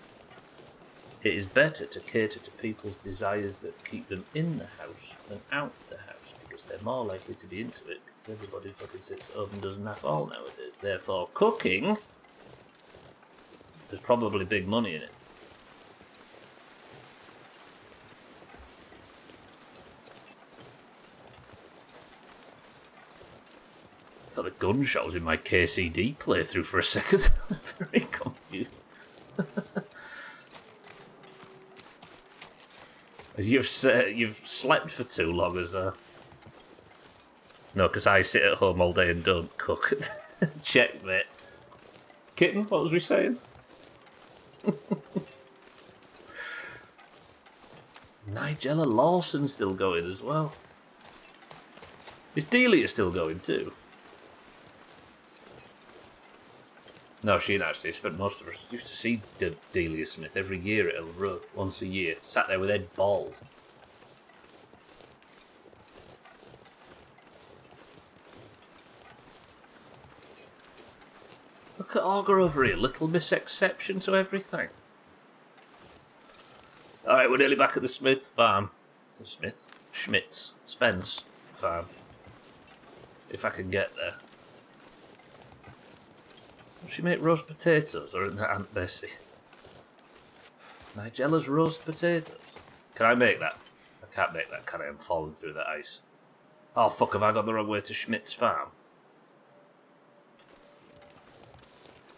it is better to cater to people's desires that keep them in the house than out the house, because they're more likely to be into it, because everybody fucking sits at home and does naff all nowadays. Therefore, cooking, there's probably big money in it. I thought the gunshot was in my KCD playthrough for a second. I'm very confused. You've slept for too long, as no, because I sit at home all day and don't cook. Checkmate. Kitten, what was we saying? Nigella Lawson's still going as well. Is Delia still going too? No, she ain't actually. Spent most of her. Used to see Delia Smith every year at El Road, once a year. Sat there with head bald. Look at Augur over here. Little Miss Exception to everything. Alright, we're nearly back at the Smith farm. The Smith? Schmitz. Spence farm. If I can get there. Does she make roast potatoes, or isn't that Aunt Bessie? Nigella's roast potatoes. Can I make that? I can't make that, can I? I'm falling through the ice. Oh fuck, have I gone the wrong way to Schmidt's farm?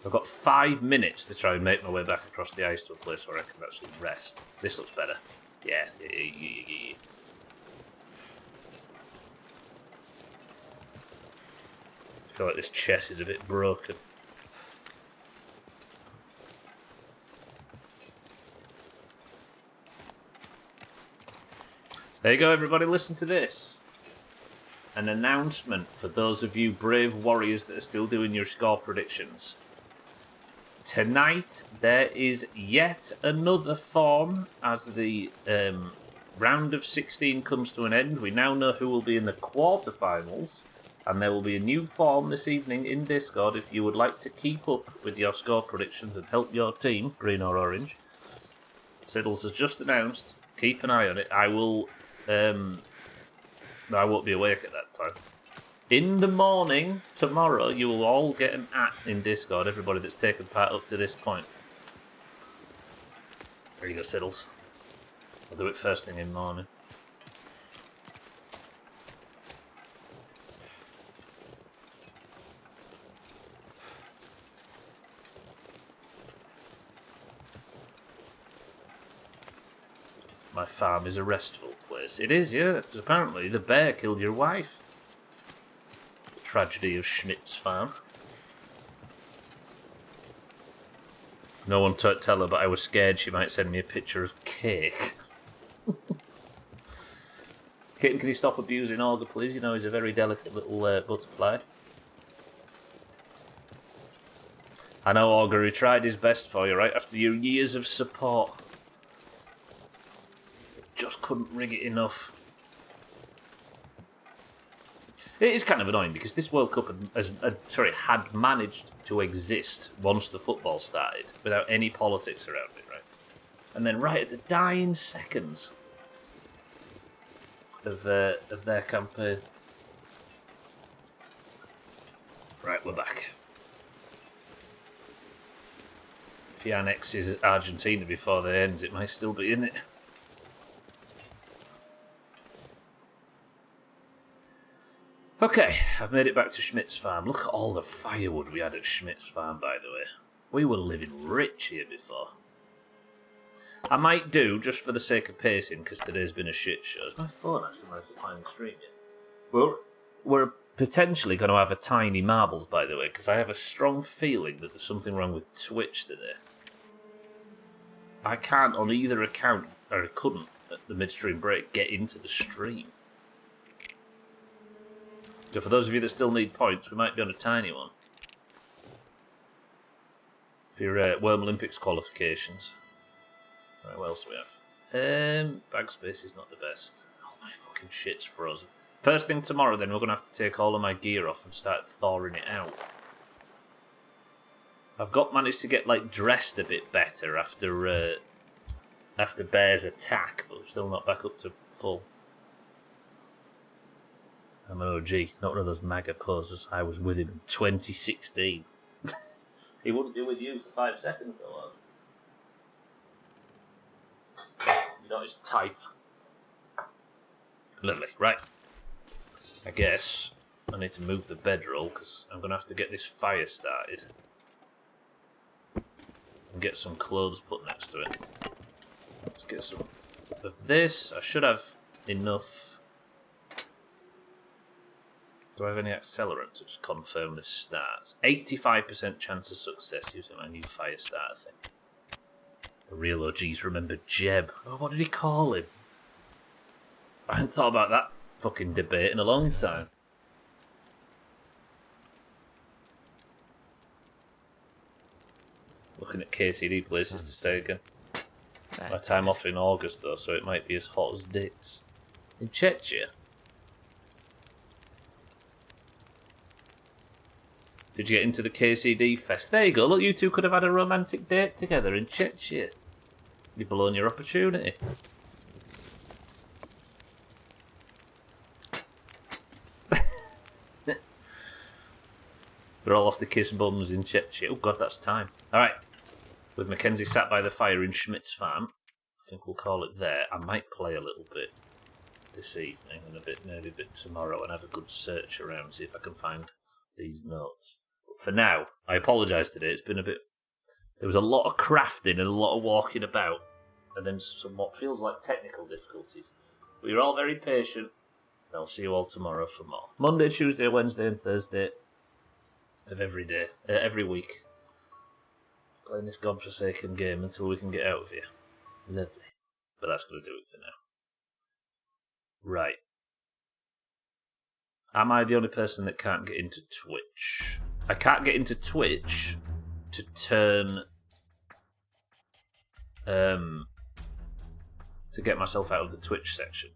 I've got 5 minutes to try and make my way back across the ice to a place where I can actually rest. This looks better. Yeah. I feel like this chest is a bit broken. There you go, everybody, listen to this. An announcement for those of you brave warriors that are still doing your score predictions. Tonight, there is yet another form as the round of 16 comes to an end. We now know who will be in the quarterfinals, and there will be a new form this evening in Discord if you would like to keep up with your score predictions and help your team, green or orange. Siddles has just announced. Keep an eye on it. I will No, I won't be awake at that time. In the morning, tomorrow, you will all get an @ in Discord, everybody that's taken part up to this point. There you go, Siddles. I'll do it first thing in the morning. My farm is a restful place. It is, yeah. Because apparently the bear killed your wife. The tragedy of Schmidt's farm. No one tell her, but I was scared she might send me a picture of cake. Kitten, can you stop abusing Augur, please? You know he's a very delicate little butterfly. I know, Augur, he tried his best for you, right? After your years of support. Just couldn't rig it enough. It is kind of annoying because this World Cup had managed to exist once the football started without any politics around it, right? And then right at the dying seconds of their campaign. Right, we're back. If he annexes Argentina before the end, it might still be in it. Okay, I've made it back to Schmidt's farm. Look at all the firewood we had at Schmidt's farm, by the way. We were living rich here before. I might do, just for the sake of pacing, because today's been a shit show. Is my phone actually managed to find the stream yet? Well, we're potentially going to have a tiny marbles, by the way, because I have a strong feeling that there's something wrong with Twitch today. I can't on either account, or I couldn't, at the midstream break, get into the stream. So for those of you that still need points, we might be on a tiny one. For your Worm Olympics qualifications. Right, what else do we have? Bag space is not the best. Oh, my fucking shit's frozen. First thing tomorrow, then, we're going to have to take all of my gear off and start thawing it out. I've managed to get, like, dressed a bit better after Bear's attack, but I'm still not back up to full. I'm an OG, not one of those MAGA posers. I was with him in 2016. He wouldn't be with you for 5 seconds, though, you know his type. Lovely, right. I guess I need to move the bedroll, because I'm going to have to get this fire started. And get some clothes put next to it. Let's get some of this. I should have enough. Do I have any accelerant to just confirm this starts? 85% chance of success using my new fire starter thing. The real OGs remember Jeb. Oh, what did he call him? I hadn't thought about that fucking debate in a long time. Looking at KCD places to stay again. My time off in August though, so it might be as hot as dicks. In Chechnya. Did you get into the KCD fest? There you go, look, you two could have had a romantic date together in Chechnya. You've blown your opportunity. They're all off to kiss bums in Chechnya. Oh god, that's time. Alright. With Mackenzie sat by the fire in Schmidt's farm, I think we'll call it there. I might play a little bit this evening and maybe a bit tomorrow and have a good search around, see if I can find these notes. But for now, I apologise today. It's been a bit... There was a lot of crafting and a lot of walking about, and then some what feels like technical difficulties. But you're all very patient, and I'll see you all tomorrow for more. Monday, Tuesday, Wednesday and Thursday of every day, every week. Playing this godforsaken game until we can get out of here. Lovely. But that's going to do it for now. Right. Am I the only person that can't get into Twitch? I can't get into Twitch to turn... to get myself out of the Twitch section.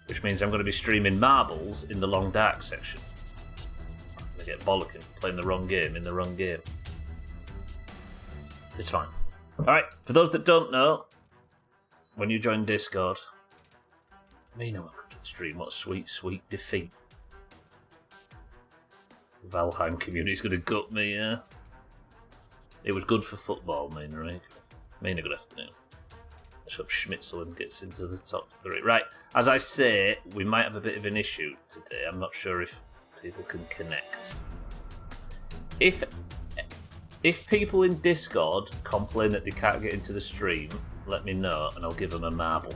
Which means I'm going to be streaming marbles in the Long Dark section. I'm going to get bollocking playing the wrong game in the wrong game. It's fine. Alright, for those that don't know, when you join Discord, Mina, welcome to the stream. What a sweet, sweet defeat. The Valheim community's going to gut me, yeah? It was good for football, Mina, right? Mina, good afternoon. Let's hope Schmitzel gets into the top 3. Right, as I say, we might have a bit of an issue today. I'm not sure if people can connect. If people in Discord complain that they can't get into the stream, let me know and I'll give them a marble.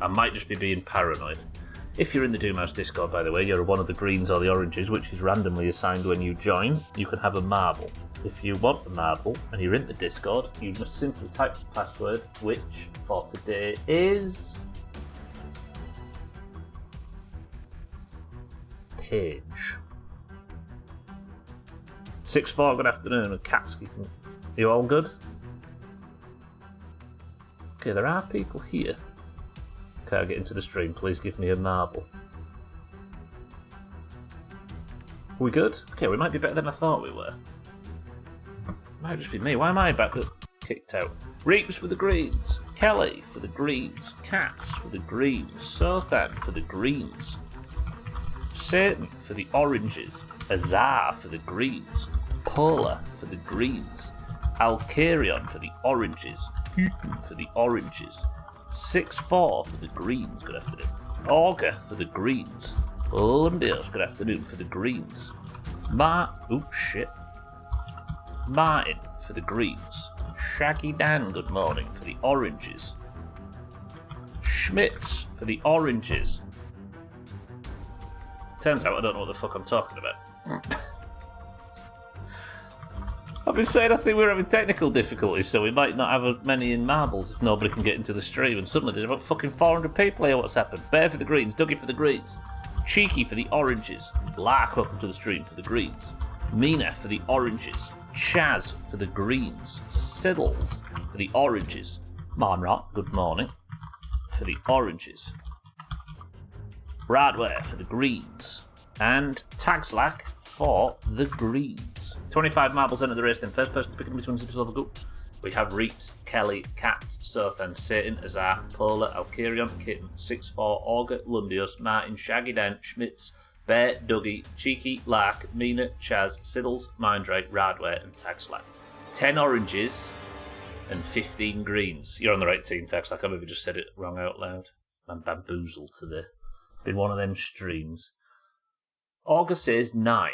I might just be being paranoid. If you're in the Doomhaus Discord, by the way, you're one of the greens or the oranges, which is randomly assigned when you join, you can have a marble. If you want a marble and you're in the Discord, you must simply type the password, which for today is Page. 6-4, good afternoon, and Katsky. You all good? Okay, there are people here. Can't get into the stream, please give me a marble. We good? Okay, we might be better than I thought we were. Might just be me. Why am I back kicked out? Reaps for the greens. Kelly for the greens. Cats for the greens. Sothan for the greens. Satan for the oranges. Azar for the greens. Polar for the greens. Alcarion for the oranges. Putin for the oranges. 6-4 for the greens, good afternoon. Augur for the greens. Lundios, good afternoon, for the greens. Martin for the greens. Shaggy Dan, good morning, for the oranges. Schmitz for the oranges. Turns out I don't know what the fuck I'm talking about. I've been saying I think we're having technical difficulties, so we might not have many in marbles if nobody can get into the stream. And suddenly there's about fucking 400 people here. What's happened? Bear for the greens, Dougie for the greens, Cheeky for the oranges, Lark, welcome to the stream, for the greens, Mina for the oranges, Chaz for the greens, Siddles for the oranges, Monrot, good morning, for the oranges, Bradware for the greens, and Tagslack for the greens. 25 marbles into the race, then first person to pick up between the silver group. We have Reaps, Kelly, Cats, Sothan, Satan, Azar, Polar, Alcarion, Kitten, 6-4, Augur, Lundius, Martin, Shaggy Dan, Schmitz, Bear, Dougie, Cheeky, Lark, Mina, Chaz, Siddles, Mindrake, Radware, and Tagslack. 10 oranges and 15 greens. You're on the right team, Tagslack. I maybe just said it wrong out loud. I'm bamboozled today. Been one of them streams. Augur says 9.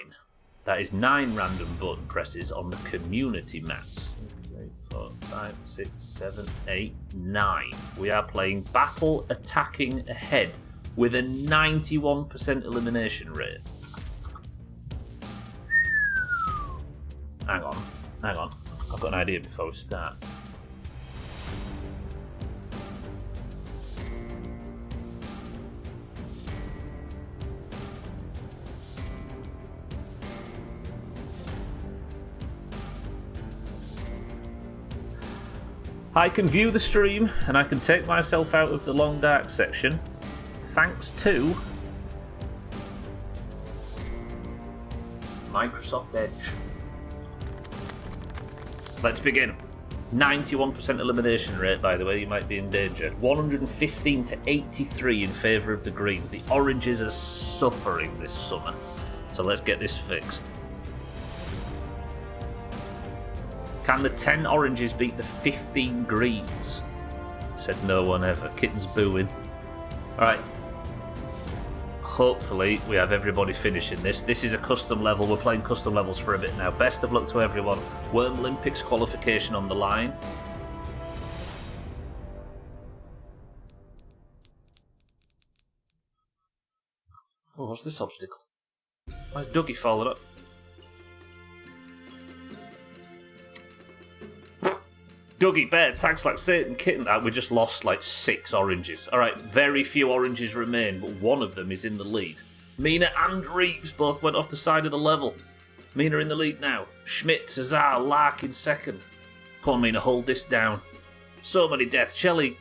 That is 9 random button presses on the community maps. 3, 4, 5, 6, 7, 8, 9. We are playing Battle Attacking Ahead with a 91% elimination rate. Hang on. I've got an idea before we start. I can view the stream and I can take myself out of the long dark section thanks to Microsoft Edge. Let's begin. 91% elimination rate, by the way, you might be in danger. 115 to 83 in favour of the greens. The oranges are suffering this summer. So let's get this fixed. Can the 10 oranges beat the 15 greens? Said no one ever. Kitten's booing. Alright. Hopefully we have everybody finishing this. This is a custom level. We're playing custom levels for a bit now. Best of luck to everyone. Worm Olympics qualification on the line. Oh, what's this obstacle? Why's Dougie falling up? Dougie, Bear, Tagslack, Satan, Kitten. We just lost like 6 oranges. Alright, very few oranges remain, but one of them is in the lead. Mina and Reeves both went off the side of the level. Mina in the lead now. Schmidt, Azar, Lark in second. Come on, Mina, hold this down. So many deaths. Kelly,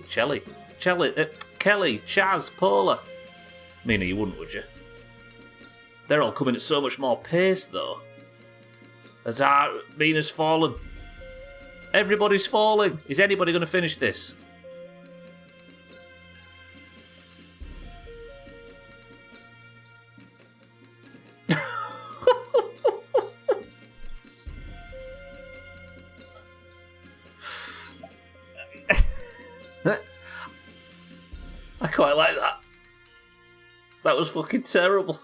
Chaz, Polar. Mina, you wouldn't, would you? They're all coming at so much more pace, though. Azar, Mina's fallen. Everybody's falling. Is anybody going to finish this? I quite like that. That was fucking terrible.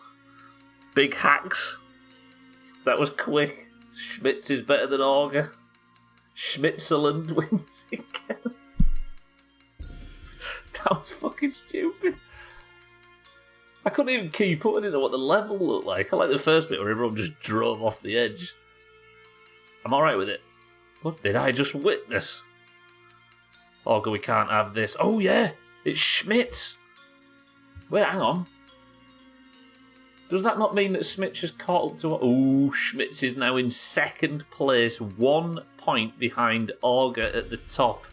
Big hacks. That was quick. Schmitz is better than Auger. Schmitzerland wins again. That was fucking stupid. I couldn't even keep up. I didn't know what the level looked like. I like the first bit where everyone just drove off the edge. I'm alright with it. What did I just witness? Auger, we can't have this. Oh yeah, it's Schmitz. Wait, hang on. Does that not mean that Schmitz has caught up to... Oh, Schmitz is now in second place, 1 point behind Auger at the top.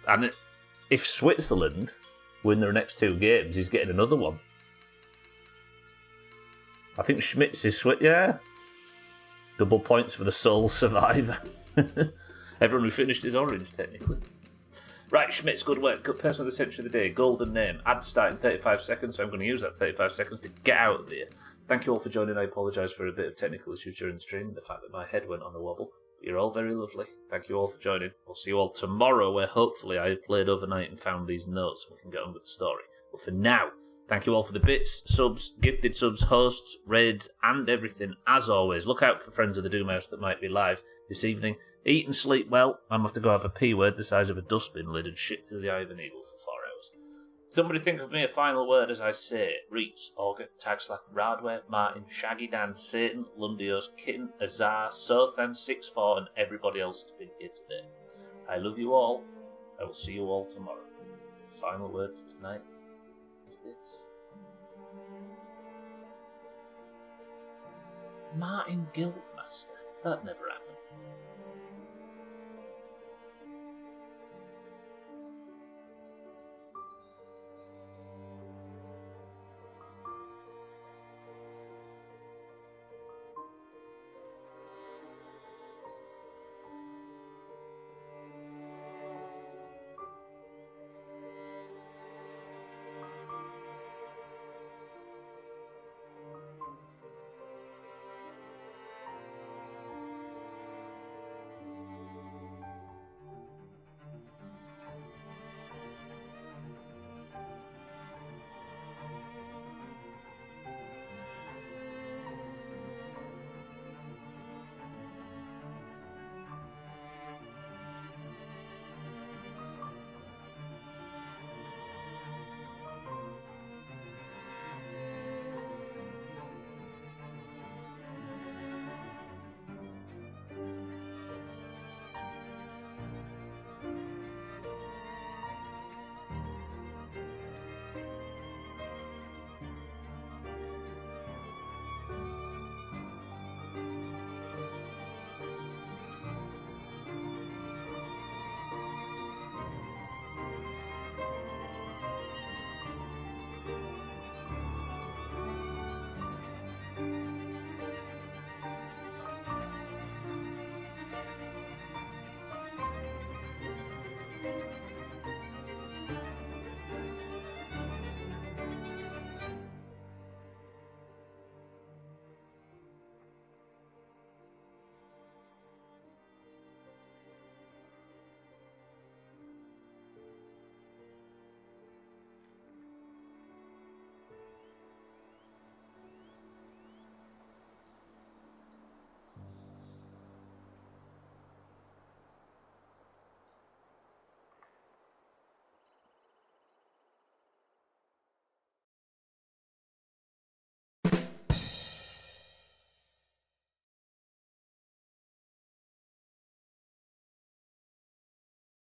And if Switzerland win their next 2 games, he's getting another one. I think Schmitz is... Yeah. Double points for the sole survivor. Everyone who finished is orange, technically. Right, Schmitz, good work. Good person of the century of the day. Golden name. Ad start in 35 seconds, so I'm going to use that 35 seconds to get out of here. Thank you all for joining. I apologise for a bit of technical issues during the stream, the fact that my head went on a wobble. But you're all very lovely. Thank you all for joining. I'll see you all tomorrow, where hopefully I have played overnight and found these notes and we can get on with the story. But for now, thank you all for the bits, subs, gifted subs, hosts, raids, and everything. As always, look out for friends of the Doomhaus that might be live this evening. Eat and sleep well. I'm going to have to go have a P word the size of a dustbin lid and shit through the eye of an eagle for 4 hours. Somebody think of me a final word as I say it. Reeds, Auger, Tagslack, Radware, Martin, Shaggy Dan, Satan, Lundios, Kitten, Azar, Sothan, 6-4, and everybody else who's been here today. I love you all. I will see you all tomorrow. The final word for tonight is this. Martin Guildmaster. That never happened.